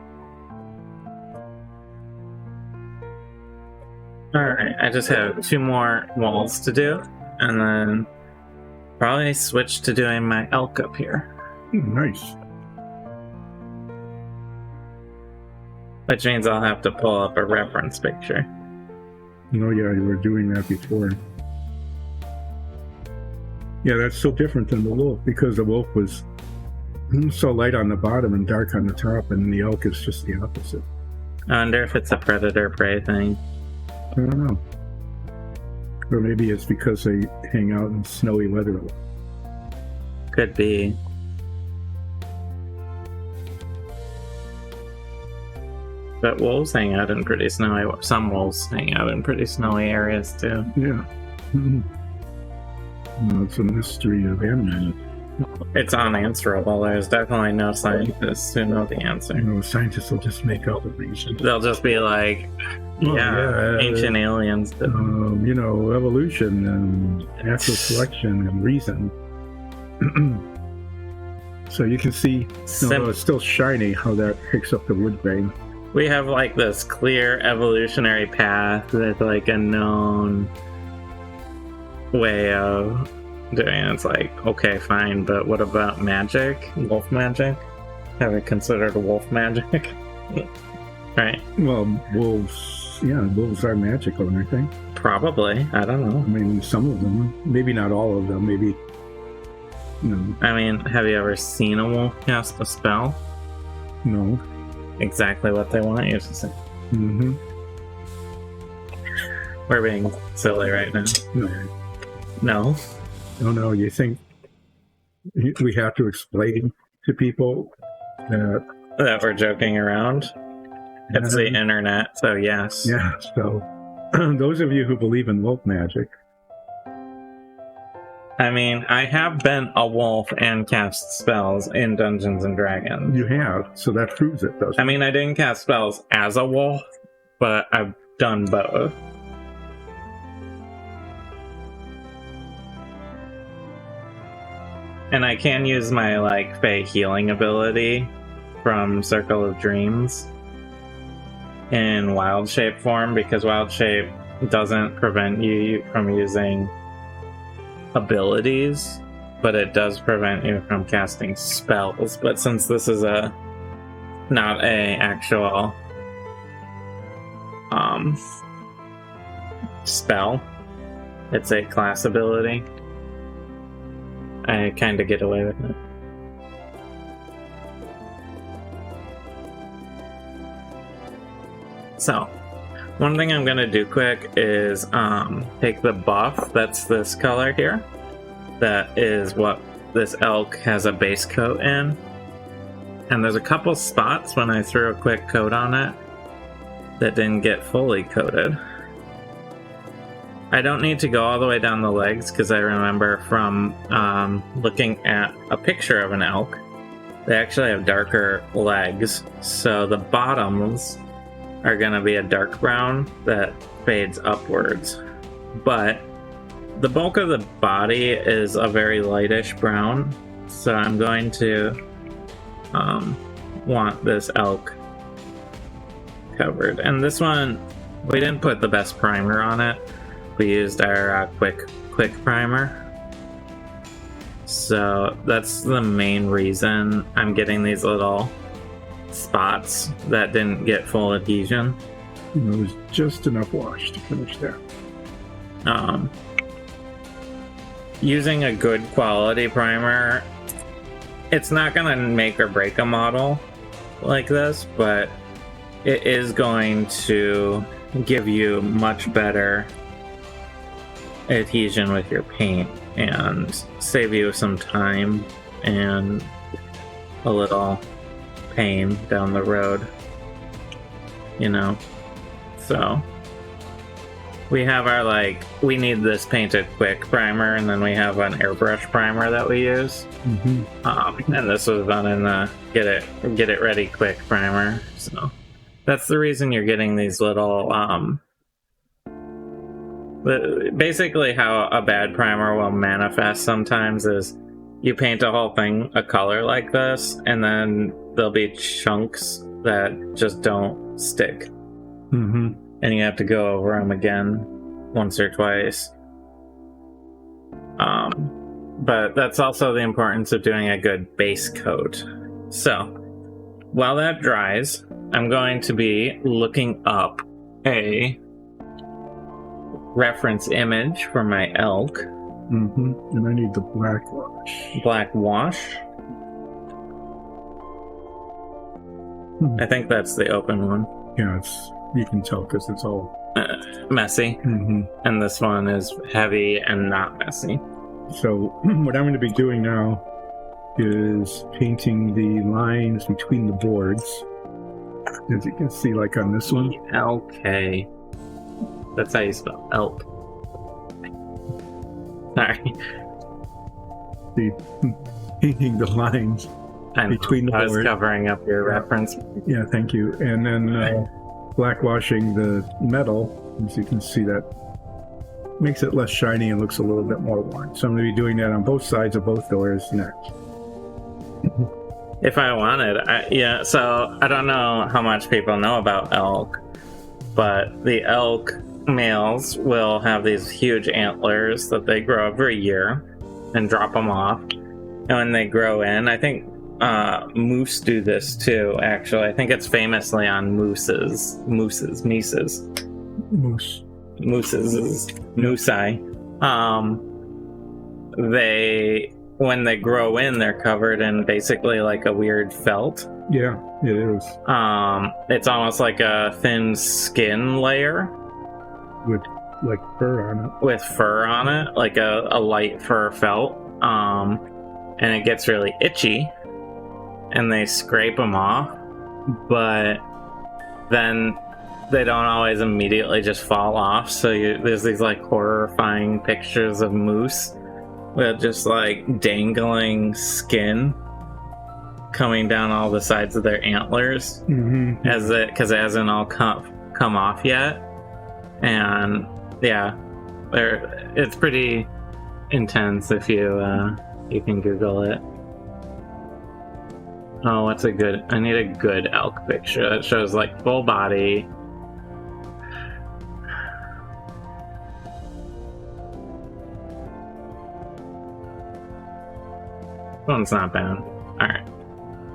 Alright, I just have 2 more walls to do, and then probably switch to doing my elk up here. Nice. Which means I'll have to pull up a reference picture. Oh yeah, you were doing that before. Yeah, that's so different than the wolf, because the wolf was so light on the bottom and dark on the top, and the elk is just the opposite. I wonder if it's a predator-prey thing. I don't know. Or maybe it's because they hang out in snowy weather. Could be. But wolves hang out in pretty snowy... Some wolves hang out in pretty snowy areas, too. Yeah. Well, it's a mystery of anime. It's unanswerable. There's definitely no scientists who know the answer. You know, scientists will just make up a reason. They'll just be like, ancient aliens. You know, evolution and natural selection and reason. So you can see, though it's still shiny, how that picks up the wood grain. We have like this clear evolutionary path with like a known way of doing it. It's like, okay, fine, but what about magic? Wolf magic? Have it considered wolf magic? Right? Well, wolves are magical, aren't they? Probably. I don't know. I mean, some of them. Maybe not all of them. Maybe, you know. I mean, have you ever seen a wolf cast a spell? No. Exactly what they want you to say. Mm-hmm. We're being silly right now. No. No, you think we have to explain to people that we're joking around? It's the internet, so yes. Yeah, so those of you who believe in wolf magic. I mean, I have been a wolf and cast spells in Dungeons and Dragons. You have, so that proves it, doesn't it? I mean, I didn't cast spells as a wolf, but I've done both. And I can use my, like, Fey healing ability from Circle of Dreams in Wildshape form, because Wildshape doesn't prevent you from using abilities, but it does prevent you from casting spells. But since this is not a actual spell, it's a class ability, I kind of get away with it. So, one thing I'm going to do quick is take the buff, that's this color here. That is what this elk has a base coat in. And there's a couple spots when I threw a quick coat on it that didn't get fully coated. I don't need to go all the way down the legs because I remember from looking at a picture of an elk, they actually have darker legs. So the bottoms are going to be a dark brown that fades upwards. But the bulk of the body is a very lightish brown. So I'm going to want this elk covered. And this one, we didn't put the best primer on it. We used our quick primer. So that's the main reason I'm getting these little spots that didn't get full adhesion. It was just enough wash to finish there. Using a good quality primer, it's not going to make or break a model like this, but it is going to give you much better adhesion with your paint and save you some time and a little pain down the road, you know. So we have our we need this painted quick primer, and then we have an airbrush primer that we use. And this was done in the get it ready quick primer. So that's the reason you're getting these little basically how a bad primer will manifest sometimes is you paint a whole thing a color like this, and then there'll be chunks that just don't stick. And you have to go over them again once or twice. But that's also the importance of doing a good base coat. So while that dries, I'm going to be looking up a reference image for my elk. And I need the black wash. Black wash? I think that's the open one. Yeah, you can tell because it's all messy. Mm-hmm. And this one is heavy and not messy. So what I'm going to be doing now is painting the lines between the boards. As you can see, like on this one. LK. That's how you spell elk. Sorry. Painting the lines between the boards. I was covering up your reference. Yeah, thank you. And then blackwashing the metal. As you can see, that makes it less shiny and looks a little bit more worn. So I'm going to be doing that on both sides of both doors next. If I wanted, so I don't know how much people know about elk, but the elk males will have these huge antlers that they grow every year and drop them off. And when they grow in, I think moose do this too, actually. I think it's famously on mooses. Mooses. When they grow in, they're covered in basically like a weird felt. Yeah, it is. It's almost like a thin skin layer with like fur on it. With fur on it, like a light fur felt. And it gets really itchy, and they scrape them off, but then they don't always immediately just fall off. So there's these like horrifying pictures of moose with just like dangling skin coming down all the sides of their antlers, because it hasn't all come off yet. And yeah, it's pretty intense if you can Google it. Oh, what's a good? I need a good elk picture that shows like full body. One's not bad. Alright.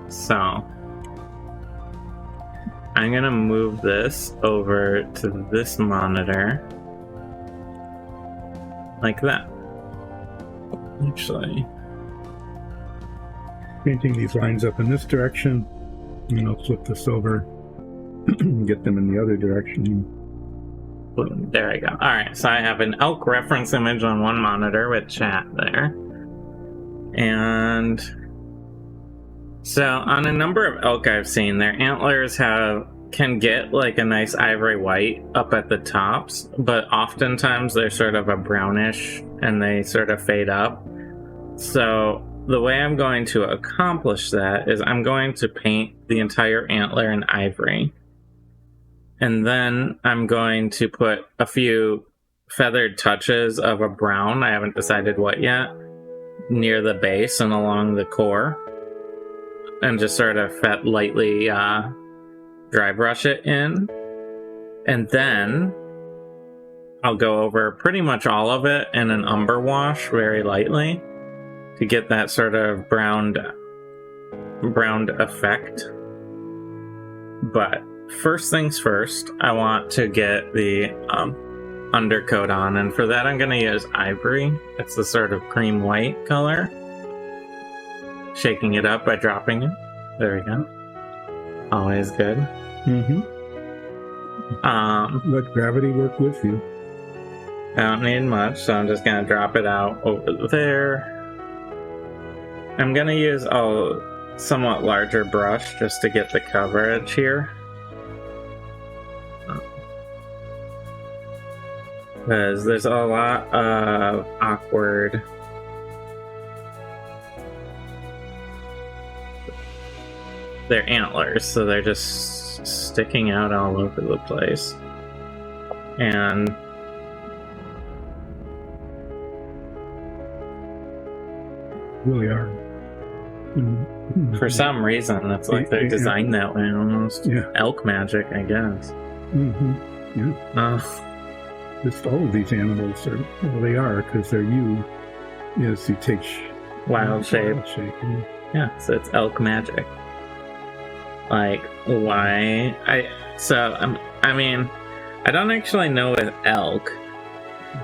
So I'm gonna move this over to this monitor. Like that. Actually. Painting these lines up in this direction. And I'll flip this over and get them in the other direction. Boom. There I go. Alright, so I have an elk reference image on one monitor with chat there. And so on a number of elk I've seen, their antlers can get like a nice ivory white up at the tops, but oftentimes they're sort of a brownish and they sort of fade up. So the way I'm going to accomplish that is I'm going to paint the entire antler in ivory. And then I'm going to put a few feathered touches of a brown, I haven't decided what yet, near the base and along the core, and just sort of lightly dry brush it in. And then I'll go over pretty much all of it in an umber wash very lightly to get that sort of browned effect. But first things first, I want to get the undercoat on, and for that I'm going to use ivory. It's the sort of cream white color. Shaking it up by dropping it. There we go. Always good. Let gravity work with you. I don't need much, so I'm just going to drop it out over there. I'm going to use a somewhat larger brush just to get the coverage here. Because there's a lot of awkward they're antlers, so they're just sticking out all over the place. And really are. For some reason, that's like they're designed that way almost. Yeah. Elk magic, I guess. Yeah. Just all of these animals are, well, they are, because they're you take Wildshape. Yeah, so it's elk magic. Like, why? I mean, I don't actually know with elk,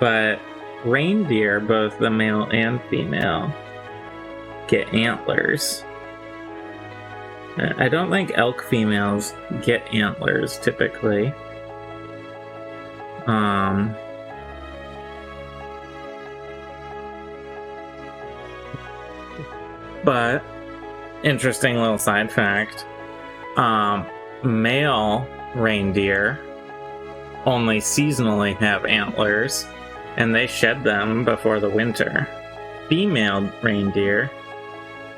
but reindeer, both the male and female, get antlers. I don't think elk females get antlers typically. But interesting little side fact. Male reindeer only seasonally have antlers, and they shed them before the winter. Female reindeer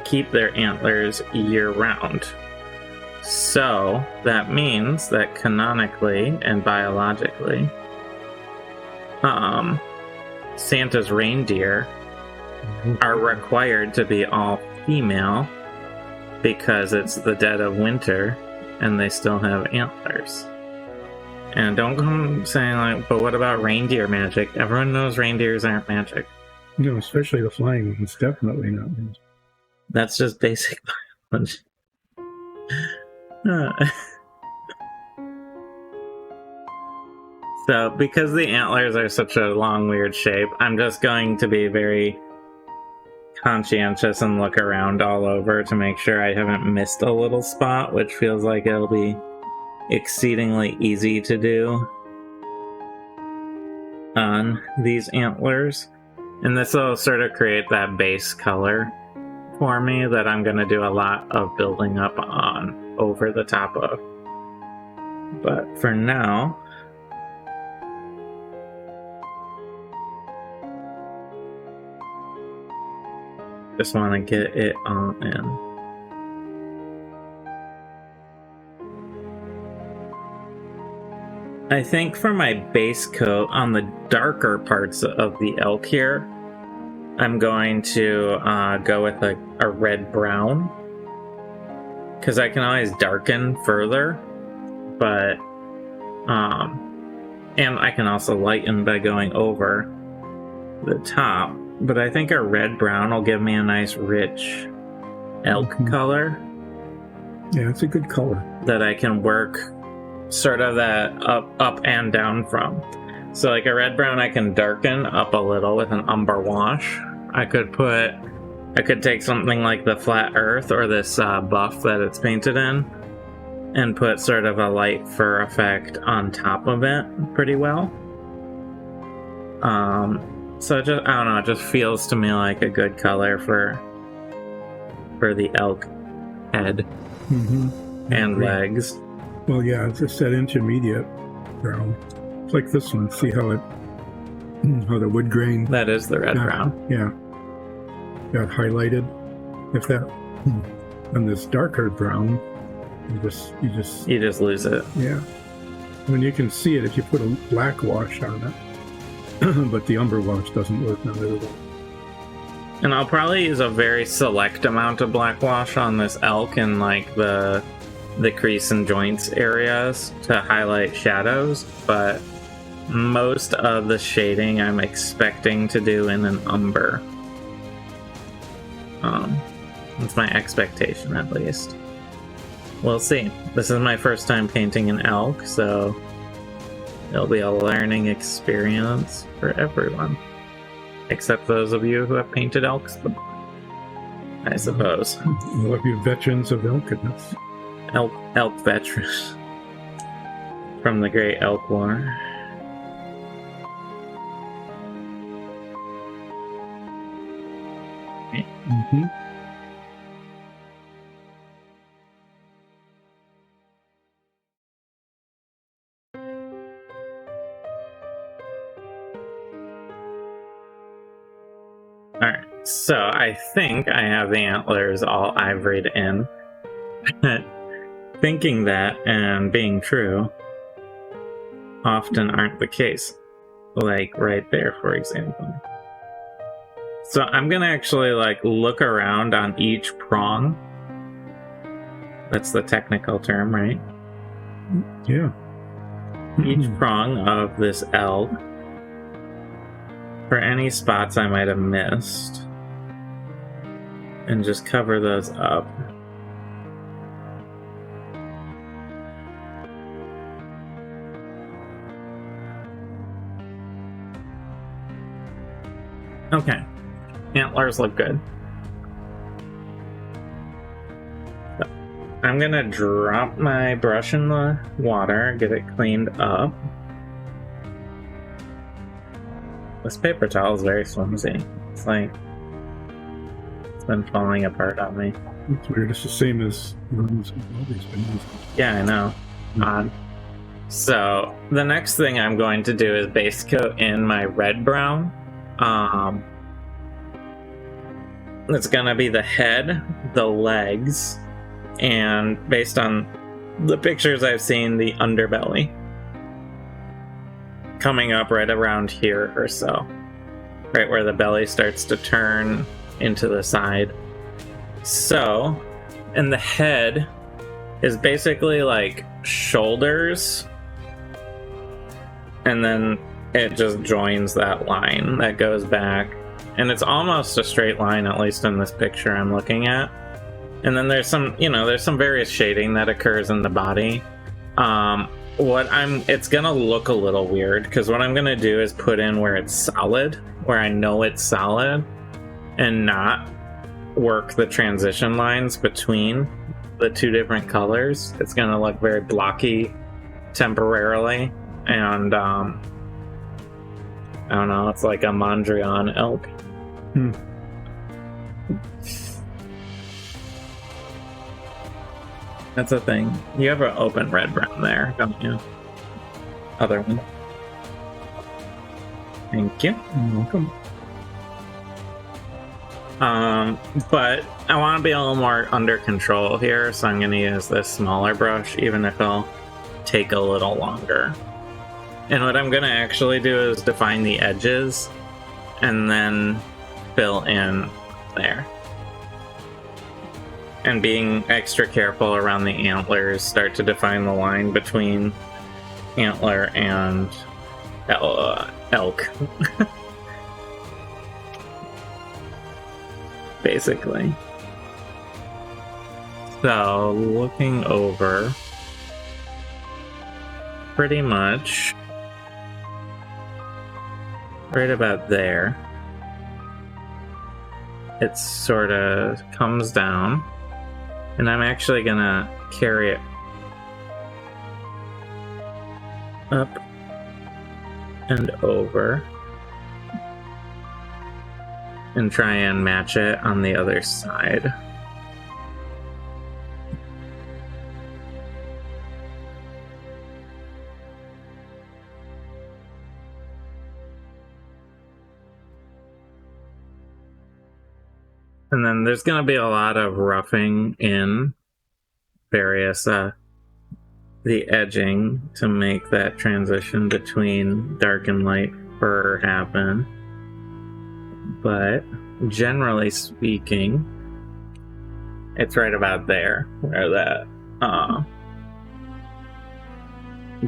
keep their antlers year-round. So that means that canonically and biologically, Santa's reindeer are required to be all female because it's the dead of winter and they still have antlers. And don't come saying like, but what about reindeer magic? Everyone knows reindeers aren't magic. No, especially the flying ones. Definitely not. That's just basic biology. So, because the antlers are such a long, weird shape, I'm just going to be very conscientious and look around all over to make sure I haven't missed a little spot, which feels like it'll be exceedingly easy to do on these antlers. And this will sort of create that base color for me that I'm going to do a lot of building up on over the top of. But for now, just want to get it all in. I think for my base coat on the darker parts of the elk here, I'm going to go with a red-brown, because I can always darken further, but and I can also lighten by going over the top, but I think a red-brown will give me a nice rich elk color. Yeah, it's a good color that I can work sort of that up and down from. So like a red-brown I can darken up a little with an umber wash. I could take something like the flat earth or this buff that it's painted in and put sort of a light fur effect on top of it pretty well. So just, I don't know, it just feels to me like a good color for the elk head and legs. Well, yeah, it's a set intermediate brown. It's like this one. See how the wood grain. That is the red brown. Yeah. Got highlighted. If that on this darker brown, you just lose it. Yeah. I mean, you can see it if you put a black wash on it, but the umber wash doesn't work on it at all. And I'll probably use a very select amount of black wash on this elk in like the crease and joints areas to highlight shadows, but most of the shading I'm expecting to do in an umber. That's my expectation, at least. We'll see. This is my first time painting an elk, so it'll be a learning experience for everyone. Except those of you who have painted elks before, I suppose. All of you veterans of elkness. Elk veterans from the Great Elk War. Alright, so I think I have the antlers all ivoried in. Thinking that and being true often aren't the case. Like right there, for example. So I'm gonna actually look around on each prong. That's the technical term, right? Yeah. Each prong of this elk for any spots I might have missed, and just cover those up. Okay, antlers look good. So, I'm gonna drop my brush in the water, get it cleaned up. This paper towel is very flimsy. It's like it's been falling apart on me. It's weird. It's the same as all these been using. Yeah, I know. Odd. So the next thing I'm going to do is base coat in my red brown. It's gonna be the head, the legs, and based on the pictures I've seen, the underbelly. Coming up right around here or so. Right where the belly starts to turn into the side. So, and the head is basically like shoulders, and then it just joins that line that goes back, and it's almost a straight line, at least in this picture I'm looking at. And then there's some, there's some various shading that occurs in the body. It's gonna look a little weird, because what I'm gonna do is put in where it's solid, where I know it's solid, and not work the transition lines between the two different colors. It's gonna look very blocky temporarily, and I don't know, it's like a Mondrian elk. That's a thing. You have an open red brown there, don't you? Other one. Thank you. You're welcome. But I want to be a little more under control here, so I'm going to use this smaller brush, even if it'll take a little longer. And what I'm going to actually do is define the edges and then fill in there. And being extra careful around the antlers, start to define the line between antler and elk. Basically. So, looking over, pretty much right about there, it sort of comes down. And I'm actually gonna carry it up and over and try and match it on the other side. And then there's going to be a lot of roughing in various, the edging to make that transition between dark and light fur happen. But generally speaking, it's right about there where that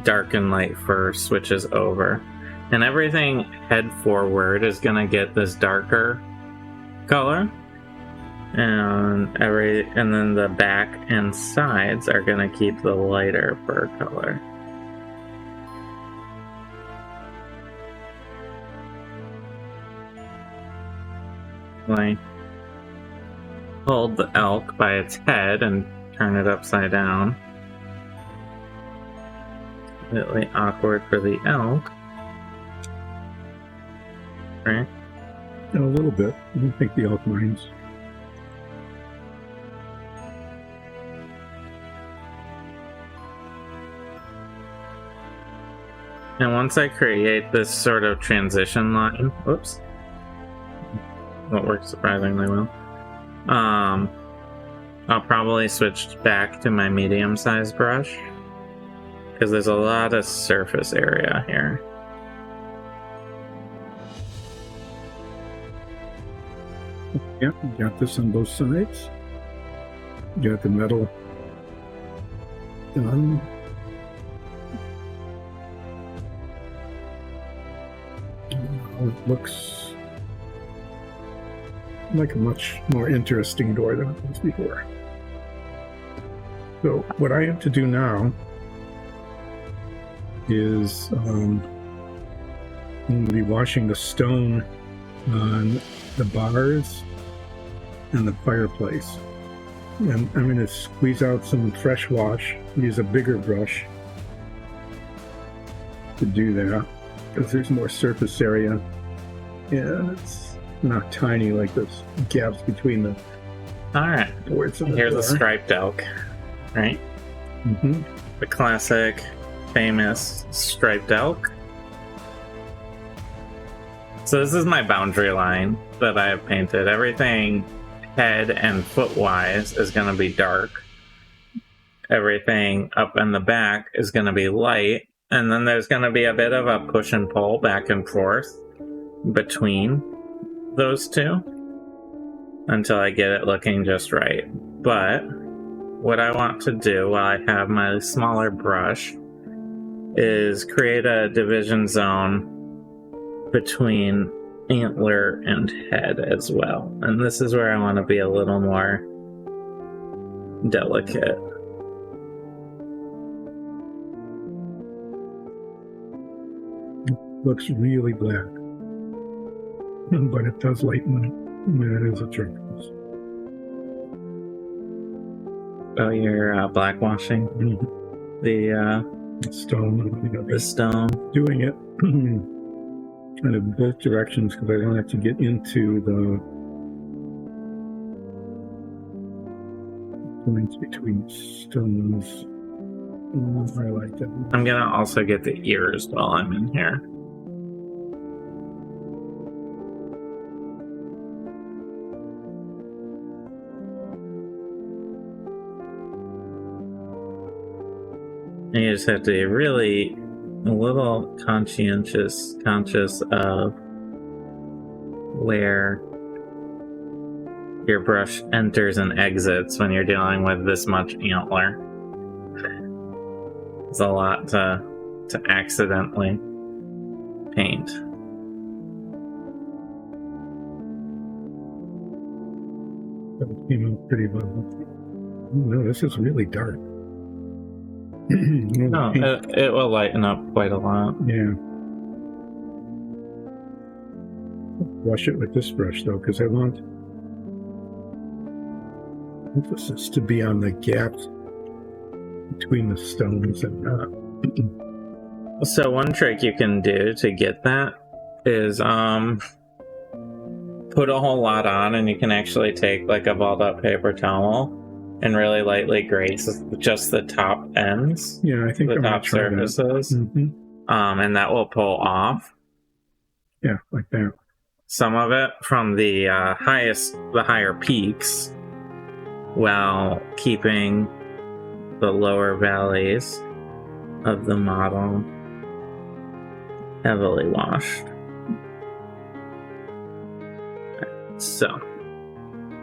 dark and light fur switches over. And everything head forward is going to get this darker color. And then the back and sides are gonna keep the lighter fur color. Like, hold the elk by its head and turn it upside down. Completely awkward for the elk. Right? A little bit. I don't think the elk minds. And once I create this sort of transition line, whoops, what works surprisingly well, I'll probably switch back to my medium-sized brush, because there's a lot of surface area here. Yep, got this on both sides. Got the metal done. It looks like a much more interesting door than it was before. So what I have to do now is I'm going to be washing the stone on the bars and the fireplace. And I'm going to squeeze out some fresh wash, use a bigger brush to do that, because there's more surface area. Yeah, it's not tiny like those gaps between the Alright, boards. here's a striped elk, right? Mm-hmm. The classic, famous striped elk. So this is my boundary line that I have painted. Everything head and foot-wise is going to be dark. Everything up in the back is going to be light. And then there's going to be a bit of a push and pull back and forth between those two until I get it looking just right. But what I want to do while I have my smaller brush is create a division zone between antler and head as well. And this is where I want to be a little more delicate. Looks really black, but it does lighten it. That is a trick. Oh, you're blackwashing the stone. the stone. Doing it kind of both directions because I don't have to get into the points between stones. I like that. I'm gonna also get the ears while I'm in here. And you just have to be really a little conscious of where your brush enters and exits when you're dealing with this much antler. It's a lot to accidentally paint. That came out pretty well. No, this is really dark. No, it will lighten up quite a lot. Yeah. Wash it with this brush though, because I want emphasis to be on the gaps between the stones and not. So one trick you can do to get that is put a whole lot on, and you can actually take like a balled up paper towel and really lightly graze just the top ends. Yeah, I think the top surfaces. Mm-hmm. And that will pull off. Yeah, like that. Some of it from the higher peaks, while keeping the lower valleys of the model heavily washed. So,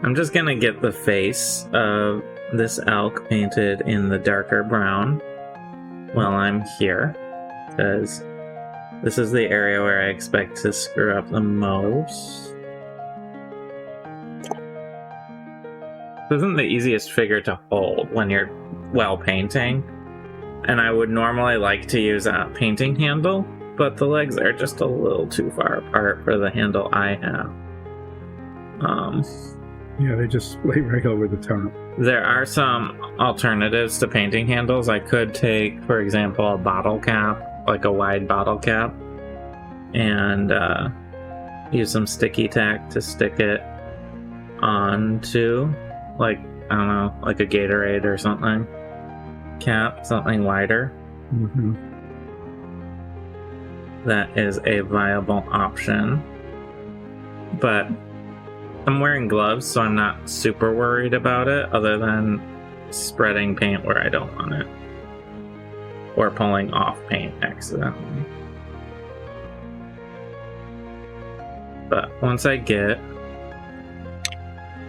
I'm just gonna get the face of this elk painted in the darker brown while I'm here, because this is the area where I expect to screw up the most. This isn't the easiest figure to hold when you're well painting, and I would normally like to use a painting handle, but the legs are just a little too far apart for the handle I have. Yeah, they just lay right over the top. There are some alternatives to painting handles. I could take, for example, a bottle cap, like a wide bottle cap, and use some sticky tack to stick it onto, like, I don't know, like a Gatorade or something. Cap, something wider. Mm-hmm. That is a viable option. But I'm wearing gloves, so I'm not super worried about it, other than spreading paint where I don't want it. Or pulling off paint accidentally. But once I get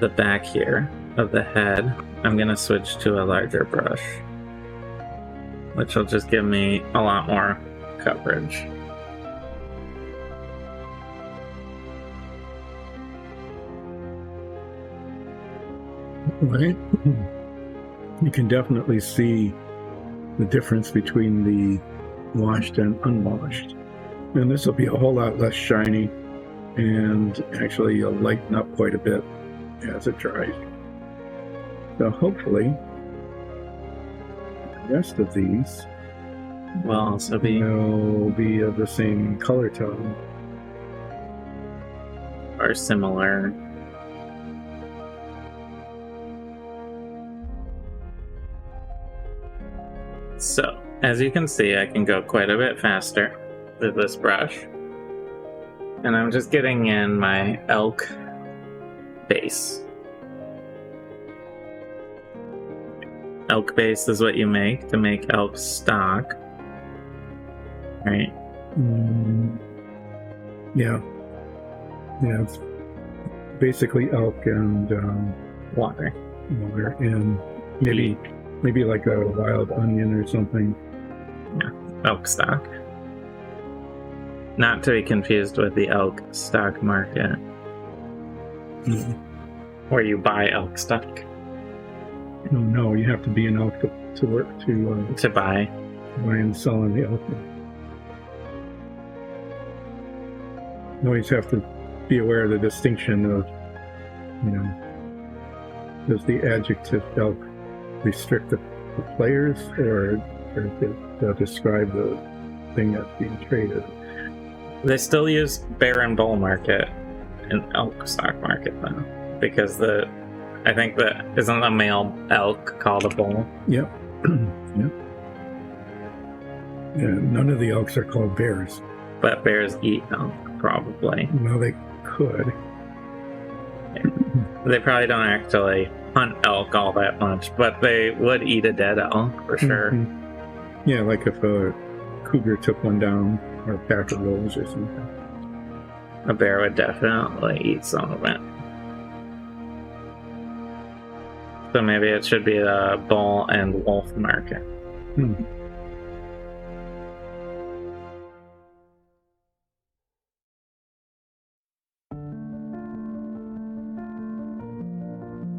the back here of the head, I'm going to switch to a larger brush, which will just give me a lot more coverage. Right? You can definitely see the difference between the washed and unwashed. And this will be a whole lot less shiny, and actually you'll lighten up quite a bit as it dries. So hopefully, the rest of these will also be will be of the same color tone. or similar. So, as you can see, I can go quite a bit faster with this brush. And I'm just getting in my elk base. Elk base is what you make to make elk stock. Right? Yeah. Yeah, it's basically elk and Water. water and maybe like a wild onion or something. Elk stock. Not to be confused with the elk stock market, where you buy elk stock No, you have to be an elk to work to buy. buy and sell in the elk. You always have to be aware of the distinction of, does the adjective elk restrict the players or does it describe the thing that's being traded? They still use bear and bull market and elk stock market though, because I think that isn't a male elk called a bull. Yep. Yep. Yeah, none of the elks are called bears. But bears eat elk, probably. No, they could. They probably don't actually hunt elk all that much, but they would eat a dead elk for sure. Mm-hmm. Yeah, like if a cougar took one down or a pack of wolves or something. A bear would definitely eat some of it. So maybe it should be the bull and wolf market.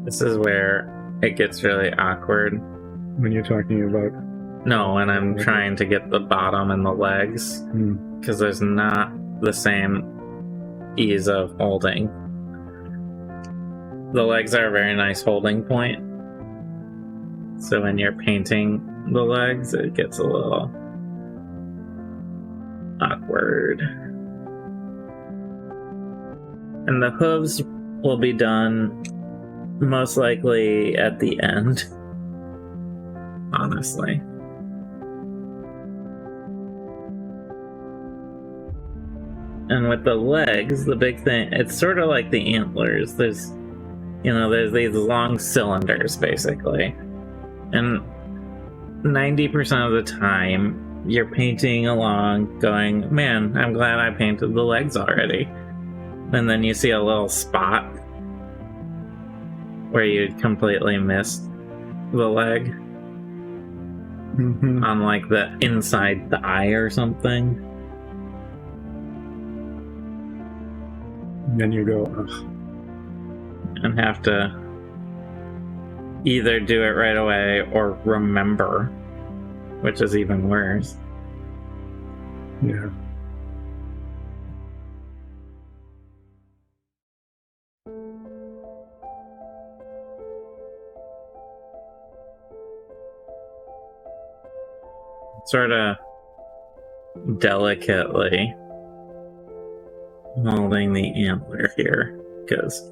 This is where it gets really awkward. When you're talking about... No, when I'm trying to get the bottom and the legs, because there's not the same ease of holding. The legs are a very nice holding point. So when you're painting the legs, it gets a little awkward. And the hooves will be done most likely at the end, honestly. And with the legs, the big thing, it's sort of like the antlers. There's these long cylinders, basically. And 90% of the time, you're painting along going, man, I'm glad I painted the legs already. And then you see a little spot where you completely missed the leg on like the inside thigh or something. And then you go, ugh. And have to either do it right away or remember, which is even worse. Yeah. Sort of delicately molding the antler here because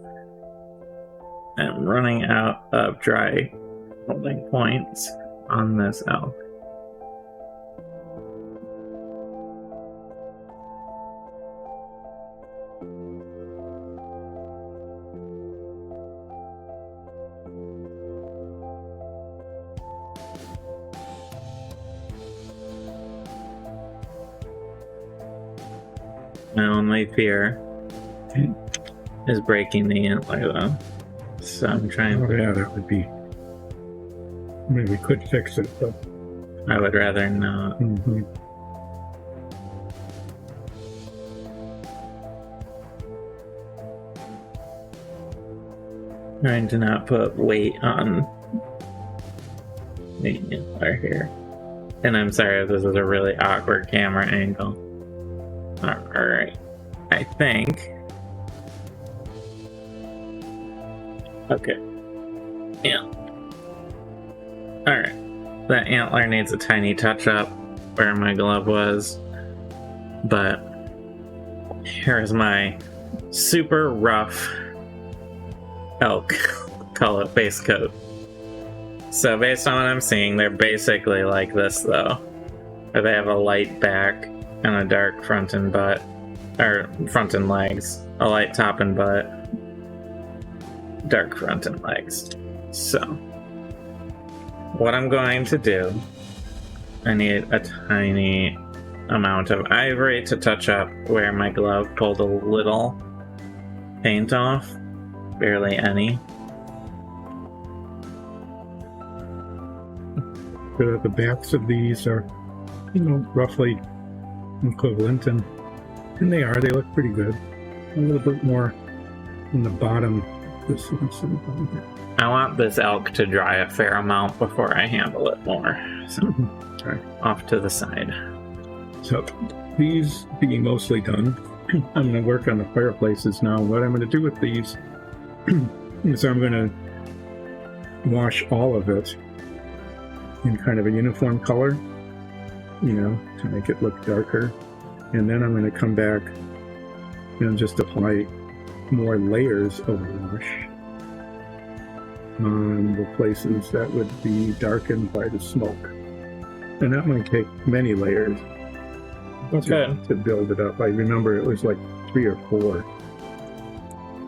I'm running out of dry holding points on this elk. My only fear is breaking the antler, though. So I'm trying. Oh, yeah, that would be. I mean, we could fix it, but I would rather not. Trying to not put weight on the antler here. And I'm sorry if this is a really awkward camera angle. Alright. I think. Okay. Yeah. Alright. The antler needs a tiny touch up where my glove was. But here's my super rough elk color base coat. So based on what I'm seeing, they're basically like this though. Where they have a light back and a dark front and butt. Or front and legs. A light top and butt. Dark front and legs. So what I'm going to do, I need a tiny amount of ivory to touch up where my glove pulled a little paint off. Barely any. The backs of these are, roughly equivalent, and they are. They look pretty good. A little bit more in the bottom. I want this elk to dry a fair amount before I handle it more. So, off to the side. So, these being mostly done, I'm going to work on the fireplaces now. What I'm going to do with these is I'm going to wash all of it in kind of a uniform color, to make it look darker. And then I'm going to come back and just apply more layers of wash on the places that would be darkened by the smoke. And that might take many layers to build it up. I remember it was like 3 or 4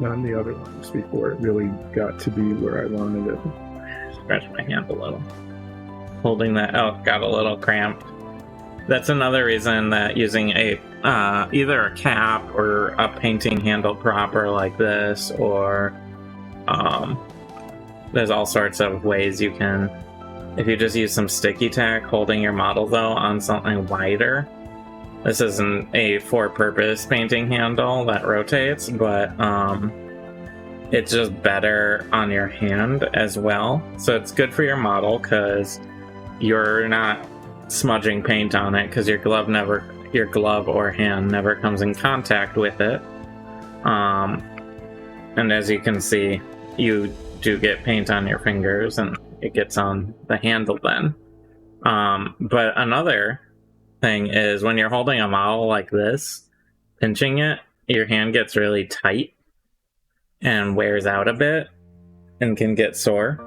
on the other ones before it really got to be where I wanted it. Scratch my hand a little. Holding that elk got a little cramped. That's another reason that using a either a cap or a painting handle proper like this, or there's all sorts of ways you can, if you just use some sticky tack holding your model though on something wider. This isn't a for-purpose painting handle that rotates, but it's just better on your hand as well. So it's good for your model because you're not smudging paint on it, because your glove or hand never comes in contact with it. And as you can see, you do get paint on your fingers and it gets on the handle then. But another thing is when you're holding a model like this, pinching it, your hand gets really tight and wears out a bit and can get sore.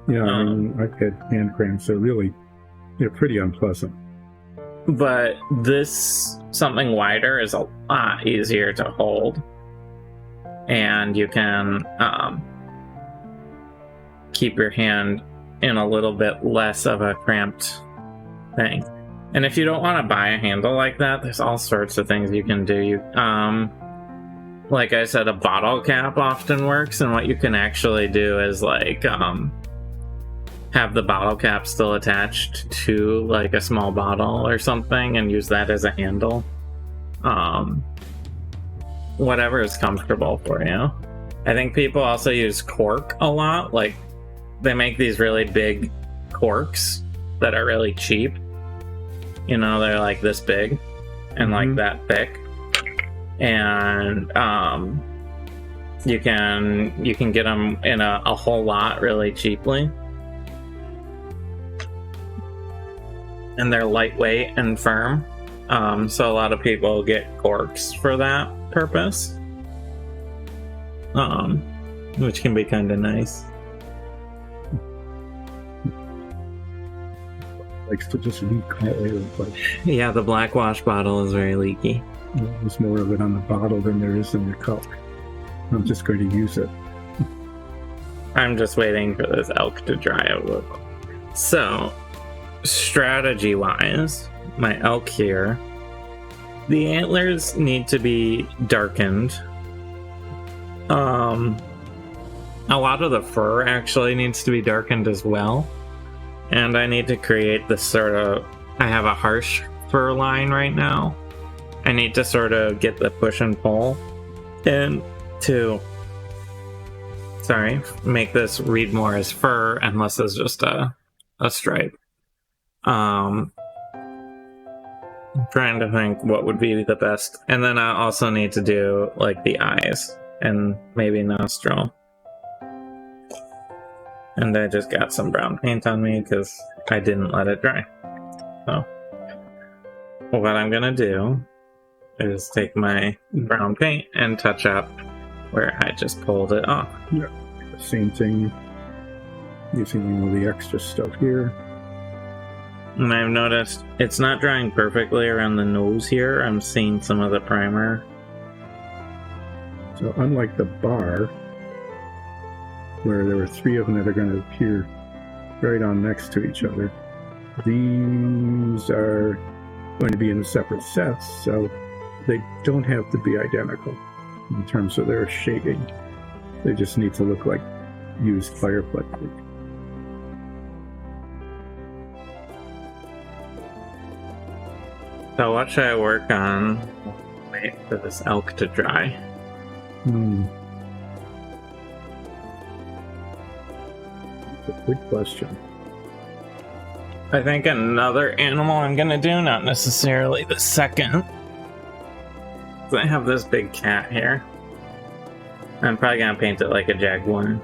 Yeah, I've had hand cramps, so really, they're pretty unpleasant. But this, something wider, is a lot easier to hold. And you can keep your hand in a little bit less of a cramped thing. And if you don't want to buy a handle like that, there's all sorts of things you can do. Like I said, a bottle cap often works, and what you can actually do is like have the bottle cap still attached to like a small bottle or something and use that as a handle. Whatever is comfortable for you. I think people also use cork a lot. Like they make these really big corks that are really cheap. They're like this big and like that thick. And you can get them in a whole lot really cheaply. And they're lightweight and firm. So a lot of people get corks for that purpose. Which can be kind of nice. Likes to just leak all over the place. Yeah, the black wash bottle is very leaky. There's more of it on the bottle than there is in the cup. I'm just going to use it. I'm just waiting for this elk to dry a little. So, strategy-wise, my elk here, the antlers need to be darkened. A lot of the fur actually needs to be darkened as well. And I need to create this sort of... I have a harsh fur line right now. I need to sort of get the push and pull and to... make this read more as fur, and less as just a stripe. I'm trying to think what would be the best. And then I also need to do like the eyes and maybe nostril. And I just got some brown paint on me because I didn't let it dry. So what I'm gonna do is take my brown paint and touch up where I just pulled it off. Yeah, same thing. Using all the extra stuff here. And I've noticed it's not drying perfectly around the nose here. I'm seeing some of the primer. So unlike the bar, where there were 3 of them that are going to appear right on next to each other, these are going to be in separate sets, so they don't have to be identical in terms of their shading. They just need to look like used Fireplace. So what should I work on? Wait for this elk to dry. Good question. I think another animal I'm gonna do, not necessarily the second. I have this big cat here. I'm probably gonna paint it like a jaguar.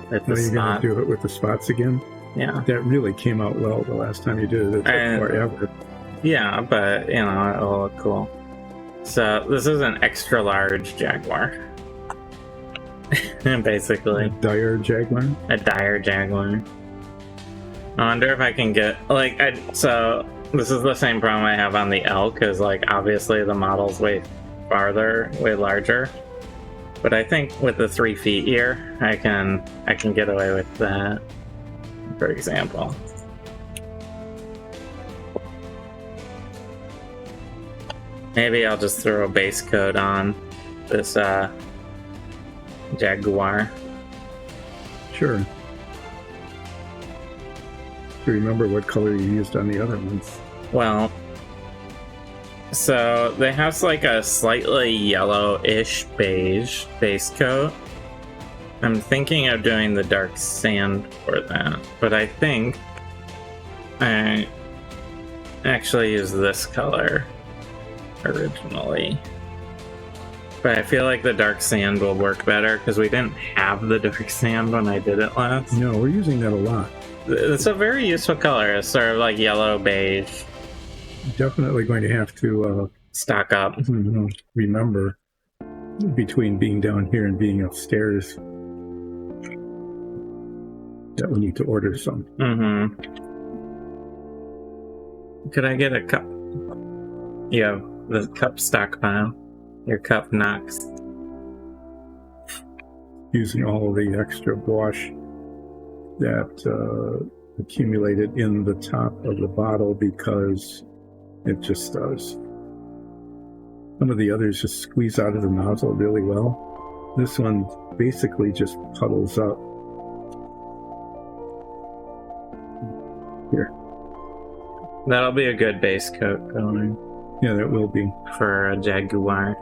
With the Are you going spot. to do it with the spots again? Yeah. That really came out well the last time you did it. It took forever. Yeah, but you know, it'll look cool. So this is an extra large jaguar. Basically. A dire jaguar? A dire jaguar. I wonder if I can get so this is the same problem I have on the elk, is like obviously the model's way farther, way larger. But I think with the 3 feet here, I can get away with that, for example. Maybe I'll just throw a base coat on this jaguar. Sure. Do you remember what color you used on the other ones? Well, so they have like a slightly yellowish beige base coat. I'm thinking of doing the dark sand for that, but I think I actually used this color originally. But I feel like the dark sand will work better because we didn't have the dark sand when I did it last. No, we're using that a lot. It's a very useful color. It's sort of like yellow beige. Definitely going to have to Stock up. Remember between being down here and being upstairs that we need to order some. Could I get a cup? You have the cup stockpile. Your cup knocks. Using all of the extra wash that accumulated in the top of the bottle because it just does. Some of the others just squeeze out of the nozzle really well. This one basically just puddles up. Here. That'll be a good base coat going. Yeah, that will be. For a jaguar.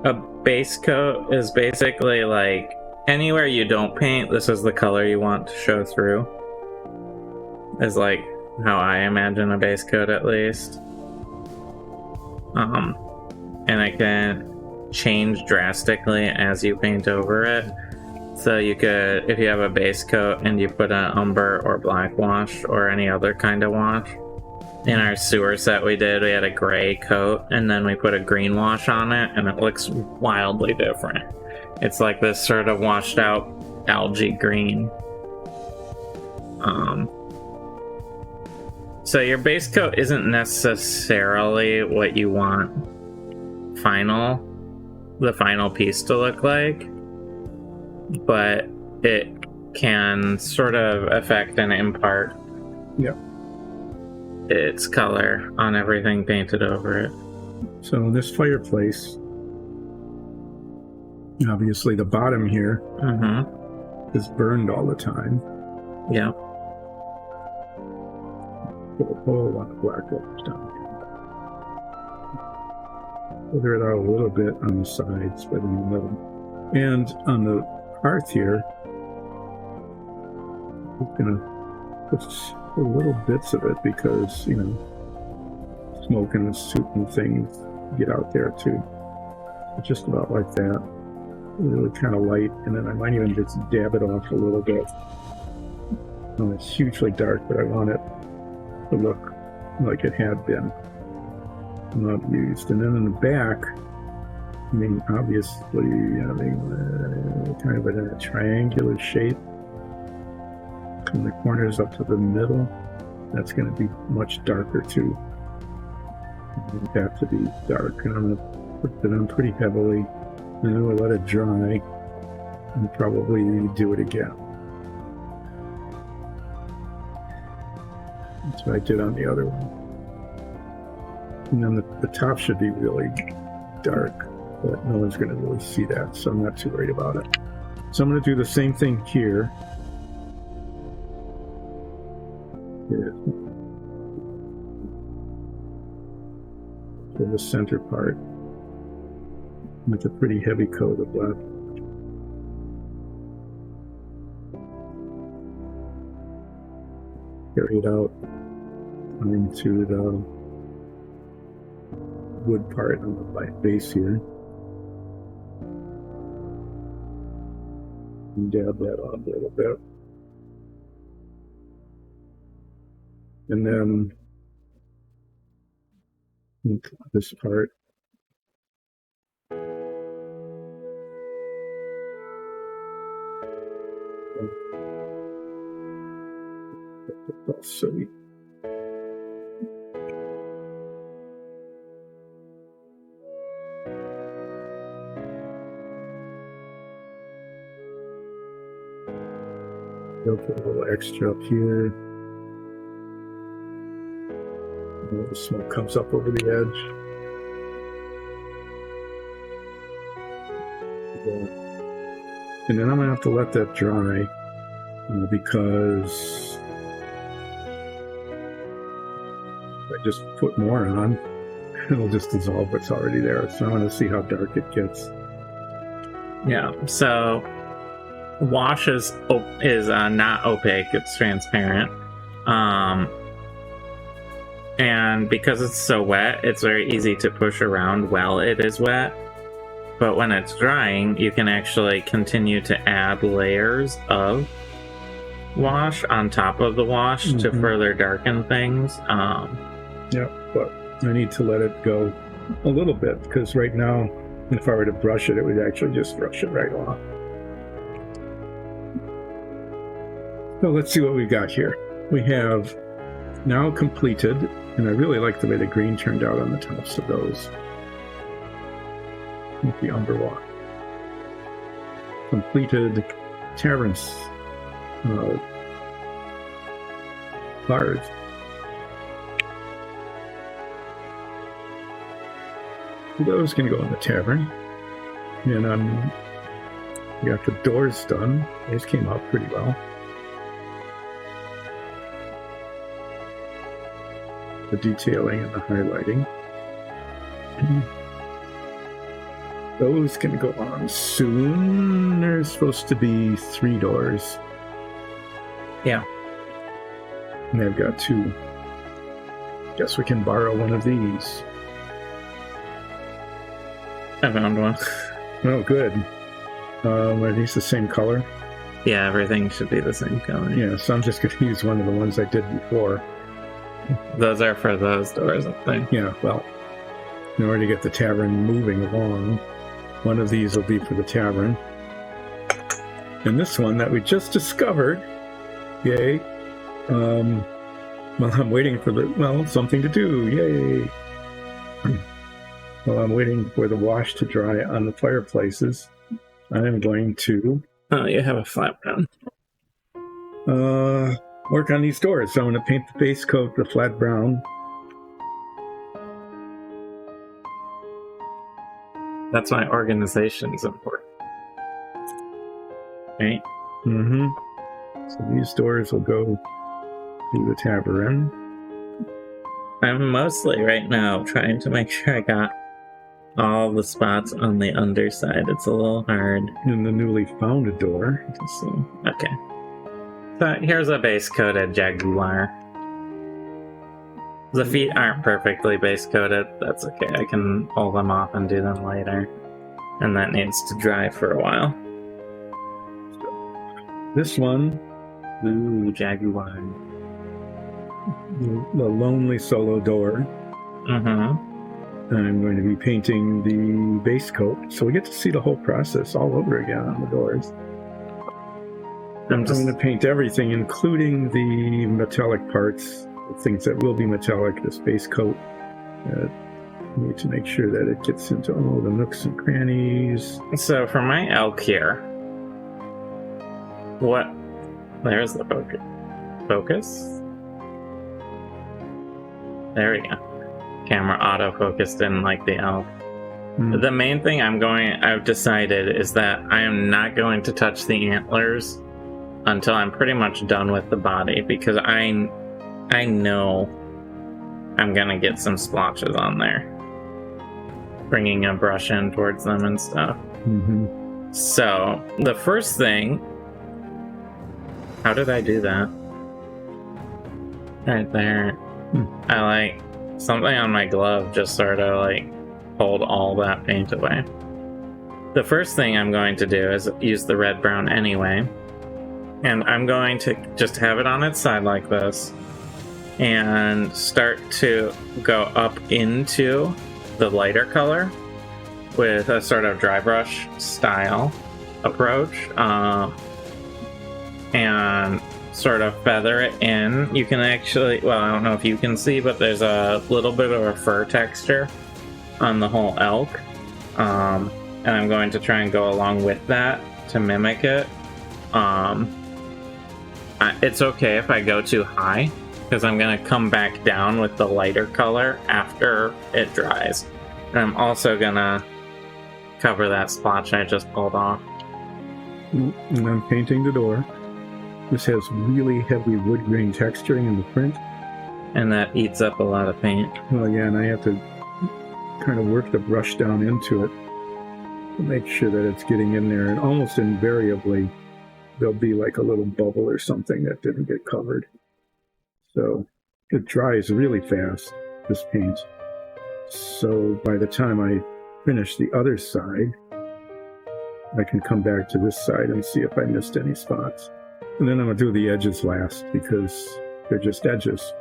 A base coat is basically like anywhere you don't paint, this is the color you want to show through. Is like how I imagine a base coat, at least. And it can change drastically as you paint over it. So you could, if you have a base coat and you put an umber or black wash or any other kind of wash. In our sewer set we did, we had a gray coat and then we put a green wash on it and it looks wildly different. It's like this sort of washed out algae green. So your base coat isn't necessarily what you want the final piece to look like, but it can sort of affect and impart its color on everything painted over it. So this fireplace, obviously the bottom here is burned all the time. Yeah. Put a whole lot of black wash down here. Feather it out a little bit on the sides, but in the middle. And on the hearth here, we're gonna put little bits of it because, you know, smoke and soot and things get out there too. Just about like that. really kind of light, and then I might even just dab it off a little bit. Oh, it's hugely dark, but I want it to look like it had been not used. And then in the back, I mean, obviously having kind of a triangular shape from the corners up to the middle. That's going to be much darker too. It have to be dark, and I'm going to put it on pretty heavily, and then we'll let it dry, and probably do it again. That's what I did on the other one. And then the top should be really dark, but no one's going to really see that, so I'm not too worried about it. So I'm going to do the same thing here. For the center part, with a pretty heavy coat of black. Carry it out into the wood part on the base here. And dab that on a little bit. And then this part. So I'll put a little extra up here. The smoke comes up over the edge. And then I'm going to have to let that dry because if I just put more on, it'll just dissolve what's already there. So I want to see how dark it gets. Yeah, so wash is not opaque, it's transparent. And because it's so wet, it's very easy to push around while it is wet. But when it's drying, you can actually continue to add layers of wash on top of the wash to further darken things. Yeah, but I need to let it go a little bit, because right now, if I were to brush it, it would actually just brush it right off. So let's see what we got here. We have now completed, and I really like the way the green turned out on the tops of those. With the umberwalk. Completed Tavern's bars. Those can go in the tavern. And we got the doors done. These came out pretty well. The detailing and the highlighting. Those can go on soon. There's supposed to be 3 doors. Yeah. And they've got 2. Guess we can borrow one of these. I found one. Oh, good. Are these the same color? Yeah, everything should be the same color. Yeah, so I'm just going to use one of the ones I did before. Those are for those doors, I think. Yeah, well, in order to get the tavern moving along, one of these will be for the tavern. And this one that we just discovered, yay, well, I'm waiting for something to do, yay. While I'm waiting for the wash to dry on the fireplaces, I am going to... Oh, you have a flat brown. Work on these doors. So I'm going to paint the base coat the flat brown. That's why organization is important. Right? Mm-hmm. So these doors will go to the tavern. I'm mostly right now trying to make sure I got all the spots on the underside. It's a little hard. And the newly found door. To see. Okay. So here's a base coated jaguar. The feet aren't perfectly base coated. That's okay. I can pull them off and do them later. And that needs to dry for a while. This one, Ooh, Jaguar. the lonely solo door. I'm going to be painting the base coat, so we get to see the whole process all over again on the doors. I'm going to paint everything, including the metallic parts, the things that will be metallic, this base coat. Need to make sure that it gets into all the nooks and crannies. So for my elk here, there's the focus. Focus? There we go. Camera auto-focused in like the elk. The main thing I've decided is that I am not going to touch the antlers until I'm pretty much done with the body, because I know I'm gonna get some splotches on there. Bringing a brush in towards them and stuff. So, the first thing... How did I do that? Right there. I like... Something on my glove just sort of like pulled all that paint away. The first thing I'm going to do is use the red brown anyway. And I'm going to just have it on its side like this. And start to go up into the lighter color with a sort of dry brush style approach. And sort of feather it in. You can actually, well, I don't know if you can see, but there's a little bit of a fur texture on the whole elk. And I'm going to try and go along with that to mimic it. It's okay if I go too high, because I'm going to come back down with the lighter color after it dries. And I'm also going to cover that splotch I just pulled off. And I'm painting the door. This has really heavy wood grain texturing in the print. And that eats up a lot of paint. Well, yeah, and I have to kind of work the brush down into it to make sure that it's getting in there. And almost invariably, there'll be like a little bubble or something that didn't get covered. So it dries really fast, this paint. So by the time I finish the other side, I can come back to this side and see if I missed any spots. And then I'm going to do the edges last, because they're just edges.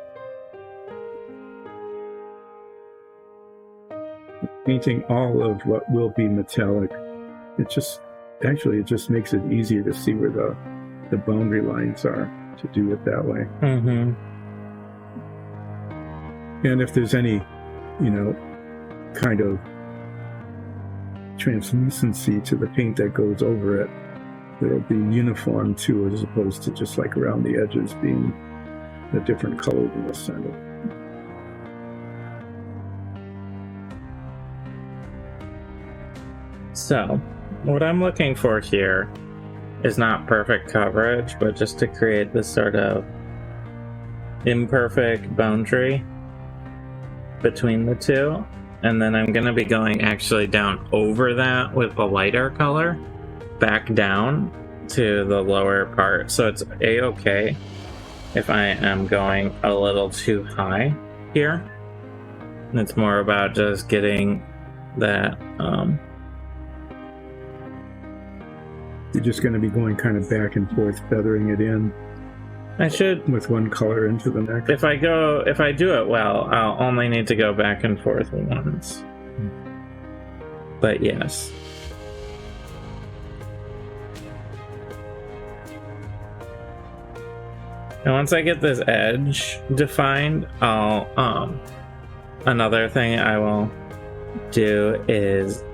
Painting all of what will be metallic, it just makes it easier to see where the boundary lines are, to do it that way. And if there's any, kind of translucency to the paint that goes over it, it'll be uniform too, as opposed to just like around the edges being a different color in the center. So, what I'm looking for here is not perfect coverage, but just to create this sort of imperfect boundary between the two. And then I'm going to be going actually down over that with a lighter color, back down to the lower part. So it's a-okay if I am going a little too high here. And it's more about just getting that... You're just going to be going kind of back and forth, feathering it in. I should... with one color into the next. If I do it well, I'll only need to go back and forth once. But yes. And once I get this edge defined, I'll, another thing I will do is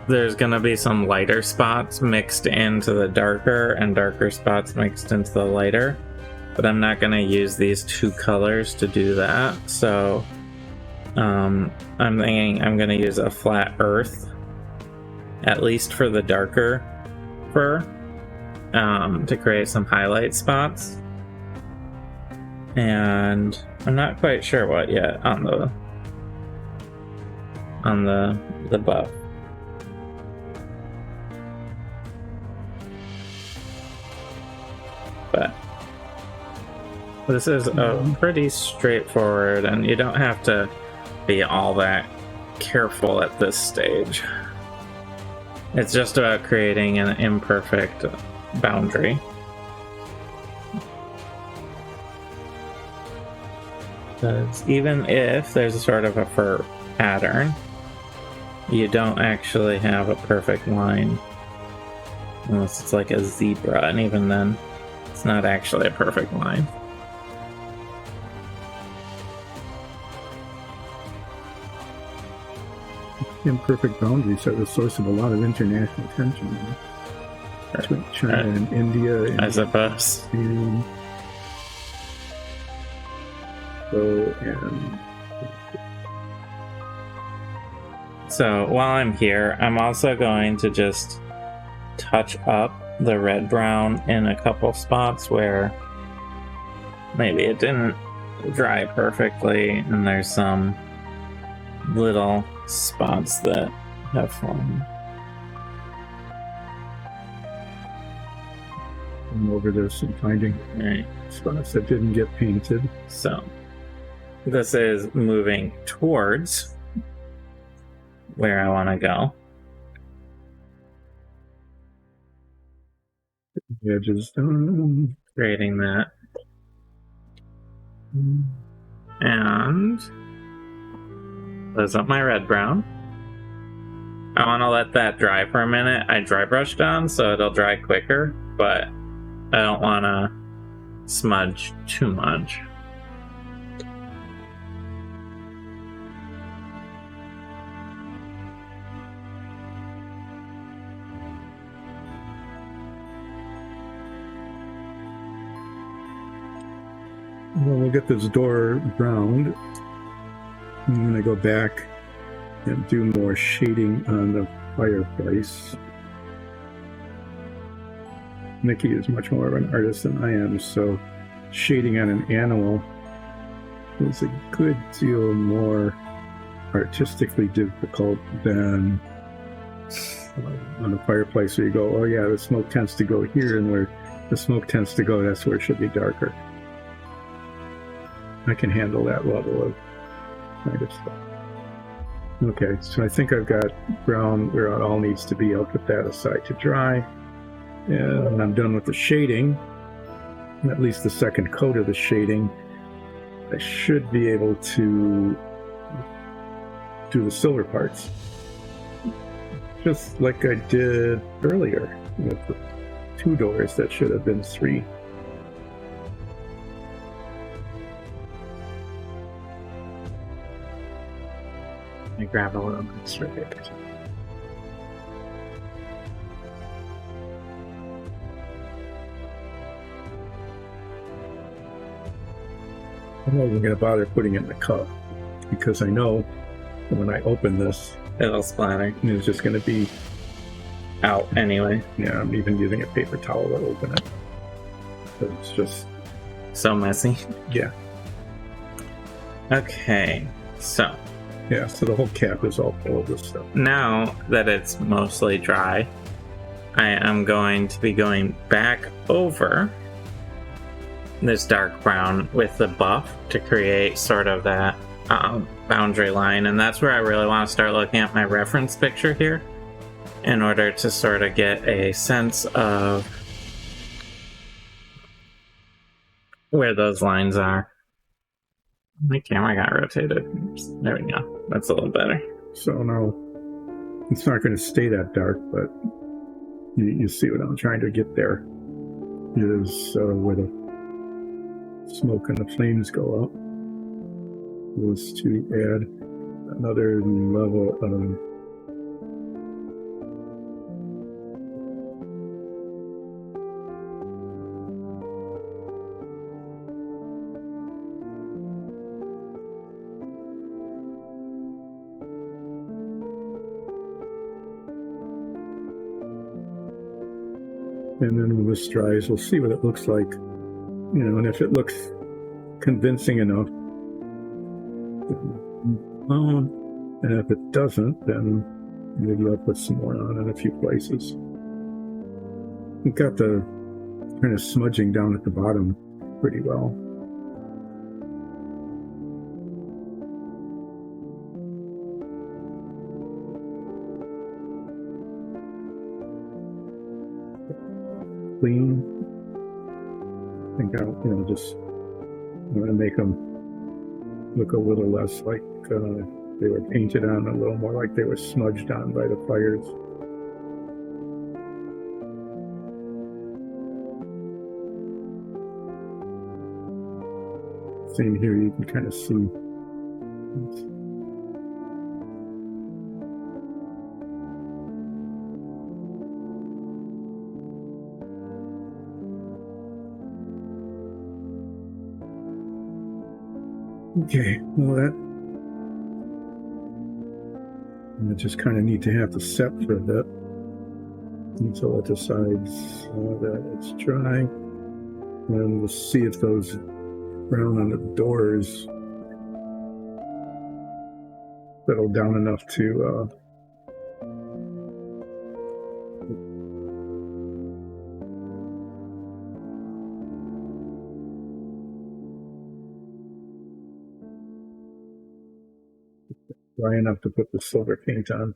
there's gonna be some lighter spots mixed into the darker and darker spots mixed into the lighter. But I'm not gonna use these two colors to do that. So I'm thinking I'm gonna use a flat earth, at least for the darker fur, to create some highlight spots. And I'm not quite sure what yet on the buff. But this is a pretty straightforward, and you don't have to be all that careful at this stage. It's just about creating an imperfect boundary. Because even if there's a sort of a fur pattern, you don't actually have a perfect line. Unless it's like a zebra, and even then, it's not actually a perfect line. Imperfect boundaries are the source of a lot of international tension between China and India. And I suppose. And so while I'm here, I'm also going to just touch up the red-brown in a couple spots where maybe it didn't dry perfectly, and there's some little spots that have formed. I'm over this and finding spots that didn't get painted. So this is moving towards where I want to go. The edges done. Creating that. And close up my red brown. I want to let that dry for a minute. I dry brushed on so it'll dry quicker, but I don't want to smudge too much. Well, we'll get this door round. I'm going to go back and do more shading on the fireplace. Nikki is much more of an artist than I am, so shading on an animal is a good deal more artistically difficult than on a fireplace where you go, oh yeah, the smoke tends to go here, and where the smoke tends to go, that's where it should be darker. I can handle that level of kind of stuff. Okay, so I think I've got brown where it all needs to be. I'll put that aside to dry. And I'm done with the shading, at least the second coat of the shading. I should be able to do the silver parts, just like I did earlier with the 2 doors that should have been 3. I grab a little extra paper. I'm not even going to bother putting it in the cup because I know when I open this, It'll splatter. it's just going to be Out anyway. Yeah, I'm even using a paper towel to open it. It's just So messy. Yeah. Okay, so Yeah, so the whole cap is all full of this stuff. now that it's mostly dry, I am going to be going back over this dark brown with the buff to create sort of that boundary line, and that's where I really want to start looking at my reference picture here in order to sort of get a sense of where those lines are. My camera got rotated. Oops. There we go. That's a little better. So now it's not going to stay that dark, but you see what I'm trying to get there is where the smoke and the flames go up was to add another level of and then when this dries, we'll see what it looks like, and if it looks convincing enough, and if it doesn't, then maybe I'll put some more on in a few places. We've got the kind of smudging down at the bottom pretty well. clean. I think I'll, just I'm going to make them look a little less like they were painted on, a little more like they were smudged on by the fires. Same here, you can kind of see. Okay, well I just kind of need to have to set for a bit until it decides that it's dry. And we'll see if those brown on the doors settle down enough to dry enough to put the silver paint on.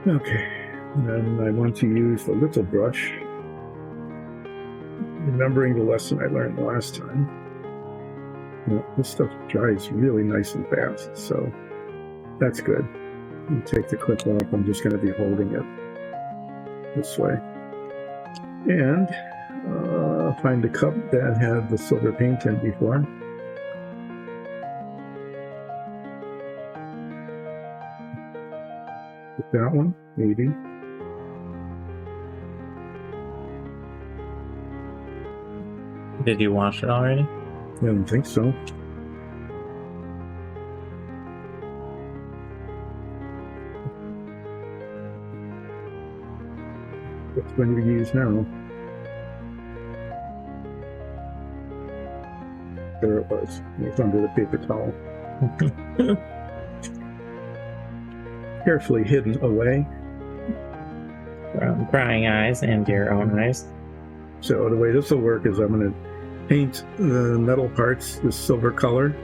Okay, and then I want to use the little brush, remembering the lesson I learned last time. This stuff dries really nice and fast, so that's good. You take the clip off, I'm just going to be holding it this way. And find the cup that had the silver paint in before. With that one, maybe. Did you wash it already? I don't think so. Which one do we use now? There it was. It was under the paper towel. Carefully hidden away. From prying eyes and your own eyes. So the way this will work is I'm going to paint the metal parts this silver color,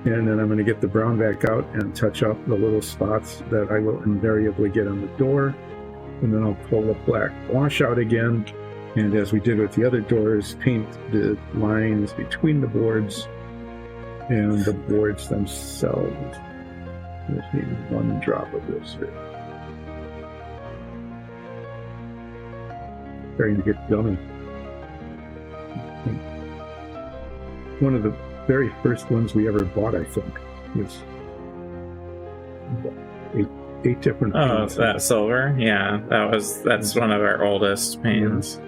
and then I'm going to get the brown back out and touch up the little spots that I will invariably get on the door, and then I'll pull the black wash out again, and as we did with the other doors, paint the lines between the boards and the boards themselves. There's maybe one drop of this here. Starting to get gummy. One of the very first ones we ever bought, I think, was eight different paints. Oh, that silver? Yeah, that's one of our oldest paints. Yeah.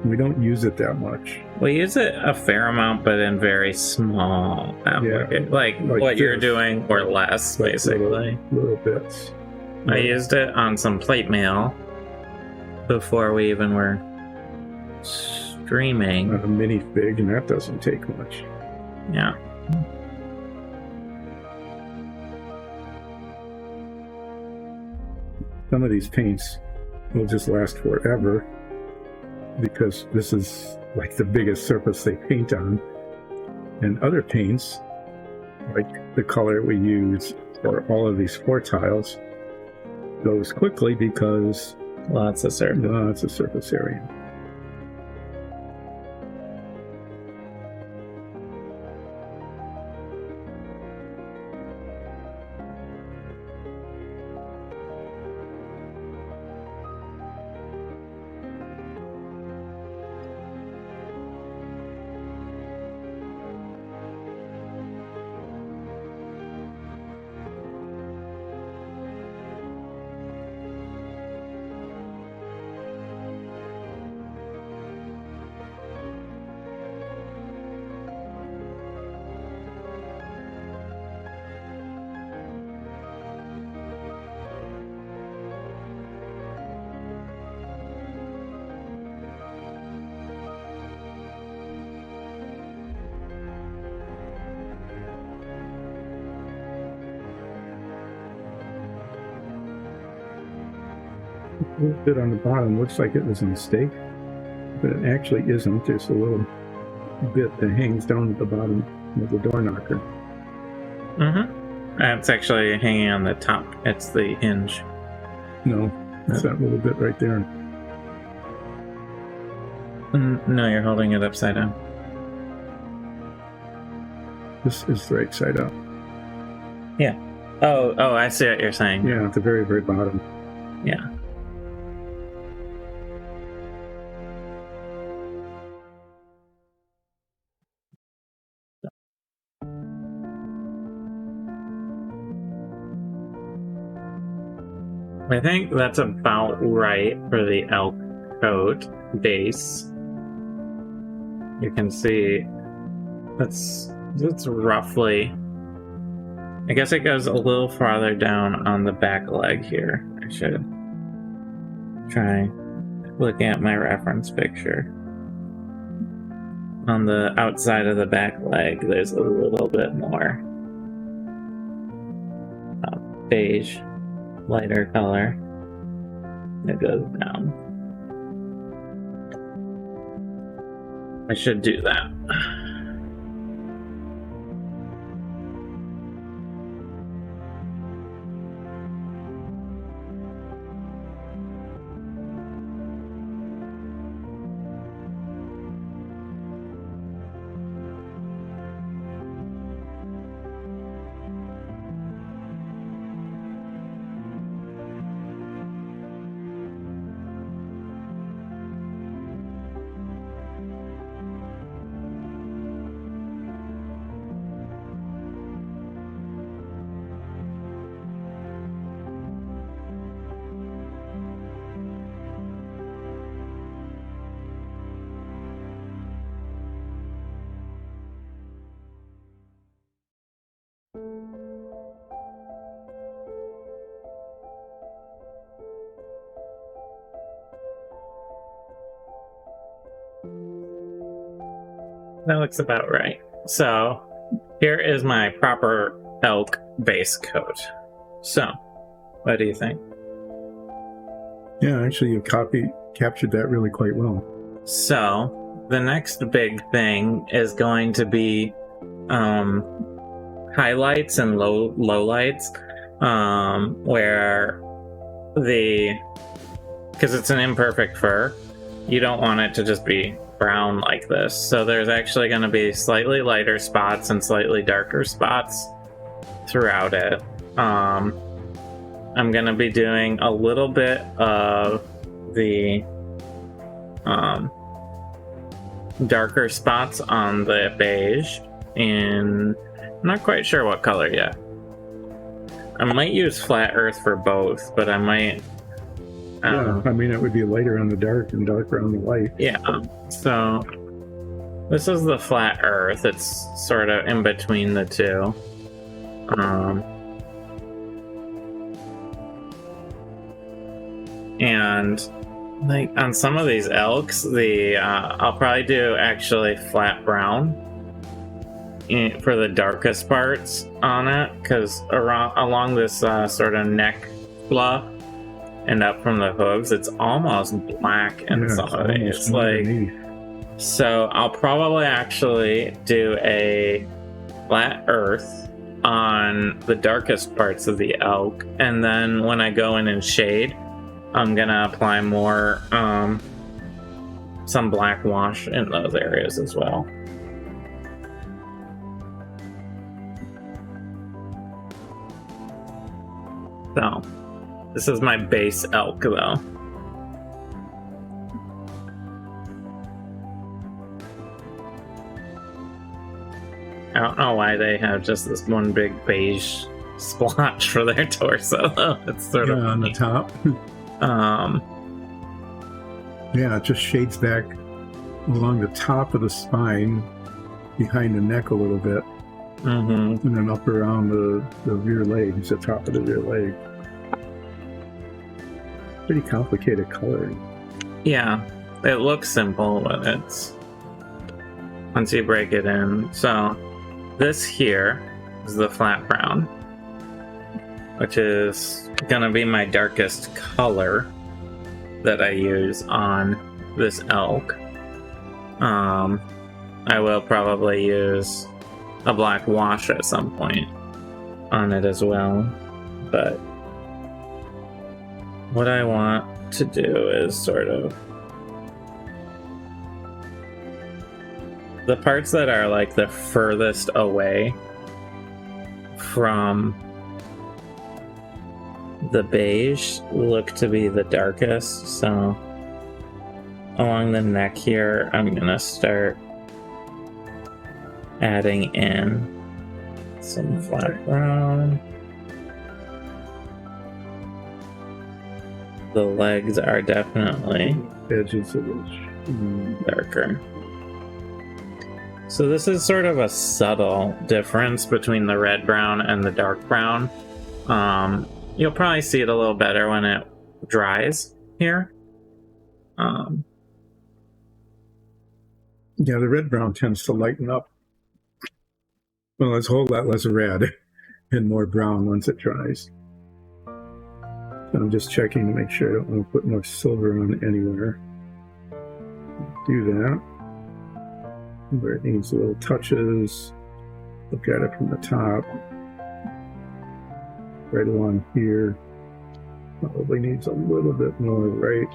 We don't use it that much. We use it a fair amount, but in very small like what you're doing or less, basically. Little bits. I used it on some plate mail before we even were streaming. On a minifig, and that doesn't take much. Yeah. Some of these paints will just last forever because this is like the biggest surface they paint on. And other paints, like the color we use for all of these floor tiles, goes quickly because Lots of surface area. A little bit on the bottom looks like it was a mistake, but it actually isn't. There's a little bit that hangs down at the bottom of the door knocker. Mm-hmm. It's actually hanging on the top. It's the hinge. No, it's that little bit right there. No, you're holding it upside down. This is the right side up. Yeah. Oh, I see what you're saying. Yeah, at the very, very bottom. Yeah. I think that's about right for the elk coat base. You can see that's roughly. I guess it goes a little farther down on the back leg here. I should try looking at my reference picture. On the outside of the back leg, there's a little bit more beige, lighter color. It goes down. I should do that. That looks about right. So here is my proper elk base coat. So what do you think? Yeah, actually, you captured that really quite well. So the next big thing is going to be highlights and lowlights, where because it's an imperfect fur, you don't want it to just be brown like this. So there's actually going to be slightly lighter spots and slightly darker spots throughout it. I'm going to be doing a little bit of the darker spots on the beige, and I'm not quite sure what color yet. I might use flat earth for both, but I might... yeah, I mean, it would be lighter on the dark and darker on the light. Yeah, so this is the flat earth. It's sort of in between the two. And like on some of these elks, I'll probably do actually flat brown for the darkest parts on it, because along this sort of neck fluff and up from the hooves, it's almost black in some of it. It's like, so I'll probably actually do a flat earth on the darkest parts of the elk, and then when I go in and shade, I'm gonna apply more some black wash in those areas as well. So this is my base elk though. I don't know why they have just this one big beige splotch for their torso though. It's sort of on the top. Yeah, it just shades back along the top of the spine, behind the neck a little bit, and then up around the rear legs, the top of the rear leg. Pretty complicated coloring. Yeah, it looks simple, but it's once you break it in. So this here is the flat brown, which is gonna be my darkest color that I use on this elk. I will probably use a black wash at some point on it as well. But what I want to do is sort of the parts that are like the furthest away from the beige look to be the darkest. So along the neck here, I'm gonna start adding in some flat brown. The legs are definitely edges of it darker. So this is sort of a subtle difference between the red brown and the dark brown. You'll probably see it a little better when it dries here. Yeah, the red brown tends to lighten up. Well, there's a whole lot less red and more brown once it dries. I'm just checking to make sure I don't want to put more silver on anywhere. Do that. Where it needs little touches. Look at it from the top. Right along here. Probably needs a little bit more right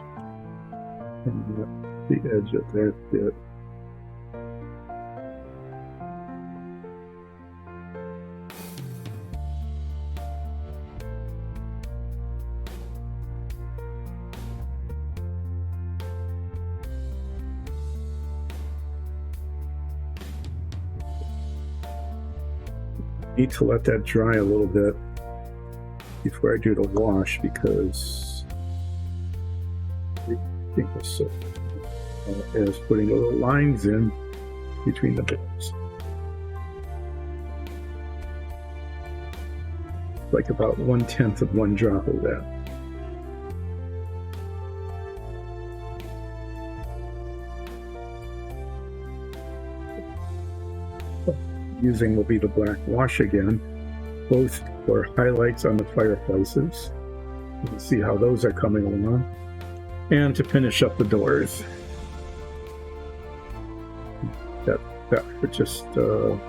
on the edge of that bit. Need to let that dry a little bit before I do the wash, because I think this is putting little lines in between the bits. Like about 1/10 of one drop of that. Using will be the black wash again, both for highlights on the fireplaces. You can see how those are coming along, and to finish up the doors. That for just a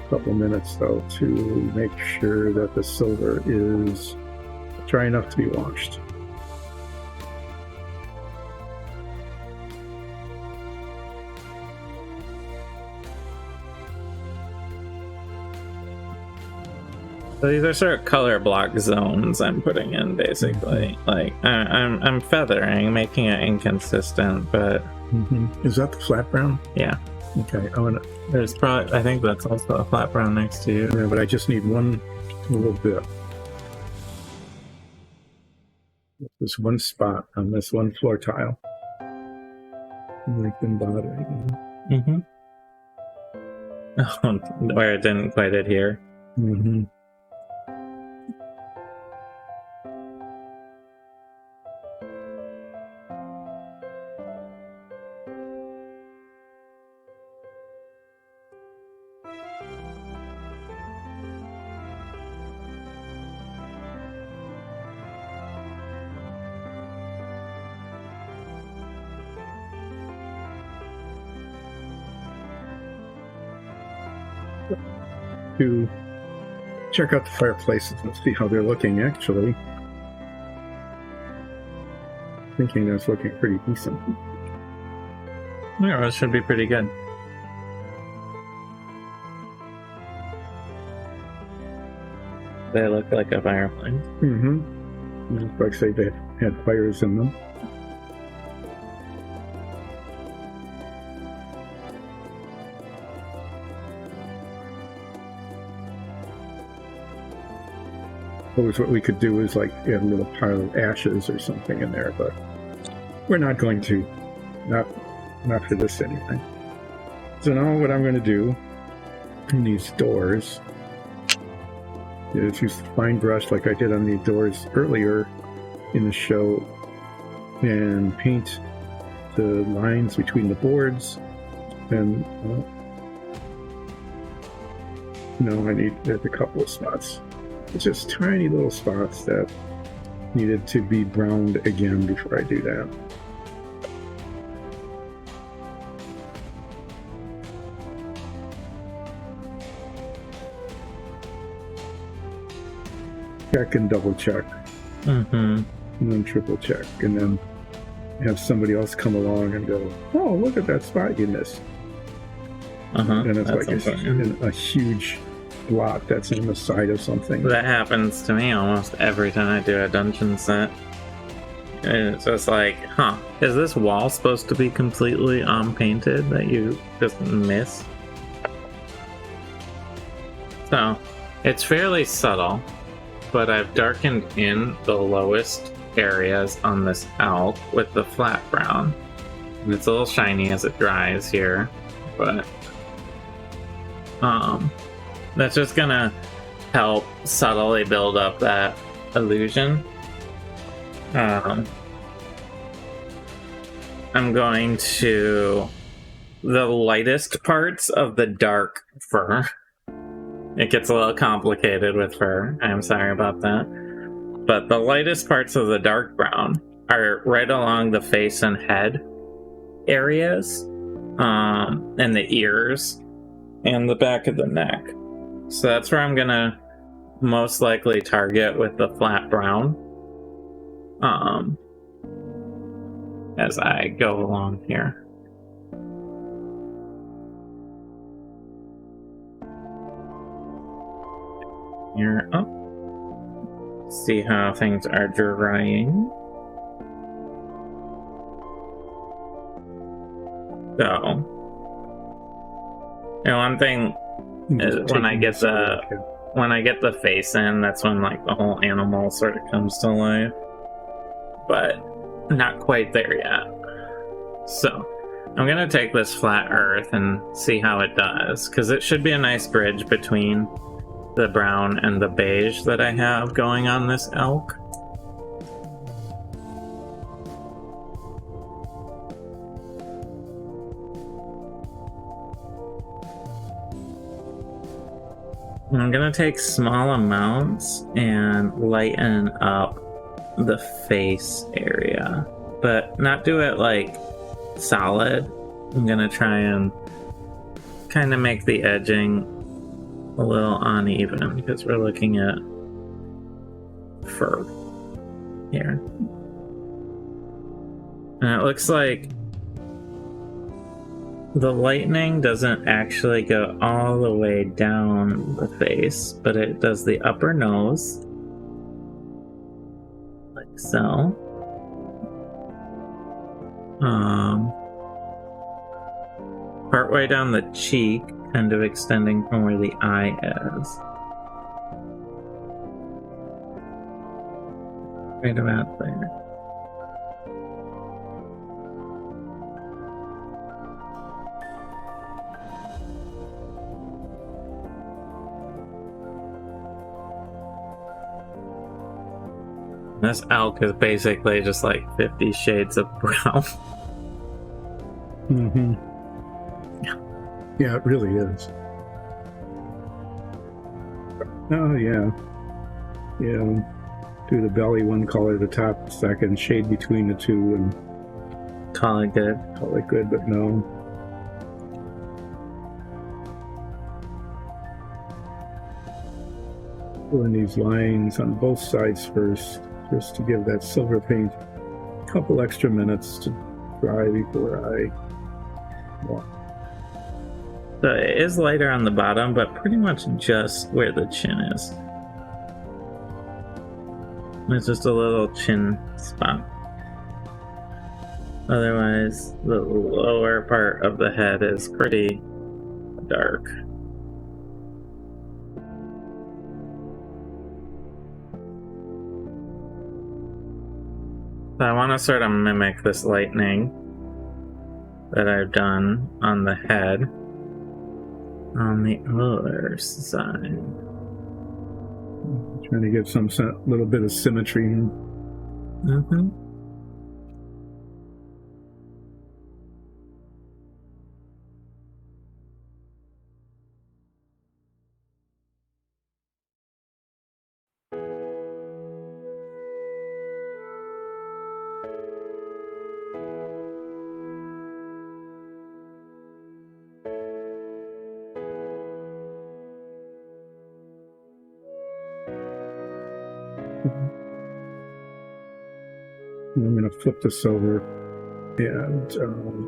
couple minutes though, to make sure that the silver is dry enough to be washed. So these are sort of color block zones I'm putting in, basically. Like I'm feathering, making it inconsistent, but Is that the flat brown? yeah. Okay. There's probably, I think that's also a flat brown next to you. Yeah, but I just need one little bit. This one spot on this one floor tile. Like them bothering. Where it didn't quite adhere. To check out the fireplaces and see how they're looking, actually. Thinking that's looking pretty decent. Yeah, that should be pretty good. They look like a fireplace. Just like say they had fires in them. Suppose what we could do is like add a little pile of ashes or something in there, but we're not going to. Not for this anyway. So now what I'm going to do in these doors is use the fine brush like I did on the doors earlier in the show and paint the lines between the boards. And I need there's a couple of spots. It's just tiny little spots that needed to be browned again before I do that. check and double check, Mm-hmm. and then triple check, and then have somebody else come along and go, "Oh, look at that spot you missed." And it's That's like a huge blot that's in the side of something. That happens to me almost every time I do a dungeon set. And it's just like, huh, is this wall supposed to be completely unpainted that you just miss? So, it's fairly subtle, but I've darkened in the lowest areas on this elk with the flat brown. And it's a little shiny as it dries here, but that's just gonna help subtly build up that illusion. I'm going to the lightest parts of the dark fur. It gets a little complicated with fur. I'm sorry about that. But the lightest parts of the dark brown are right along the face and head areas, and the ears, and the back of the neck. So that's where I'm gonna most likely target with the flat brown as I go along here. Here up. See how things are drying. So, and one thing is when I get the face in, that's when like the whole animal sort of comes to life. But not quite there yet. So I'm gonna take this flat earth and see how it does, because it should be a nice bridge between the brown and the beige that I have going on this elk. I'm gonna take small amounts and lighten up the face area, but not do it like solid. I'm gonna try and kind of make the edging a little uneven because we're looking at fur here. And it looks like the lightning doesn't actually go all the way down the face, but it does the upper nose, like so. Partway down the cheek, kind of extending from where the eye is. Right about there. This elk is basically just like 50 shades of brown. Mm-hmm. Yeah, it really is. Oh, yeah. Yeah. Do the belly one color, the top second, shade between the two, and Call it good. call it good, but no. Pulling these lines on both sides first, just to give that silver paint a couple extra minutes to dry before I walk. So it is lighter on the bottom, but pretty much just where the chin is. It's just a little chin spot. Otherwise, the lower part of the head is pretty dark. So I want to sort of mimic this lightning that I've done on the head on the other side. Trying to give some little bit of symmetry. Mm-hmm. I'm going to flip this over and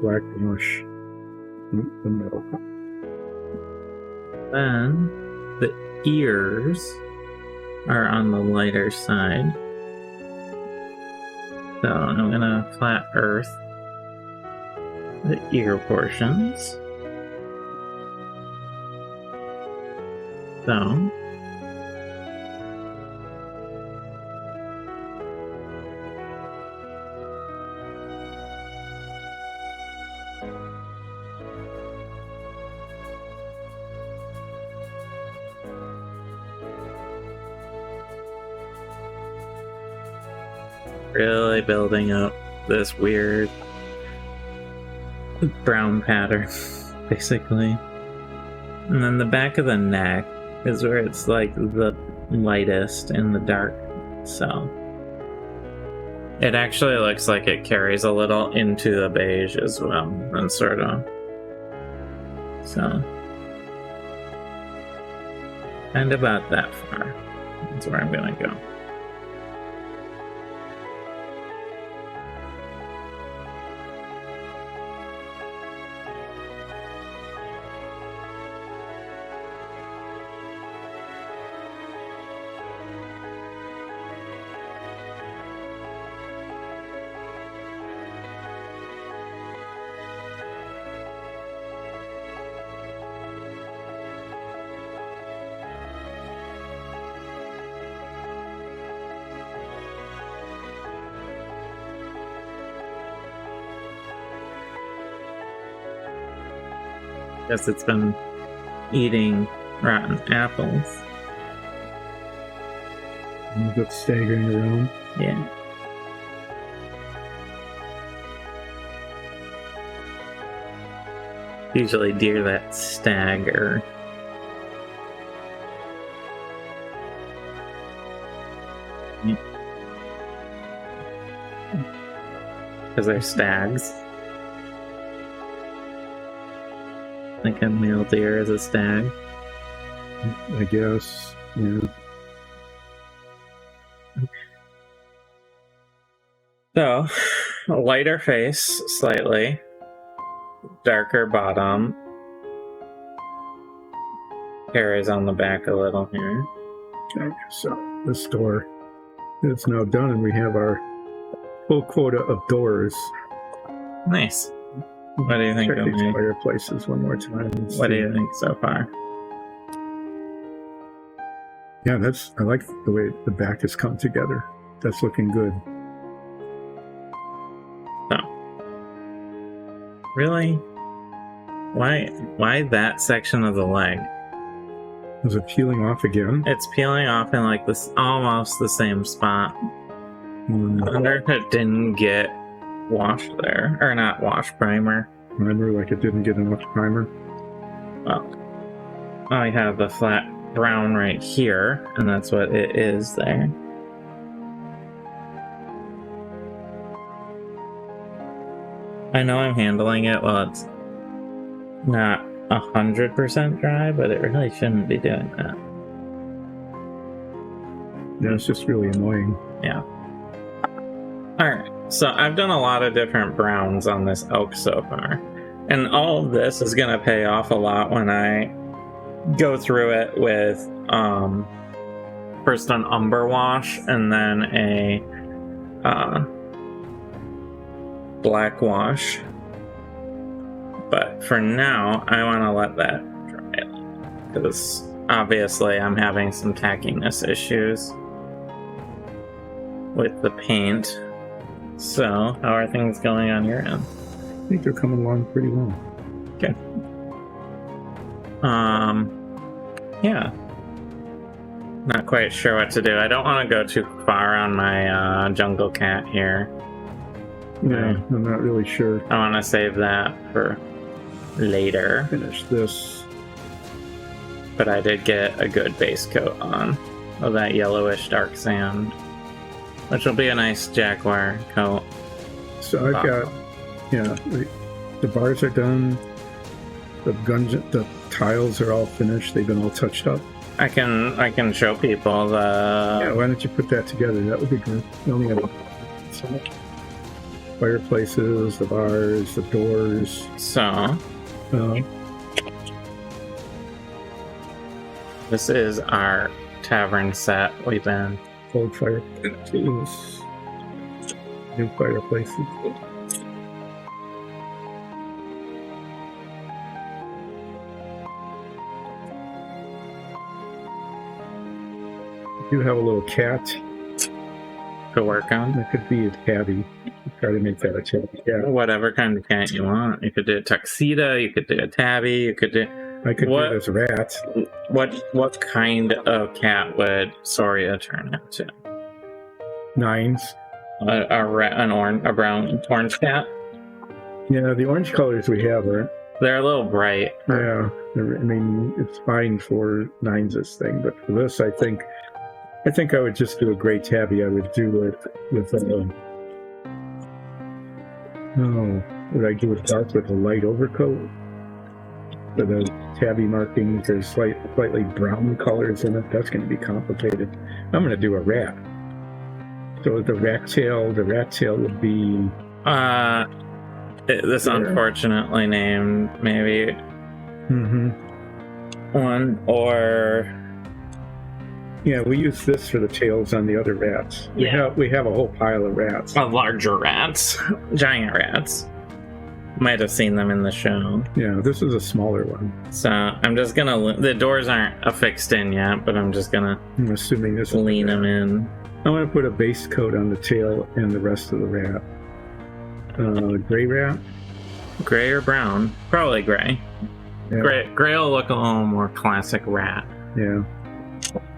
black wash the middle. Then the ears are on the lighter side. So I'm gonna flat earth the ear portions. So really building up this weird brown pattern, basically. And then the back of the neck is where it's like the lightest in the dark, so it actually looks like it carries a little into the beige as well, and sort of. So, and about that far. That's where I'm gonna go. Guess it's been eating rotten apples. And just staggering around. Yeah. Usually deer that stagger. Because they're stags. Like a male deer is a stag. I guess. Yeah. So, a lighter face, slightly. Darker bottom. Hair is on the back a little here. Okay, so this door is now done, and we have our full quota of doors. Nice. What do you think Check of these me? fireplaces one more time. What do you think so far? Yeah, I like the way the back has come together. That's looking good. Really? Why that section of the leg? Is it peeling off again? It's peeling off in like this almost the same spot. I wonder if it didn't get washed there. Or not washed, primer. Remember, like it didn't get enough primer? Well, I have the flat brown right here, and that's what it is there. I know I'm handling it while it's not 100% dry, but it really shouldn't be doing that. Yeah, it's just really annoying. Yeah. Alright, so I've done a lot of different browns on this oak so far. And all of this is going to pay off a lot when I go through it with first an umber wash and then a black wash. But for now, I want to let that dry because obviously I'm having some tackiness issues with the paint. So, how are things going on your end? I think they're coming along pretty well. Okay. Yeah. Not quite sure what to do. I don't want to go too far on my jungle cat here. Yeah, I'm not really sure. I want to save that for later. Finish this. But I did get a good base coat on of that yellowish dark sand, which will be a nice jaguar coat. So I've got, yeah, the bars are done. The tiles are all finished. They've been all touched up. I can show people the. Yeah, why don't you put that together? That would be good. You only have fireplaces, the bars, the doors. So this is our tavern set. We've been old fireplaces, new fireplaces. You have a little cat to work on. That could be a tabby. Try to make that a tabby cat. Whatever kind of cat you want. You could do a tuxedo. You could do a tabby. You could do. I could do this rat. What kind of cat would Soria turn into? 9s. A brown orange cat. Yeah, the orange colors we have are. They're a little bright. Yeah, I mean it's fine for 9s thing, but for this, I think I would just do a gray tabby. I would do it with would I do it dark with a light overcoat? For the tabby markings, there's slightly brown colors in it. That's going to be complicated. I'm going to do a rat. So the rat tail would be this unfortunately named maybe one or. Yeah, we use this for the tails on the other rats. Yeah. We have a whole pile of rats. Larger rats. Giant rats. Might have seen them in the show. Yeah, this is a smaller one. So I'm just gonna... The doors aren't affixed in yet, but I'm just gonna... I'm assuming this lean them in. I'm gonna put a base coat on the tail and the rest of the rat. Gray rat? Gray or brown? Probably gray. Yeah. Gray will look a little more classic rat. Yeah.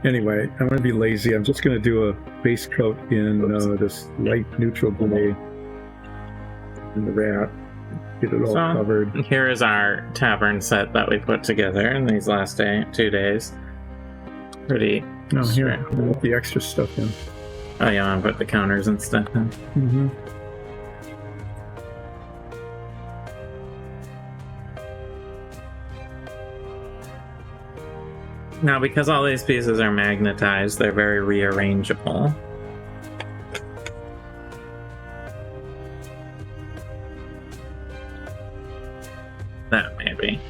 Anyway, I'm going to be lazy. I'm just going to do a base coat in this light neutral gray in the rat. Get it all covered. Here is our tavern set that we put together in these last 2 days. Pretty. Oh, here. I'll put the extra stuff in. Oh, yeah, I'll put the counters and stuff in. Mm-hmm. Now, because all these pieces are magnetized, they're very rearrangeable. That maybe.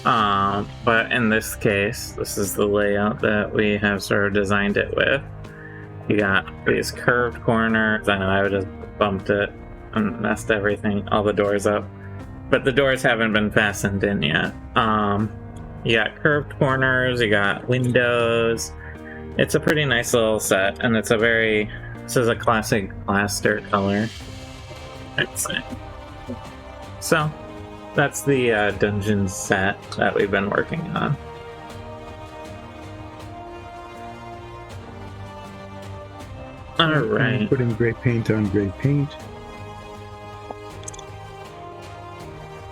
But in this case, this is the layout that we have sort of designed it with. You got these curved corners. I know I would just bumped it and messed all the doors up. But the doors haven't been fastened in yet. You got curved corners, you got windows. It's a pretty nice little set, and this is a classic plaster color, I'd say. So, that's the dungeon set that we've been working on. Alright. Putting gray paint on gray paint.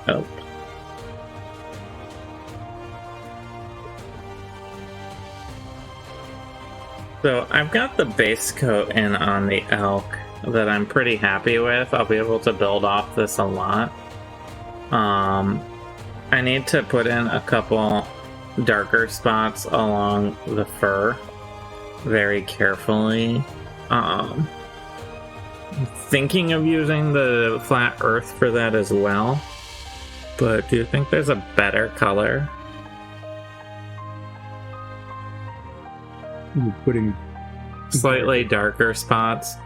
Oh. So I've got the base coat in on the elk that I'm pretty happy with. I'll be able to build off this a lot. I need to put in a couple darker spots along the fur very carefully. I'm thinking of using the flat earth for that as well. But do you think there's a better color? Putting slightly darker spots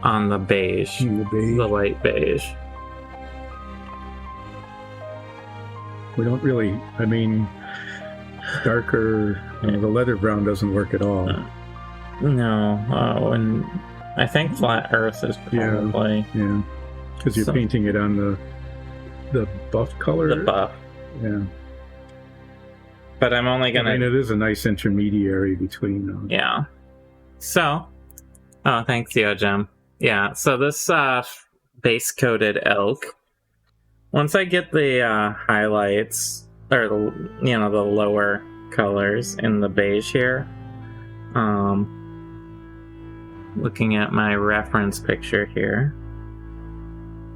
on the beige, the light beige. We don't really, I mean, darker, the leather brown doesn't work at all. No, and I think flat earth is probably... Yeah, because you're painting it on the buff color. The buff. Yeah. But I'm only gonna... I mean, it is a nice intermediary between those. Yeah. So... Oh, thanks, Yojim. Yeah, so this base coated elk, once I get the highlights, or the lower colors in the beige here, looking at my reference picture here,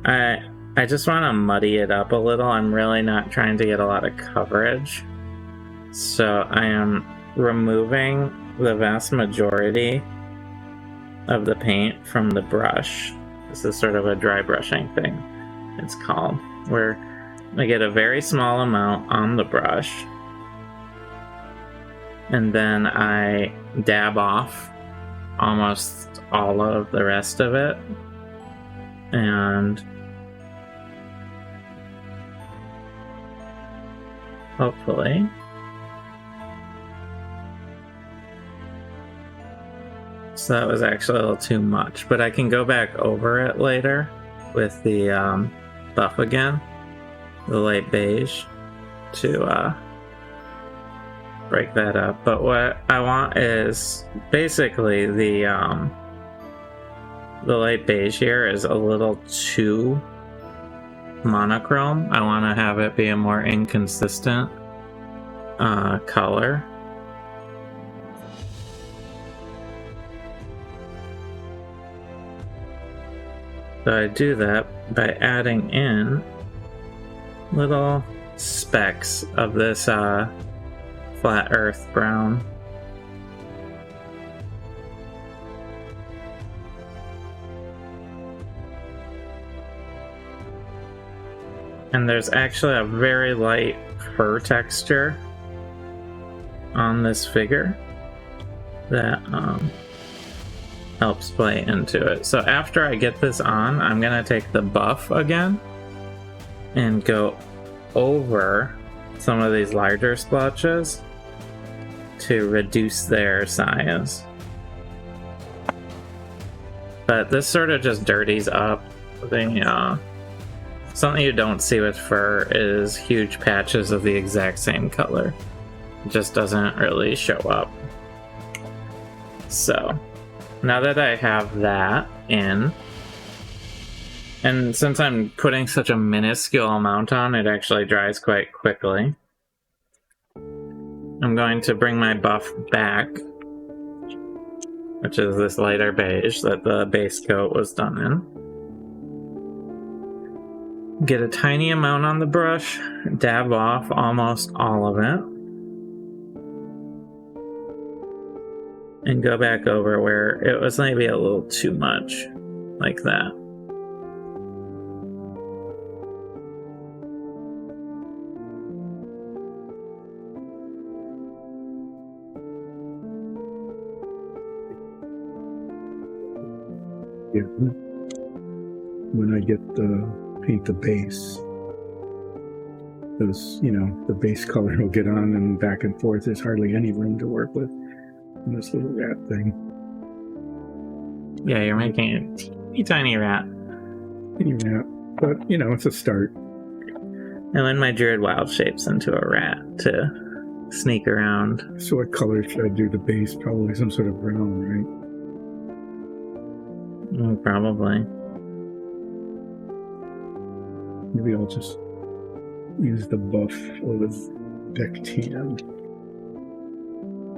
I just want to muddy it up a little. I'm really not trying to get a lot of coverage. So I am removing the vast majority of the paint from the brush This is sort of a dry brushing thing, it's called, where I get a very small amount on the brush, and then I dab off almost all of the rest of it, and hopefully so that was actually a little too much, but I can go back over it later with the buff again, the light beige, to break that up. But what I want is basically the light beige here is a little too monochrome. I want to have it be a more inconsistent color. So I do that by adding in little specks of this flat earth brown. And there's actually a very light fur texture on this figure that helps play into it. So after I get this on, I'm gonna take the buff again and go over some of these larger splotches to reduce their size. But this sort of just dirties up the something you don't see with fur is huge patches of the exact same color. It just doesn't really show up. So now that I have that in, and since I'm putting such a minuscule amount on, it actually dries quite quickly. I'm going to bring my buff back, which is this lighter beige that the base coat was done in. Get a tiny amount on the brush, dab off almost all of it, and go back over where it was maybe a little too much, like that. Yeah. When I get paint the base, those, the base color will get on and back and forth. There's hardly any room to work with in this little rat thing. Yeah, you're making a teeny tiny rat. Teeny rat, but it's a start. And then my druid wild shapes into a rat to sneak around. So what color should I do the base? Probably some sort of brown, right? Probably. Maybe I'll just use the buff or the deck tan.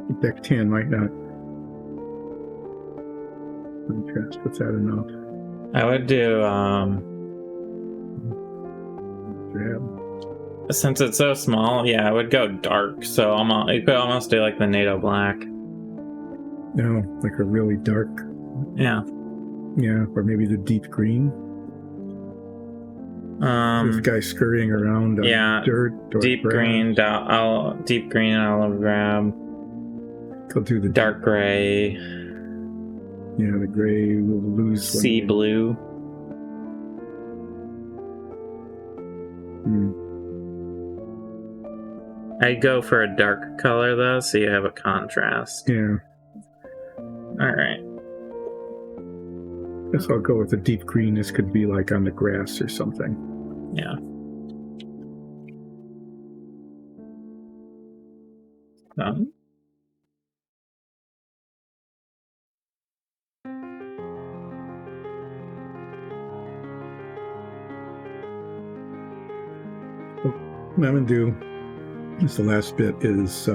The deck tan might not contrast. What's that enough? I would do Drab. since it's so small, yeah, I would go dark. So you could almost do like the NATO black. No, like a really dark. Yeah. Yeah, or maybe the deep green. This guy scurrying around on dirt. Deep green, deep green olive drab. Go do the dark gray. Yeah, the gray will lose. Sea blue. I go for a dark color though, so you have a contrast. Yeah. All right. Guess I'll go with the deep green. This could be like on the grass or something. Yeah. What I'm going to do, this the last bit, is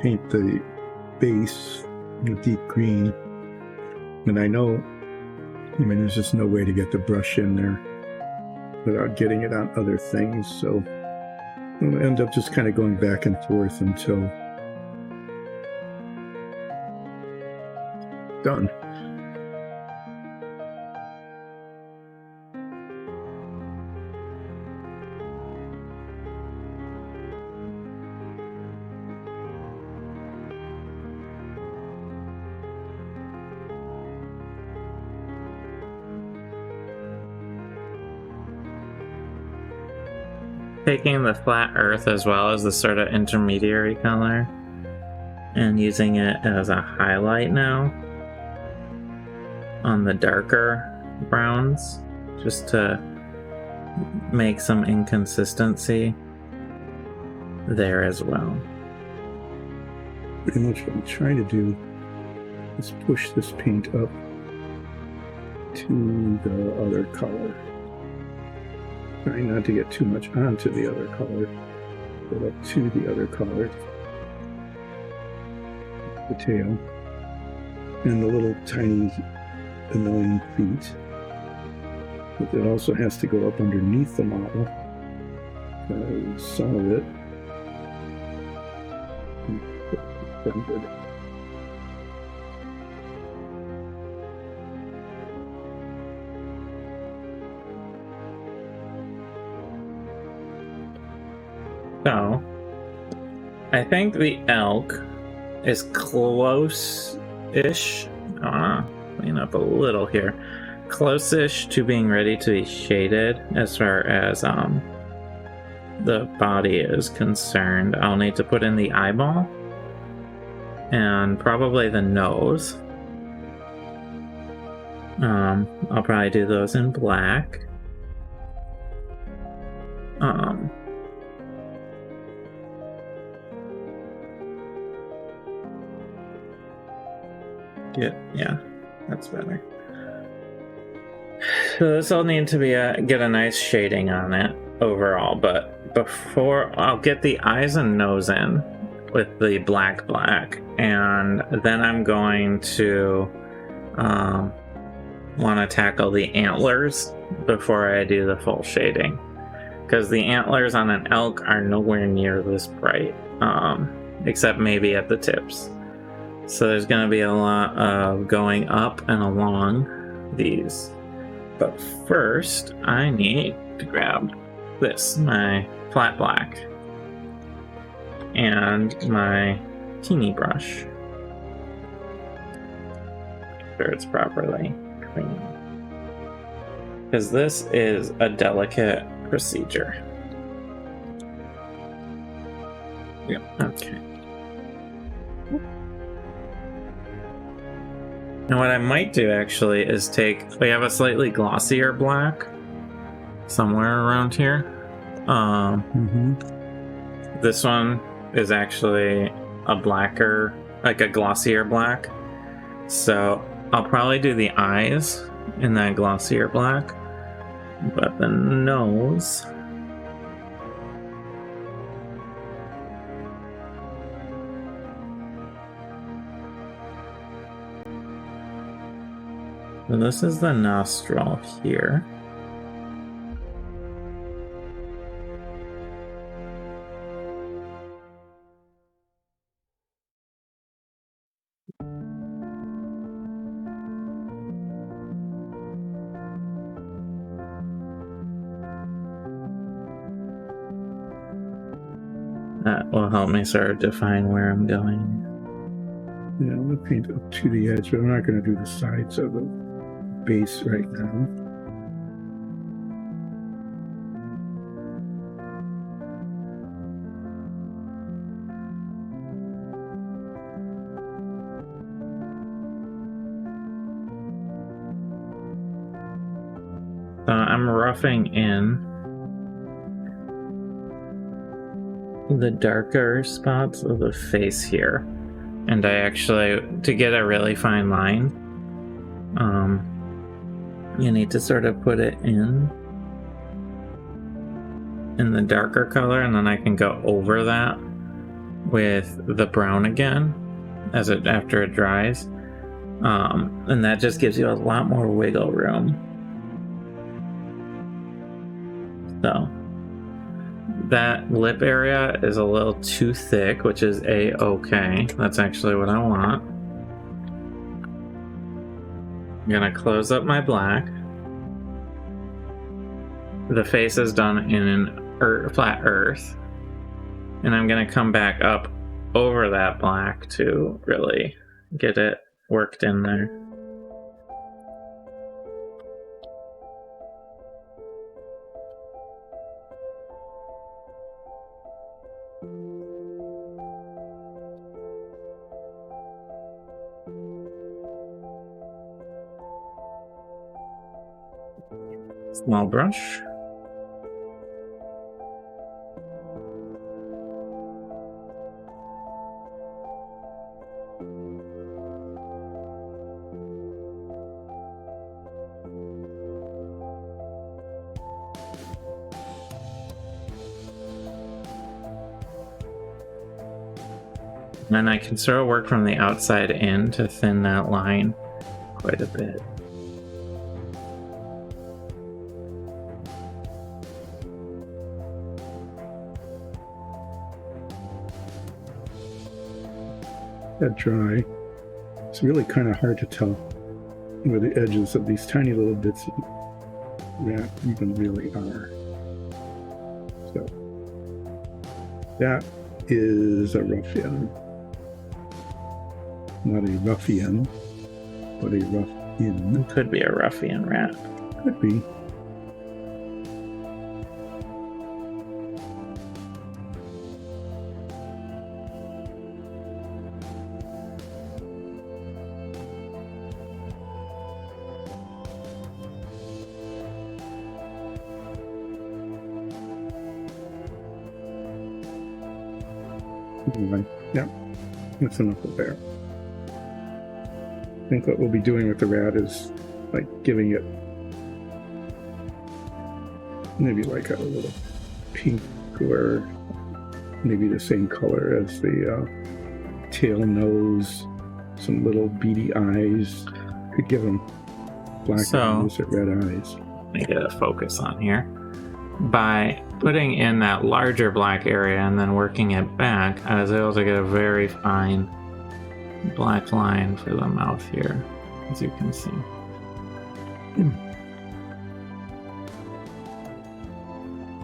paint the base in deep green. And there's just no way to get the brush in there without getting it on other things. So I'll end up just kind of going back and forth until done. taking the flat earth as well as the sort of intermediary color and using it as a highlight now on the darker browns, just to make some inconsistency there as well. Pretty much what I'm trying to do is push this paint up to the other color. Trying not to get too much onto the other color, but up to the other color. The tail. And the little tiny annoying feet. But it also has to go up underneath the model. Some of it. So, I think the elk is close-ish. Clean up a little here. Close-ish to being ready to be shaded as far as the body is concerned. I'll need to put in the eyeball and probably the nose. I'll probably do those in black. Yeah, that's better. So this will need to be get a nice shading on it overall, but before I'll get the eyes and nose in with the black, and then I'm going to want to tackle the antlers before I do the full shading, because the antlers on an elk are nowhere near this bright, except maybe at the tips. So there's going to be a lot of going up and along these. But first, I need to grab this, my flat black, and my teeny brush. Make sure it's properly clean. Because this is a delicate procedure. Yep, okay. And what I might do actually is we have a slightly glossier black somewhere around here. This one is actually a blacker, like a glossier black. So I'll probably do the eyes in that glossier black, but the nose, so this is the nostril here. That will help me sort of define where I'm going. Yeah, I'm going to paint up to the edge, but I'm not going to do the sides of the base right now. I'm roughing in the darker spots of the face here, and I actually, to get a really fine line, you need to sort of put it in the darker color, and then I can go over that with the brown again after it dries, and that just gives you a lot more wiggle room. So that lip area is a little too thick, which is a-okay. That's actually what I want. I'm gonna close up my black. The face is done in flat earth, and I'm gonna come back up over that black to really get it worked in there. Small brush. And I can sort of work from the outside in to thin that line quite a bit. That dry. It's really kind of hard to tell where the edges of these tiny little bits of rat even really are. So that is a ruffian. Not a ruffian, but a rough-in. Could be a ruffian rat. Could be. Anyway, yeah, that's enough of there. I think what we'll be doing with the rat is like giving it maybe like a little pink or maybe the same color as the tail, nose, some little beady eyes. Could give them black eyes or red eyes. Let me get a focus on here. By putting in that larger black area and then working it back, I was able to get a very fine black line for the mouth here, as you can see.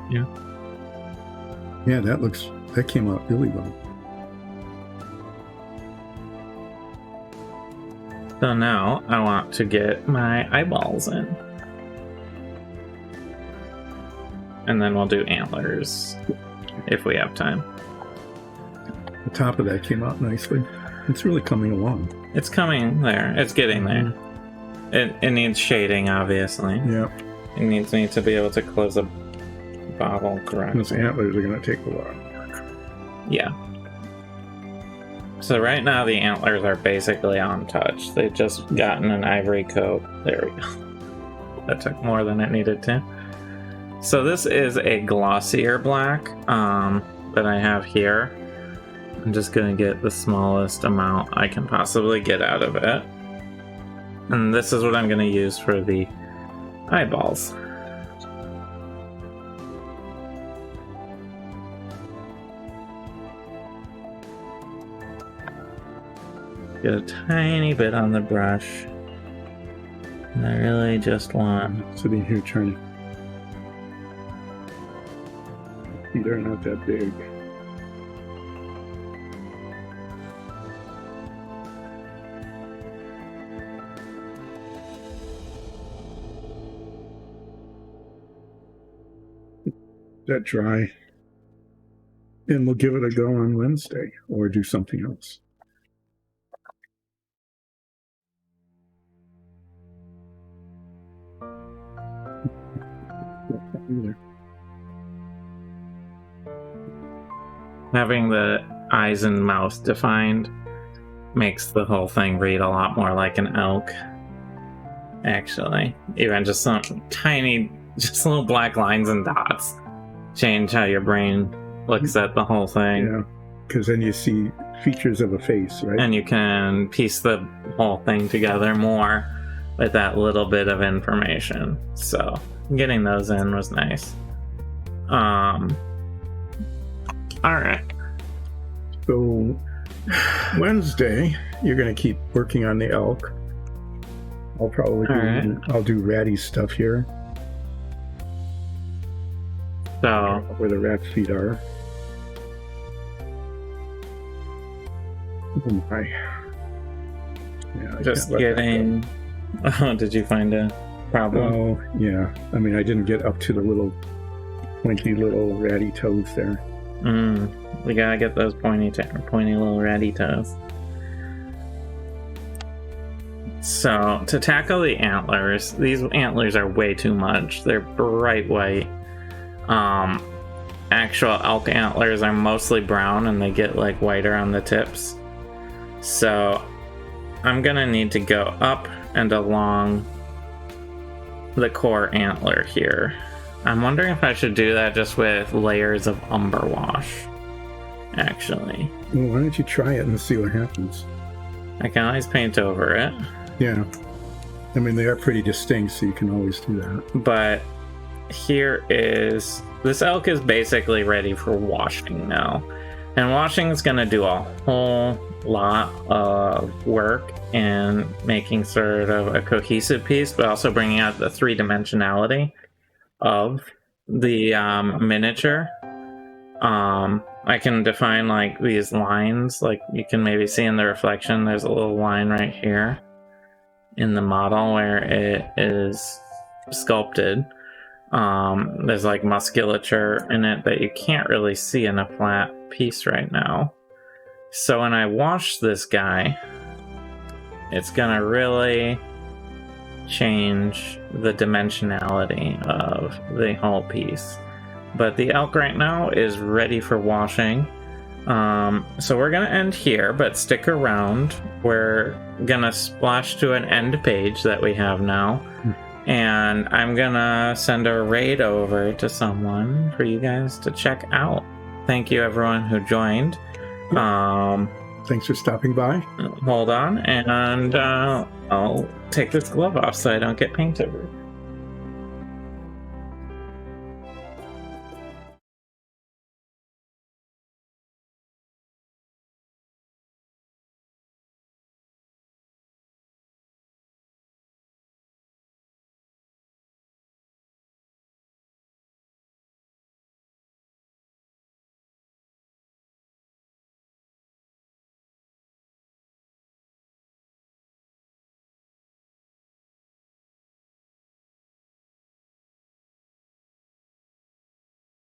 Yeah, that came out really well. So now I want to get my eyeballs in. And then we'll do antlers if we have time. The top of that came out nicely. It's really coming along. It's coming there. It's getting there. It needs shading, obviously. Yeah. It needs me to be able to close a bottle correctly. Those antlers are going to take a lot of work. Yeah. So right now the antlers are basically untouched. They've just gotten an ivory coat. There we go. That took more than it needed to. So this is a glossier black that I have here. I'm just going to get the smallest amount I can possibly get out of it. And this is what I'm going to use for the eyeballs. Get a tiny bit on the brush. And I really just want... Sitting here trying to... Feet are not that big. That dry. And we'll give it a go on Wednesday or do something else. Having the eyes and mouth defined makes the whole thing read a lot more like an elk. Actually, even just some tiny, just little black lines and dots change how your brain looks at the whole thing. Yeah, because then you see features of a face, right? And you can piece the whole thing together more with that little bit of information. So getting those in was nice. Alright. So Wednesday, you're going to keep working on the elk. I'll probably I'll do ratty stuff here. So where the rat's feet are. Oh my. Yeah, just getting... Oh, did you find a problem? Oh, yeah. I mean, I didn't get up to the little pointy little ratty toes there. We gotta get those pointy little ratty toes. So to tackle the antlers, these antlers are way too much. They're bright white. Actual elk antlers are mostly brown and they get like whiter on the tips. So I'm gonna need to go up and along the core antler here. I'm wondering if I should do that just with layers of umber wash, actually. Well, why don't you try it and see what happens? I can always paint over it. Yeah. I mean, they are pretty distinct, so you can always do that. But here is... This elk is basically ready for washing now. And washing is going to do a whole lot of work in making sort of a cohesive piece, but also bringing out the three-dimensionality of the miniature. I can define like these lines, like you can maybe see in the reflection, there's a little line right here in the model where it is sculpted. There's like musculature in it that you can't really see in a flat piece right now. So when I wash this guy, it's gonna really change the dimensionality of the whole piece. But the elk right now is ready for washing. So we're gonna end here, but stick around. We're gonna splash to an end page that we have now. And I'm gonna send a raid over to someone for you guys to check out. Thank you everyone who joined. Thanks for stopping by. Hold on, and I'll take this glove off so I don't get paint over.